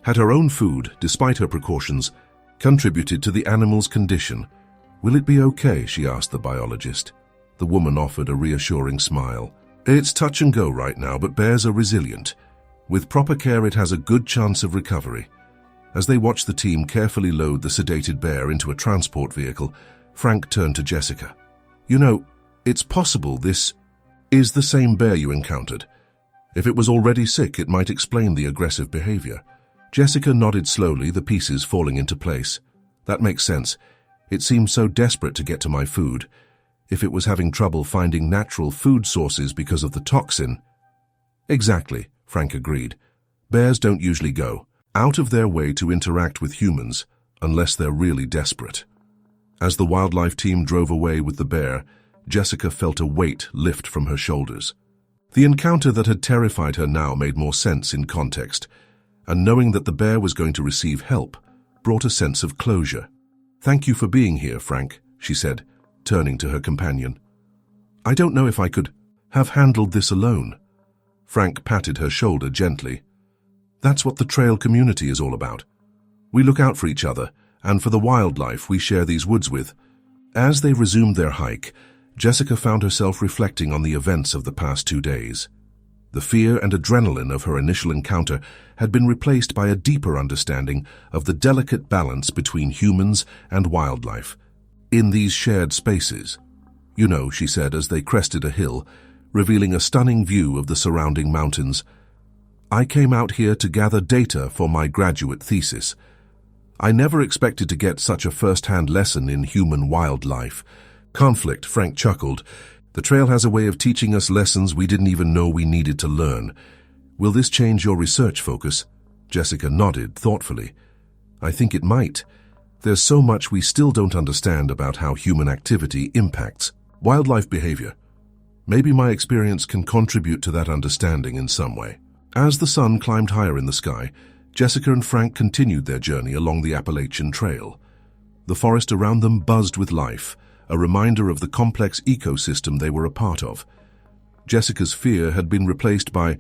A: Had her own food, despite her precautions, contributed to the animal's condition? "Will it be okay?" she asked the biologist. The woman offered a reassuring smile. "It's touch and go right now, but bears are resilient. With proper care, it has a good chance of recovery." As they watched the team carefully load the sedated bear into a transport vehicle, Frank turned to Jessica. "You know, it's possible this is the same bear you encountered. If it was already sick, it might explain the aggressive behavior." Jessica nodded slowly, the pieces falling into place. "That makes sense. It seemed so desperate to get to my food. If it was having trouble finding natural food sources because of the toxin." "Exactly," Frank agreed. "Bears don't usually go out of their way to interact with humans unless they're really desperate." As the wildlife team drove away with the bear, Jessica felt a weight lift from her shoulders. The encounter that had terrified her now made more sense in context, and knowing that the bear was going to receive help brought a sense of closure. "Thank you for being here, Frank," she said, turning to her companion. "I don't know if I could have handled this alone." Frank patted her shoulder gently. "That's what the trail community is all about. We look out for each other and for the wildlife we share these woods with." As they resumed their hike, Jessica found herself reflecting on the events of the past 2 days. The fear and adrenaline of her initial encounter had been replaced by a deeper understanding of the delicate balance between humans and wildlife. In these shared spaces, "You know," she said as they crested a hill, revealing a stunning view of the surrounding mountains, "I came out here to gather data for my graduate thesis. I never expected to get such a first-hand lesson in human wildlife conflict." Frank chuckled. "The trail has a way of teaching us lessons we didn't even know we needed to learn. Will this change your research focus?" Jessica nodded thoughtfully. "I think it might. There's so much we still don't understand about how human activity impacts wildlife behavior. Maybe my experience can contribute to that understanding in some way." As the sun climbed higher in the sky, Jessica and Frank continued their journey along the Appalachian Trail. The forest around them buzzed with life, a reminder of the complex ecosystem they were a part of. Jessica's fear had been replaced by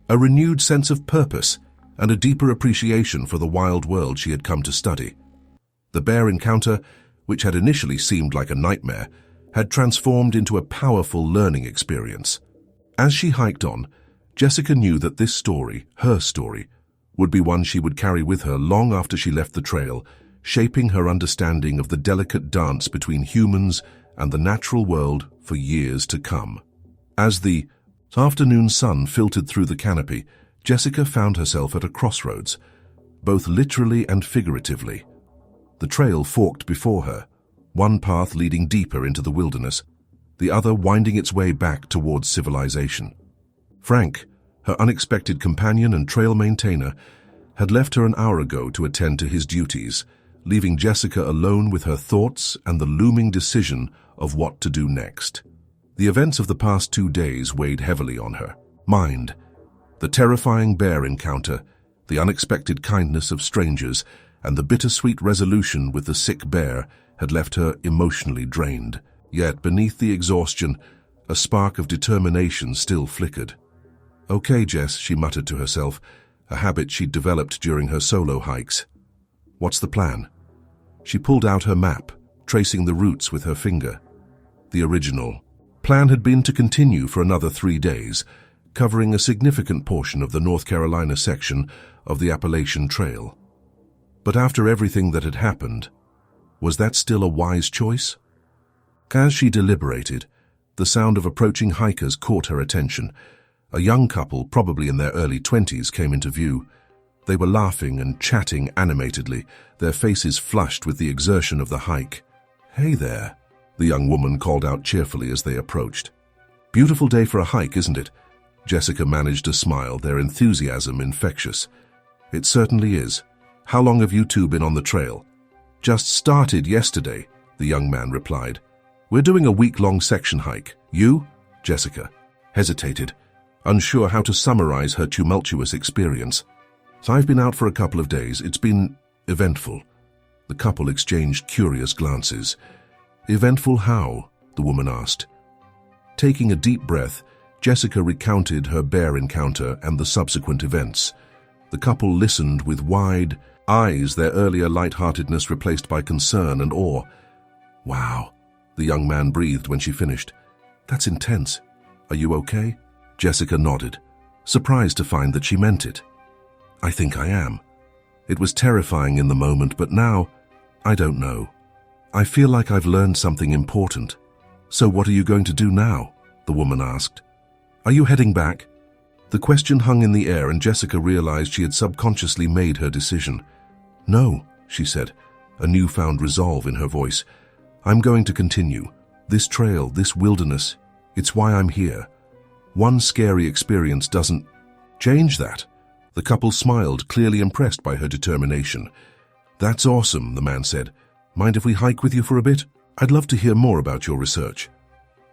A: a renewed sense of purpose and a deeper appreciation for the wild world she had come to study. The bear encounter, which had initially seemed like a nightmare, had transformed into a powerful learning experience. As she hiked on, Jessica knew that this story, her story, would be one she would carry with her long after she left the trail, shaping her understanding of the delicate dance between humans and the natural world for years to come. As the afternoon sun filtered through the canopy, Jessica found herself at a crossroads, both literally and figuratively. The trail forked before her, one path leading deeper into the wilderness, the other winding its way back towards civilization. Frank, her unexpected companion and trail maintainer, had left her an hour ago to attend to his duties, leaving Jessica alone with her thoughts and the looming decision of what to do next. The events of the past 2 days weighed heavily on her mind. The terrifying bear encounter, the unexpected kindness of strangers, and the bittersweet resolution with the sick bear had left her emotionally drained. Yet, beneath the exhaustion, a spark of determination still flickered. "Okay, Jess," she muttered to herself, a habit she'd developed during her solo hikes. "What's the plan?" She pulled out her map, tracing the routes with her finger. The original plan had been to continue for another 3 days, covering a significant portion of the North Carolina section of the Appalachian Trail. But after everything that had happened, was that still a wise choice? As she deliberated, the sound of approaching hikers caught her attention. A young couple, probably in their early 20s, came into view. They were laughing and chatting animatedly, their faces flushed with the exertion of the hike. "Hey there," the young woman called out cheerfully as they approached. "Beautiful day for a hike, isn't it?" Jessica managed a smile, their enthusiasm infectious. "It certainly is. How long have you two been on the trail?" "Just started yesterday," the young man replied. "We're doing a week-long section hike. You?" Jessica hesitated, unsure how to summarize her tumultuous experience. "So I've been out for a couple of days. It's been eventful." The couple exchanged curious glances. "Eventful how?" the woman asked. Taking a deep breath, Jessica recounted her bear encounter and the subsequent events. The couple listened with wide eyes, their earlier lightheartedness replaced by concern and awe. "Wow," the young man breathed when she finished. "That's intense. Are you okay?" Jessica nodded, surprised to find that she meant it. "I think I am. It was terrifying in the moment, but now, I don't know. I feel like I've learned something important." "So what are you going to do now?" the woman asked. "Are you heading back?" The question hung in the air, and Jessica realized she had subconsciously made her decision. "No," she said, a newfound resolve in her voice. "I'm going to continue. This trail, this wilderness, it's why I'm here. One scary experience doesn't change that." The couple smiled, clearly impressed by her determination. "That's awesome," the man said. "Mind if we hike with you for a bit? I'd love to hear more about your research."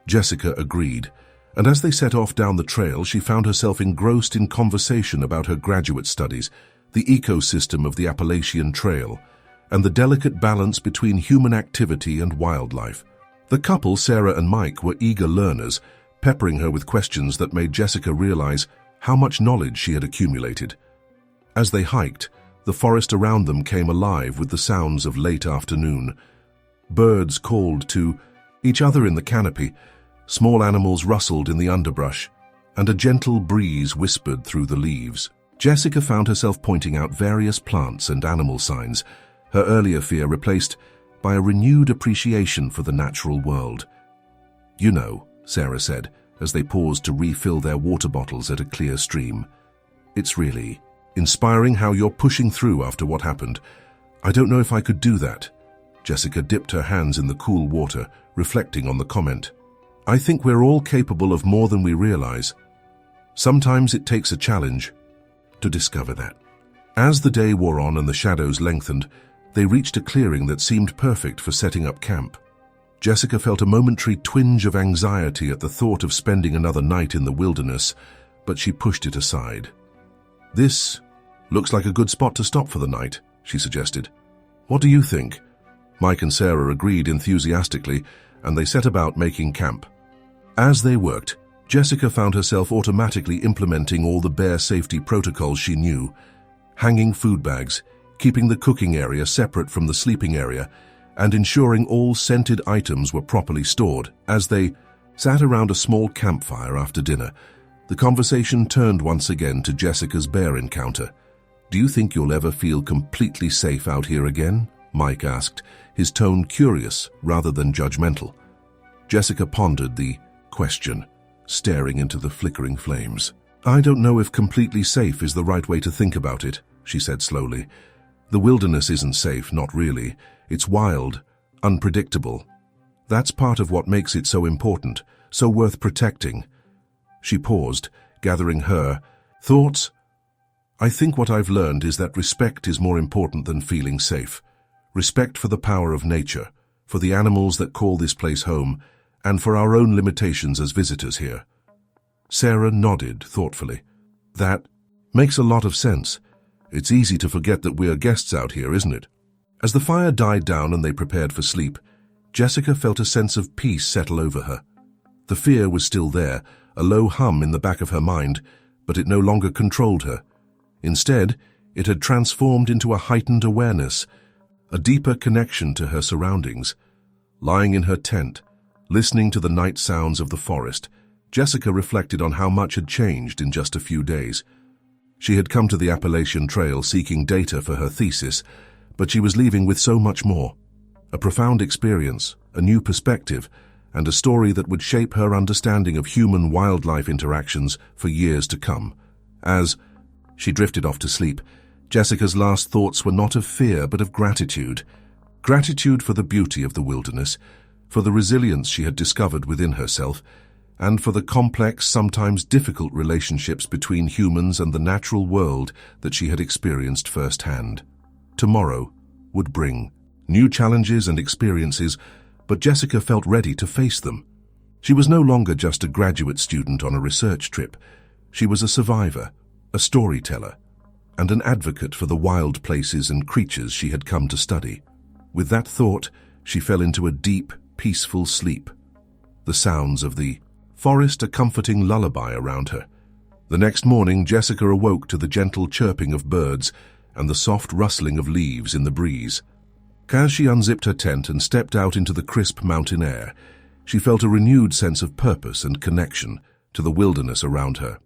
A: Jessica agreed, and as they set off down the trail, she found herself engrossed in conversation about her graduate studies, the ecosystem of the Appalachian Trail, and the delicate balance between human activity and wildlife. The couple, Sarah and Mike, were eager learners, peppering her with questions that made Jessica realize how much knowledge she had accumulated. As they hiked, the forest around them came alive with the sounds of late afternoon. Birds called to each other in the canopy. Small animals rustled in the underbrush, and a gentle breeze whispered through the leaves. Jessica found herself pointing out various plants and animal signs, her earlier fear replaced by a renewed appreciation for the natural world. "You know," Sarah said, as they paused to refill their water bottles at a clear stream, "it's really inspiring how you're pushing through after what happened. I don't know if I could do that." Jessica dipped her hands in the cool water, reflecting on the comment. "I think we're all capable of more than we realize. Sometimes it takes a challenge to discover that." As the day wore on and the shadows lengthened, they reached a clearing that seemed perfect for setting up camp. Jessica felt a momentary twinge of anxiety at the thought of spending another night in the wilderness, but she pushed it aside. "This looks like a good spot to stop for the night," she suggested. "What do you think?" Mike and Sarah agreed enthusiastically, and they set about making camp. As they worked, Jessica found herself automatically implementing all the bare safety protocols she knew: hanging food bags, keeping the cooking area separate from the sleeping area, and ensuring all scented items were properly stored. As they sat around a small campfire after dinner, the conversation turned once again to Jessica's bear encounter. "Do you think you'll ever feel completely safe out here again?" Mike asked, his tone curious rather than judgmental. Jessica pondered the question, staring into the flickering flames. "I don't know if completely safe is the right way to think about it," she said slowly. "The wilderness isn't safe, not really. It's wild, unpredictable. That's part of what makes it so important, so worth protecting." She paused, gathering her thoughts. "I think what I've learned is that respect is more important than feeling safe. Respect for the power of nature, for the animals that call this place home, and for our own limitations as visitors here." Sarah nodded thoughtfully. "That makes a lot of sense. It's easy to forget that we're guests out here, isn't it?" As the fire died down and they prepared for sleep, Jessica felt a sense of peace settle over her. The fear was still there, a low hum in the back of her mind, but it no longer controlled her. Instead, it had transformed into a heightened awareness, a deeper connection to her surroundings. Lying in her tent, listening to the night sounds of the forest, Jessica reflected on how much had changed in just a few days. She had come to the Appalachian Trail seeking data for her thesis, but she was leaving with so much more. A profound experience, a new perspective, and a story that would shape her understanding of human-wildlife interactions for years to come. As she drifted off to sleep, Jessica's last thoughts were not of fear but of gratitude. Gratitude for the beauty of the wilderness, for the resilience she had discovered within herself, and for the complex, sometimes difficult relationships between humans and the natural world that she had experienced firsthand. Tomorrow would bring new challenges and experiences, but Jessica felt ready to face them. She was no longer just a graduate student on a research trip. She was a survivor, a storyteller, and an advocate for the wild places and creatures she had come to study. With that thought, she fell into a deep, peaceful sleep. The sounds of the forest a comforting lullaby around her. The next morning, Jessica awoke to the gentle chirping of birds and the soft rustling of leaves in the breeze. As she unzipped her tent and stepped out into the crisp mountain air, she felt a renewed sense of purpose and connection to the wilderness around her.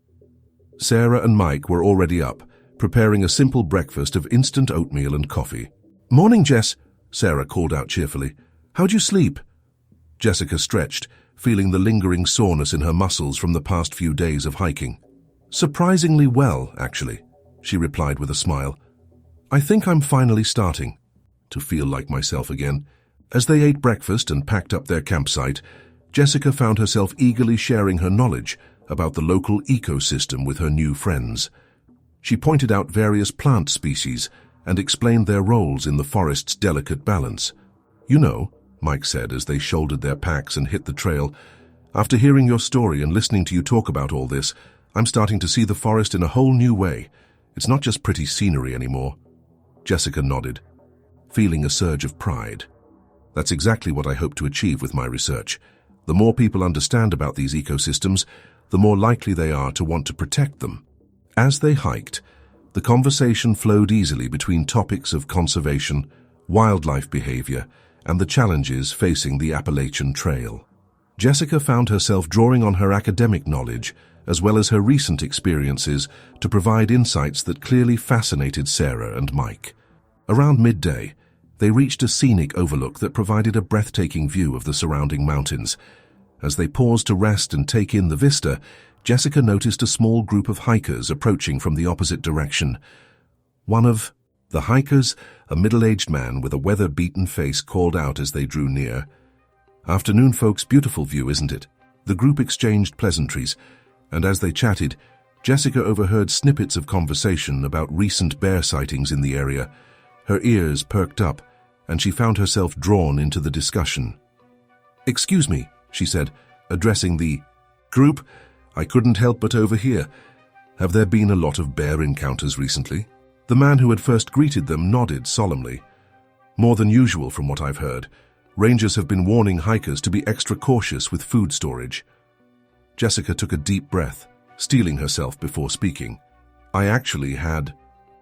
A: Sarah and Mike were already up, preparing a simple breakfast of instant oatmeal and coffee. "Morning, Jess," Sarah called out cheerfully. "How'd you sleep?" Jessica stretched, feeling the lingering soreness in her muscles from the past few days of hiking. "Surprisingly well, actually," she replied with a smile. "I think I'm finally starting to feel like myself again." As they ate breakfast and packed up their campsite, Jessica found herself eagerly sharing her knowledge about the local ecosystem with her new friends. She pointed out various plant species and explained their roles in the forest's delicate balance. "You know," Mike said as they shouldered their packs and hit the trail, "after hearing your story and listening to you talk about all this, I'm starting to see the forest in a whole new way. It's not just pretty scenery anymore." Jessica nodded, feeling a surge of pride. "That's exactly what I hope to achieve with my research. The more people understand about these ecosystems, the more likely they are to want to protect them." As they hiked, the conversation flowed easily between topics of conservation, wildlife behavior, and the challenges facing the Appalachian Trail. Jessica found herself drawing on her academic knowledge as well as her recent experiences to provide insights that clearly fascinated Sarah and Mike. Around midday, they reached a scenic overlook that provided a breathtaking view of the surrounding mountains. As they paused to rest and take in the vista, Jessica noticed a small group of hikers approaching from the opposite direction. One of the hikers, a middle-aged man with a weather-beaten face, called out as they drew near. "Afternoon, folks, beautiful view, isn't it?" The group exchanged pleasantries, and as they chatted, Jessica overheard snippets of conversation about recent bear sightings in the area. Her ears perked up, and she found herself drawn into the discussion. "Excuse me," she said, addressing the group, "I couldn't help but overhear. Have there been a lot of bear encounters recently?" The man who had first greeted them nodded solemnly. "More than usual from what I've heard. Rangers have been warning hikers to be extra cautious with food storage." Jessica took a deep breath, steeling herself before speaking. "I actually had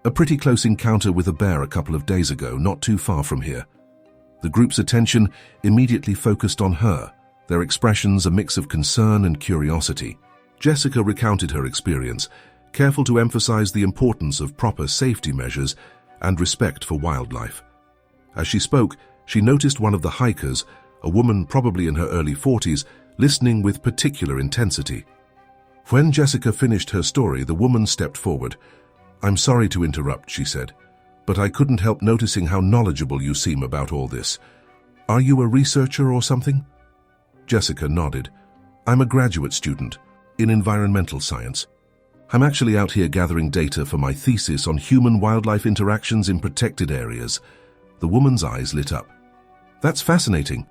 A: a pretty close encounter with a bear a couple of days ago, not too far from here." The group's attention immediately focused on her, their expressions a mix of concern and curiosity. Jessica recounted her experience, careful to emphasize the importance of proper safety measures and respect for wildlife. As she spoke, she noticed one of the hikers, a woman probably in her early 40s, listening with particular intensity. When Jessica finished her story, the woman stepped forward. "I'm sorry to interrupt," she said, "but I couldn't help noticing how knowledgeable you seem about all this. Are you a researcher or something?" Jessica nodded. "I'm a graduate student in environmental science. I'm actually out here gathering data for my thesis on human-wildlife interactions in protected areas." The woman's eyes lit up. "That's fascinating.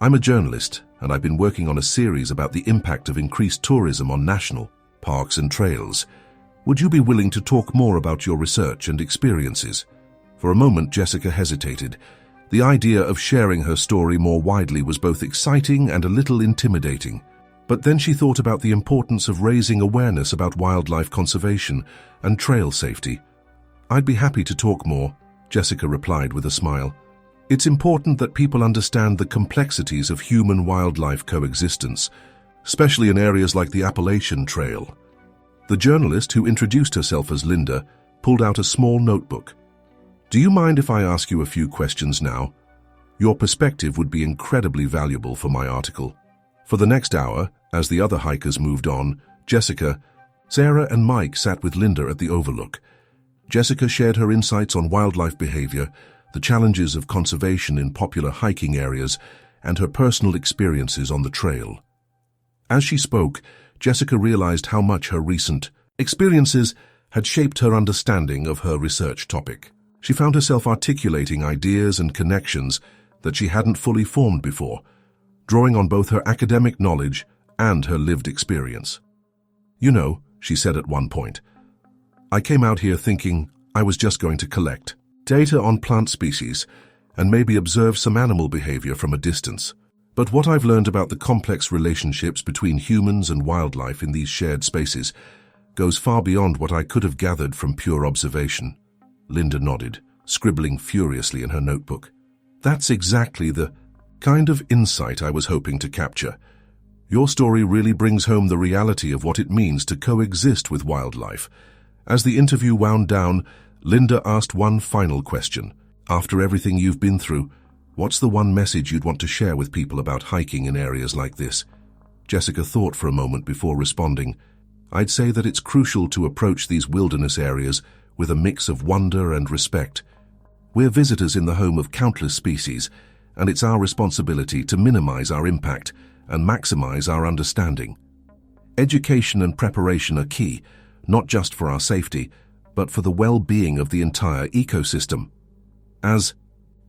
A: I'm a journalist, and I've been working on a series about the impact of increased tourism on national parks and trails. Would you be willing to talk more about your research and experiences?" For a moment, Jessica hesitated. The idea of sharing her story more widely was both exciting and a little intimidating. But then she thought about the importance of raising awareness about wildlife conservation and trail safety. "I'd be happy to talk more," Jessica replied with a smile. "It's important that people understand the complexities of human-wildlife coexistence, especially in areas like the Appalachian Trail." The journalist, who introduced herself as Linda, pulled out a small notebook. "Do you mind if I ask you a few questions now? Your perspective would be incredibly valuable for my article." For the next hour, as the other hikers moved on, Jessica, Sarah, and Mike sat with Linda at the overlook. Jessica shared her insights on wildlife behavior, the challenges of conservation in popular hiking areas, and her personal experiences on the trail. As she spoke, Jessica realized how much her recent experiences had shaped her understanding of her research topic. She found herself articulating ideas and connections that she hadn't fully formed before, drawing on both her academic knowledge and her lived experience. "You know," she said at one point, "I came out here thinking I was just going to collect data on plant species and maybe observe some animal behavior from a distance. But what I've learned about the complex relationships between humans and wildlife in these shared spaces goes far beyond what I could have gathered from pure observation." Linda nodded, scribbling furiously in her notebook. "That's exactly the kind of insight I was hoping to capture. Your story really brings home the reality of what it means to coexist with wildlife." As the interview wound down, Linda asked one final question. "After everything you've been through, what's the one message you'd want to share with people about hiking in areas like this?" Jessica thought for a moment before responding. "I'd say that it's crucial to approach these wilderness areas with a mix of wonder and respect. We're visitors in the home of countless species, and it's our responsibility to minimize our impact and maximize our understanding. Education and preparation are key, not just for our safety, but for the well-being of the entire ecosystem." As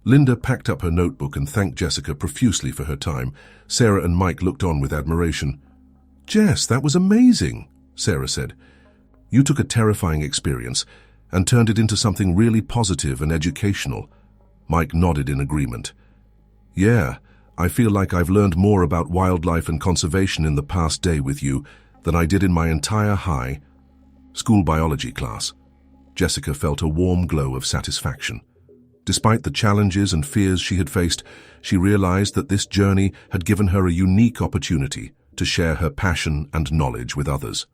A: Linda packed up her notebook and thanked Jessica profusely for her time, Sarah and Mike looked on with admiration. "Jess, that was amazing," Sarah said. "You took a terrifying experience and turned it into something really positive and educational." Mike nodded in agreement. "Yeah, I feel like I've learned more about wildlife and conservation in the past day with you than I did in my entire high school biology class." Jessica felt a warm glow of satisfaction. Despite the challenges and fears she had faced, she realized that this journey had given her a unique opportunity to share her passion and knowledge with others.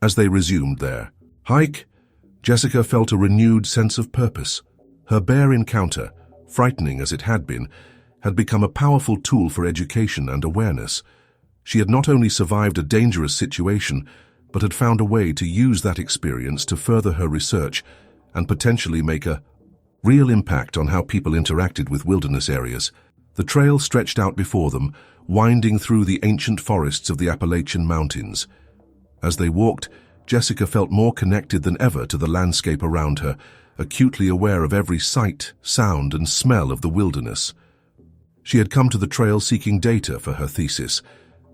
A: As they resumed their hike, Jessica felt a renewed sense of purpose. Her bear encounter, frightening as it had become a powerful tool for education and awareness. She had not only survived a dangerous situation, but had found a way to use that experience to further her research and potentially make a real impact on how people interacted with wilderness areas. The trail stretched out before them, winding through the ancient forests of the Appalachian Mountains. As they walked, Jessica felt more connected than ever to the landscape around her, acutely aware of every sight, sound, and smell of the wilderness. She had come to the trail seeking data for her thesis,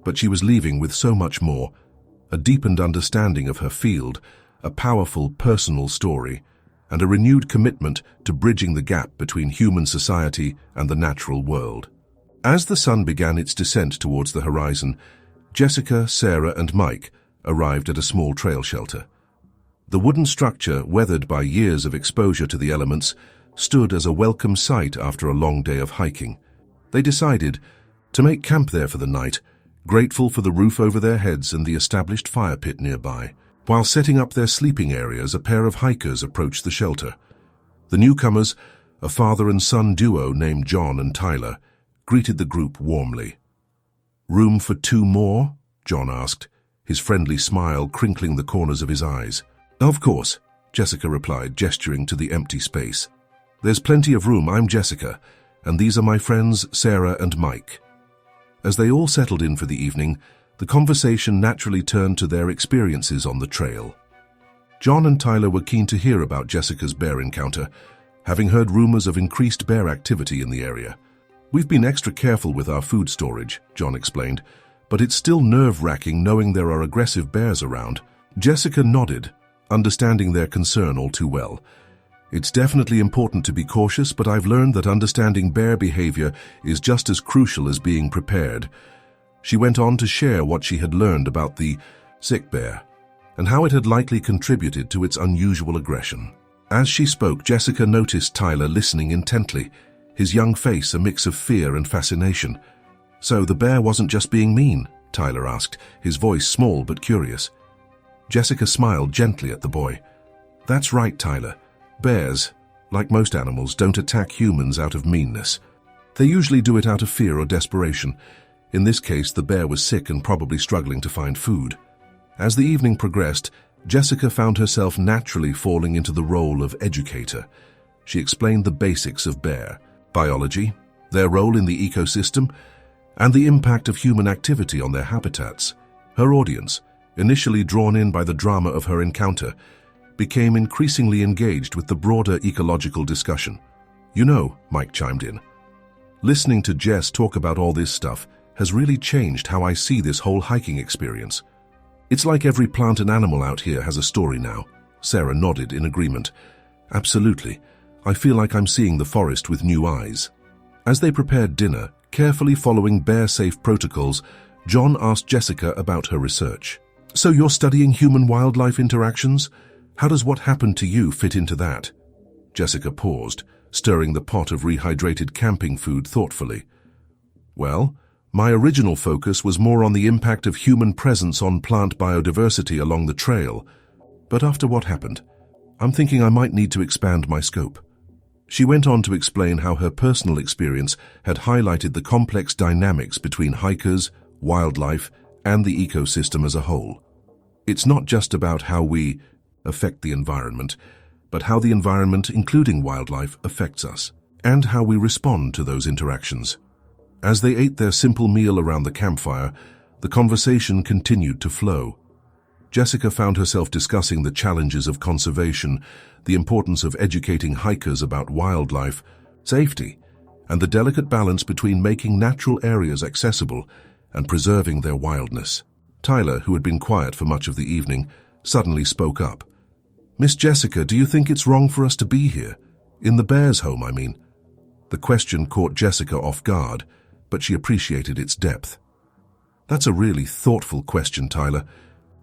A: but she was leaving with so much more: a deepened understanding of her field, a powerful personal story, and a renewed commitment to bridging the gap between human society and the natural world. As the sun began its descent towards the horizon, Jessica, Sarah, and Mike arrived at a small trail shelter. The wooden structure, weathered by years of exposure to the elements, stood as a welcome sight after a long day of hiking. They decided to make camp there for the night, grateful for the roof over their heads and the established fire pit nearby. While setting up their sleeping areas, a pair of hikers approached the shelter. The newcomers, a father and son duo named John and Tyler, greeted the group warmly. "Room for 2 more?" John asked, his friendly smile crinkling the corners of his eyes. "Of course," Jessica replied, gesturing to the empty space. "There's plenty of room. I'm Jessica, and these are my friends Sarah and Mike." As they all settled in for the evening, the conversation naturally turned to their experiences on the trail. John and Tyler were keen to hear about Jessica's bear encounter, having heard rumors of increased bear activity in the area. "We've been extra careful with our food storage," John explained, "but it's still nerve-wracking knowing there are aggressive bears around." Jessica nodded, understanding their concern all too well. "It's definitely important to be cautious, but I've learned that understanding bear behavior is just as crucial as being prepared." She went on to share what she had learned about the sick bear and how it had likely contributed to its unusual aggression. As she spoke, Jessica noticed Tyler listening intently, his young face a mix of fear and fascination. "So the bear wasn't just being mean?" Tyler asked, his voice small but curious. Jessica smiled gently at the boy. "That's right, Tyler. Bears, like most animals, don't attack humans out of meanness. They usually do it out of fear or desperation. In this case, the bear was sick and probably struggling to find food." As the evening progressed, Jessica found herself naturally falling into the role of educator. She explained the basics of bear biology, their role in the ecosystem, and the impact of human activity on their habitats. Her audience, initially drawn in by the drama of her encounter, became increasingly engaged with the broader ecological discussion. "You know," Mike chimed in, "listening to Jess talk about all this stuff has really changed how I see this whole hiking experience. It's like every plant and animal out here has a story now." Sarah nodded in agreement. "Absolutely. I feel like I'm seeing the forest with new eyes." As they prepared dinner, carefully following bear-safe protocols, John asked Jessica about her research. "So you're studying human-wildlife interactions? How does what happened to you fit into that?" Jessica paused, stirring the pot of rehydrated camping food thoughtfully. "Well, my original focus was more on the impact of human presence on plant biodiversity along the trail. But after what happened, I'm thinking I might need to expand my scope." She went on to explain how her personal experience had highlighted the complex dynamics between hikers, wildlife, and the ecosystem as a whole. It's not just about how we affect the environment, but how the environment, including wildlife, affects us, and how we respond to those interactions. As they ate their simple meal around the campfire, the conversation continued to flow. Jessica found herself discussing the challenges of conservation, the importance of educating hikers about wildlife, safety, and the delicate balance between making natural areas accessible and preserving their wildness. Tyler, who had been quiet for much of the evening, suddenly spoke up. "Miss Jessica, do you think it's wrong for us to be here? In the bear's home, I mean." The question caught Jessica off guard, but she appreciated its depth. "That's a really thoughtful question, Tyler.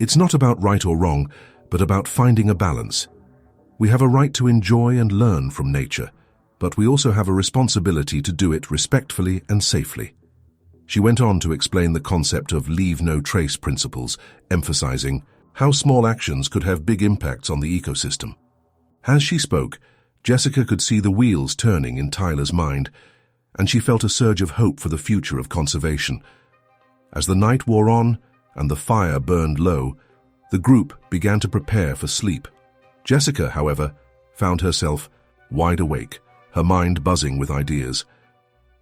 A: It's not about right or wrong, but about finding a balance. We have a right to enjoy and learn from nature, but we also have a responsibility to do it respectfully and safely. She went on to explain the concept of leave no trace principles, emphasizing how small actions could have big impacts on the ecosystem. As she spoke, Jessica could see the wheels turning in Tyler's mind, and she felt a surge of hope for the future of conservation. As the night wore on and the fire burned low, the group began to prepare for sleep. Jessica, however, found herself wide awake, her mind buzzing with ideas.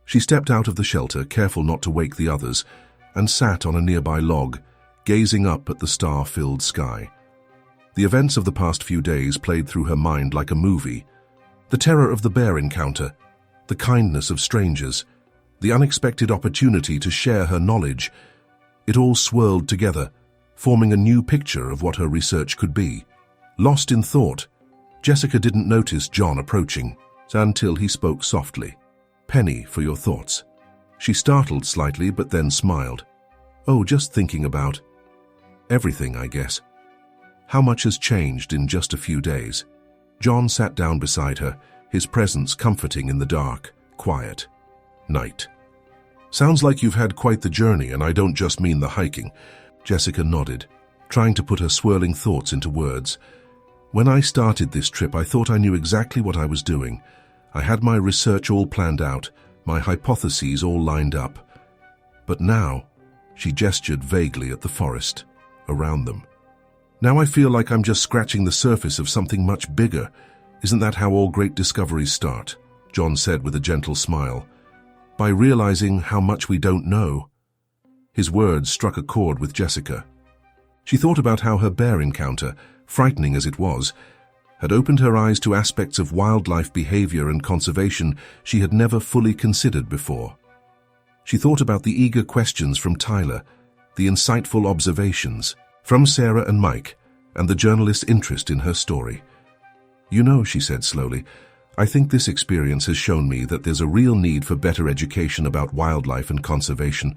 A: She stepped out of the shelter, careful not to wake the others, and sat on a nearby log, gazing up at the star-filled sky. The events of the past few days played through her mind like a movie. The terror of the bear encounter, the kindness of strangers, the unexpected opportunity to share her knowledge. It all swirled together, forming a new picture of what her research could be. Lost in thought, Jessica didn't notice John approaching until he spoke softly. "Penny, for your thoughts." She startled slightly but then smiled. "Oh, just thinking about everything, I guess." "How much has changed in just a few days?" John sat down beside her, his presence comforting in the dark, quiet night. "Sounds like you've had quite the journey, and I don't just mean the hiking." Jessica nodded, trying to put her swirling thoughts into words. "When I started this trip, I thought I knew exactly what I was doing. I had my research all planned out, my hypotheses all lined up. But now," she gestured vaguely at the forest around them. "Now I feel like I'm just scratching the surface of something much bigger. Isn't that how all great discoveries start?" John said with a gentle smile. "By realizing how much we don't know." His words struck a chord with Jessica. She thought about how her bear encounter, frightening as it was, had opened her eyes to aspects of wildlife behavior and conservation she had never fully considered before. She thought about the eager questions from Tyler, the insightful observations from Sarah and Mike, and the journalist's interest in her story. "You know," she said slowly, "I think this experience has shown me that there's a real need for better education about wildlife and conservation,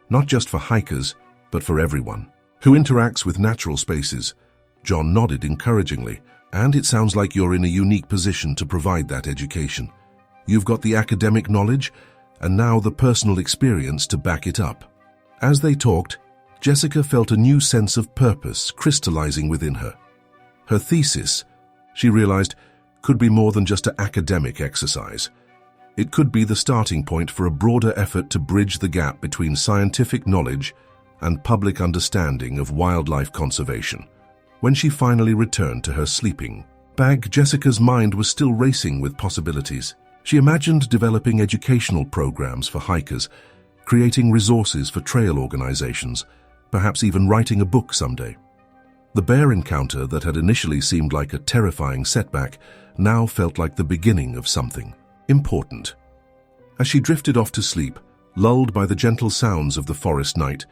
A: not just for hikers, but for everyone who interacts with natural spaces." John nodded encouragingly. "And it sounds like you're in a unique position to provide that education. You've got the academic knowledge, and now the personal experience to back it up." As they talked, Jessica felt a new sense of purpose crystallizing within her. Her thesis, she realized, could be more than just an academic exercise. It could be the starting point for a broader effort to bridge the gap between scientific knowledge and public understanding of wildlife conservation. When she finally returned to her sleeping bag, Jessica's mind was still racing with possibilities. She imagined developing educational programs for hikers, creating resources for trail organizations, perhaps even writing a book someday. The bear encounter that had initially seemed like a terrifying setback now felt like the beginning of something important. As she drifted off to sleep, lulled by the gentle sounds of the forest night,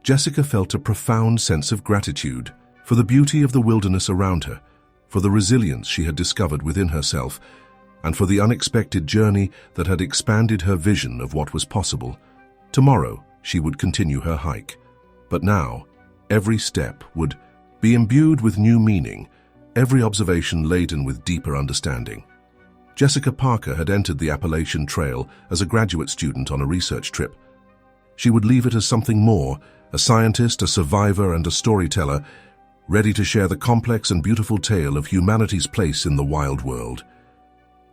A: Jessica felt a profound sense of gratitude for the beauty of the wilderness around her, for the resilience she had discovered within herself, and for the unexpected journey that had expanded her vision of what was possible. Tomorrow, she would continue her hike. But now, every step would be imbued with new meaning, every observation laden with deeper understanding. Jessica Parker had entered the Appalachian Trail as a graduate student on a research trip. She would leave it as something more, a scientist, a survivor, and a storyteller, ready to share the complex and beautiful tale of humanity's place in the wild world.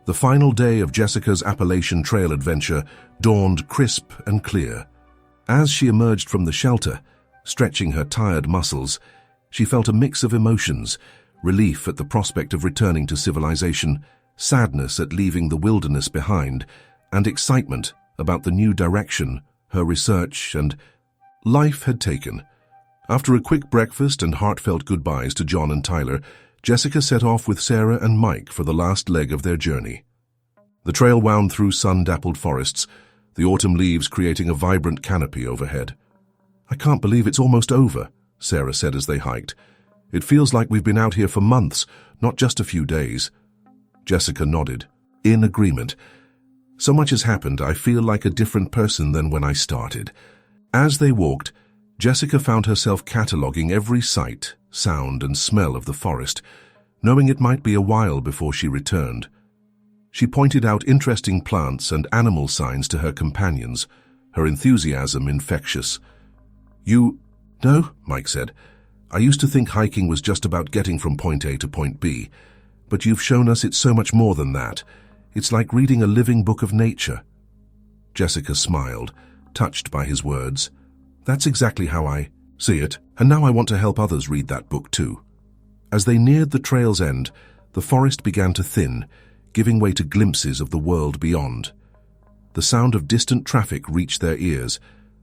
A: The final day of Jessica's Appalachian Trail adventure dawned crisp and clear. As she emerged from the shelter, stretching her tired muscles, she felt a mix of emotions: relief at the prospect of returning to civilization, sadness at leaving the wilderness behind, and excitement about the new direction her research and life had taken. After a quick breakfast and heartfelt goodbyes to John and Tyler, Jessica set off with Sarah and Mike for the last leg of their journey. The trail wound through sun-dappled forests, the autumn leaves creating a vibrant canopy overhead. "I can't believe it's almost over," Sarah said as they hiked. "It feels like we've been out here for months, not just a few days." Jessica nodded, in agreement. "So much has happened, I feel like a different person than when I started." As they walked, Jessica found herself cataloging every sight, sound, and smell of the forest, knowing it might be a while before she returned. She pointed out interesting plants and animal signs to her companions, her enthusiasm infectious. No, Mike said. I used to think hiking was just about getting from point A to point B, but you've shown us it's so much more than that. It's like reading a living book of nature. Jessica smiled, touched by his words. That's exactly how I see it, and now I want to help others read that book too. As they neared the trail's end, the forest began to thin, giving way to glimpses of the world beyond. The sound of distant traffic reached their ears,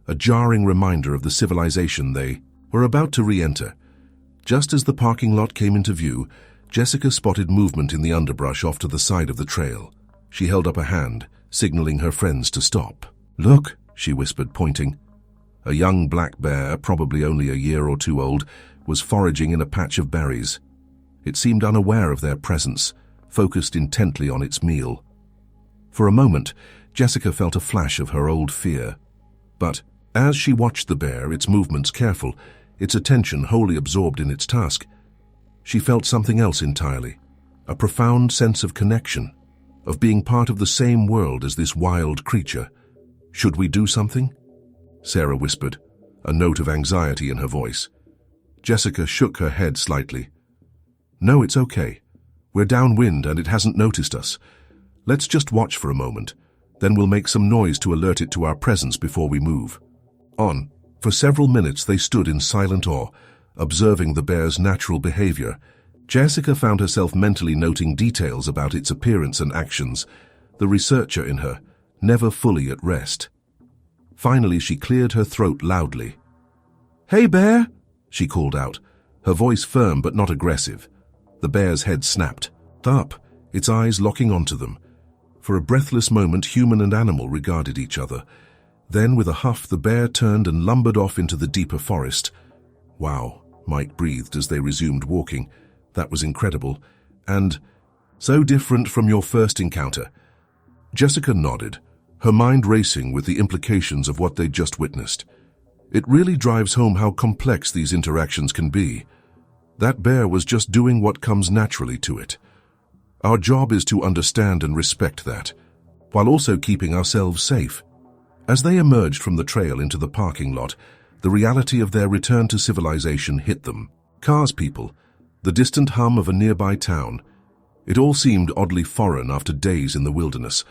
A: a jarring reminder of the civilization they were about to re-enter. Just as the parking lot came into view, Jessica spotted movement in the underbrush off to the side of the trail. She held up a hand, signaling her friends to stop. Look, she whispered, pointing. A young black bear, probably only a year or two old, was foraging in a patch of berries. It seemed unaware of their presence, focused intently on its meal. For a moment, Jessica felt a flash of her old fear. But as she watched the bear, its movements careful, its attention wholly absorbed in its task, she felt something else entirely, a profound sense of connection, of being part of the same world as this wild creature. Should we do something? Sarah whispered, a note of anxiety in her voice. Jessica shook her head slightly. No, it's okay. We're downwind and it hasn't noticed us. Let's just watch for a moment. Then we'll make some noise to alert it to our presence before we move. For several minutes they stood in silent awe, observing the bear's natural behavior. Jessica found herself mentally noting details about its appearance and actions, the researcher in her, never fully at rest. Finally, she cleared her throat loudly. Hey, bear, she called out, her voice firm but not aggressive. The bear's head snapped up, its eyes locking onto them. For a breathless moment, human and animal regarded each other. Then, with a huff, the bear turned and lumbered off into the deeper forest. Wow, Mike breathed as they resumed walking. That was incredible. And so different from your first encounter. Jessica nodded, her mind racing with the implications of what they'd just witnessed. It really drives home how complex these interactions can be. That bear was just doing what comes naturally to it. Our job is to understand and respect that, while also keeping ourselves safe. As they emerged from the trail into the parking lot, the reality of their return to civilization hit them. Cars, people, the distant hum of a nearby town. It all seemed oddly foreign after days in the wilderness.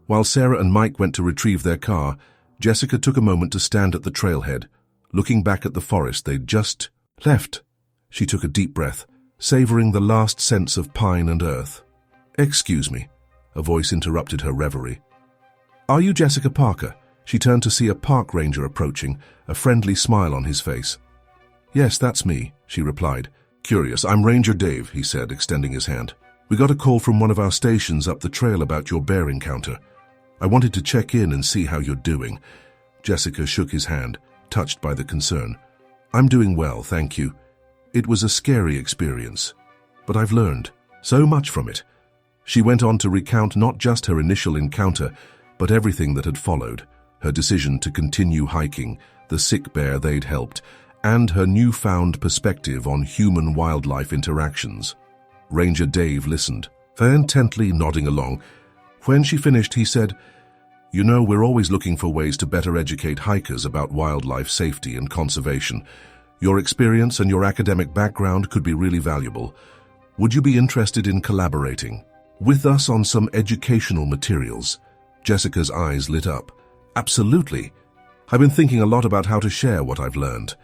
A: While Sarah and Mike went to retrieve their car, Jessica took a moment to stand at the trailhead, looking back at the forest they'd just left. She took a deep breath, savoring the last sense of pine and earth. Excuse me, a voice interrupted her reverie. Are you Jessica Parker? She turned to see a park ranger approaching, a friendly smile on his face. Yes, that's me, she replied. Curious, I'm Ranger Dave, he said, extending his hand. We got a call from one of our stations up the trail about your bear encounter. I wanted to check in and see how you're doing. Jessica shook his hand, touched by the concern. I'm doing well, thank you. It was a scary experience, but I've learned so much from it. She went on to recount not just her initial encounter, but everything that had followed, her decision to continue hiking, the sick bear they'd helped, and her newfound perspective on human-wildlife interactions. Ranger Dave listened, intently nodding along. When she finished, he said, You know, we're always looking for ways to better educate hikers about wildlife safety and conservation. Your experience and your academic background could be really valuable. Would you be interested in collaborating with us on some educational materials? Jessica's eyes lit up. Absolutely. I've been thinking a lot about how to share what I've learned.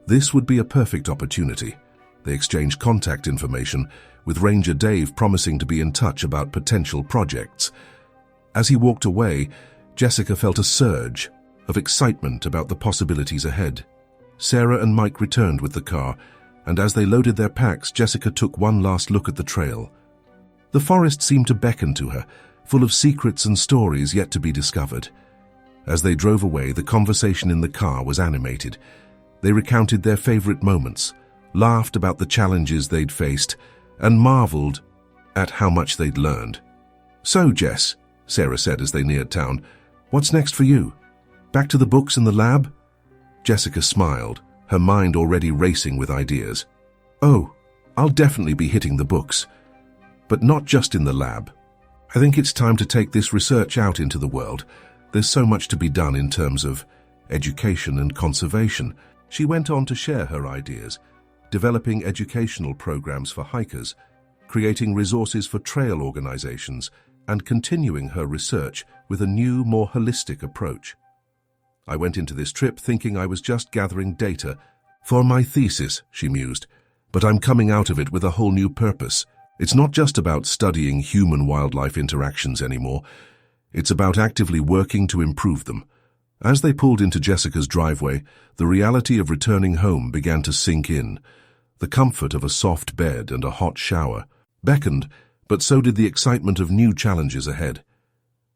A: This would be a perfect opportunity. They exchanged contact information, with Ranger Dave promising to be in touch about potential projects. As he walked away, Jessica felt a surge of excitement about the possibilities ahead. Sarah and Mike returned with the car, and as they loaded their packs, Jessica took one last look at the trail. The forest seemed to beckon to her, full of secrets and stories yet to be discovered. As they drove away, the conversation in the car was animated. They recounted their favorite moments, laughed about the challenges they'd faced, and marveled at how much they'd learned. So, Jess, Sarah said as they neared town, what's next for you? Back to the books and the lab? Jessica smiled, her mind already racing with ideas. Oh, I'll definitely be hitting the books. But not just in the lab. I think it's time to take this research out into the world. There's so much to be done in terms of education and conservation. She went on to share her ideas, developing educational programs for hikers, creating resources for trail organizations, and continuing her research with a new, more holistic approach. I went into this trip thinking I was just gathering data for my thesis, she mused, but I'm coming out of it with a whole new purpose. It's not just about studying human-wildlife interactions anymore. It's about actively working to improve them. As they pulled into Jessica's driveway, the reality of returning home began to sink in. The comfort of a soft bed and a hot shower beckoned, but so did the excitement of new challenges ahead.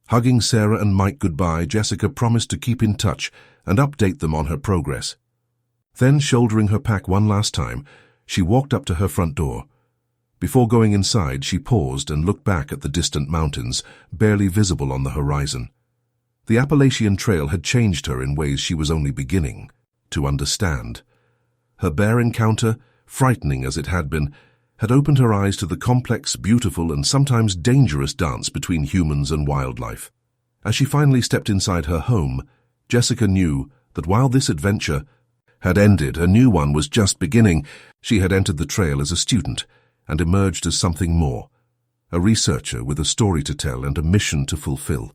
A: Hugging Sarah and Mike goodbye, Jessica promised to keep in touch and update them on her progress. Then, shouldering her pack one last time, she walked up to her front door. Before going inside, she paused and looked back at the distant mountains, barely visible on the horizon. The Appalachian Trail had changed her in ways she was only beginning to understand. Her bear encounter, frightening as it had been, had opened her eyes to the complex, beautiful, and sometimes dangerous dance between humans and wildlife. As she finally stepped inside her home, Jessica knew that while this adventure had ended, a new one was just beginning. She had entered the trail as a student and emerged as something more, a researcher with a story to tell and a mission to fulfill.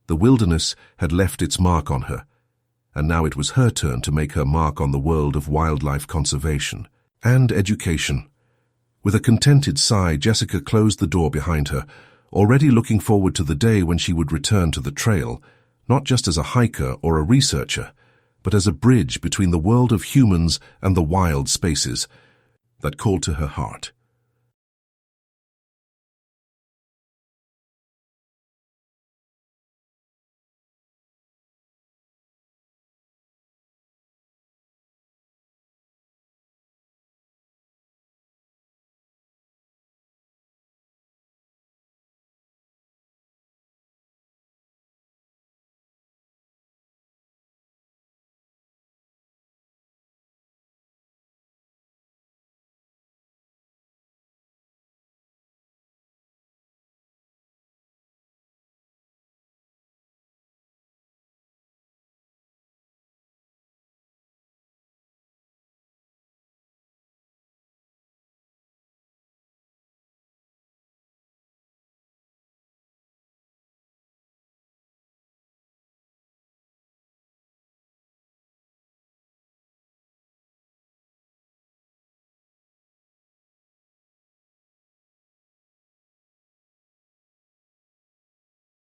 A: The wilderness had left its mark on her, and now it was her turn to make her mark on the world of wildlife conservation and education. With a contented sigh, Jessica closed the door behind her, already looking forward to the day when she would return to the trail, not just as a hiker or a researcher, but as a bridge between the world of humans and the wild spaces that called to her heart.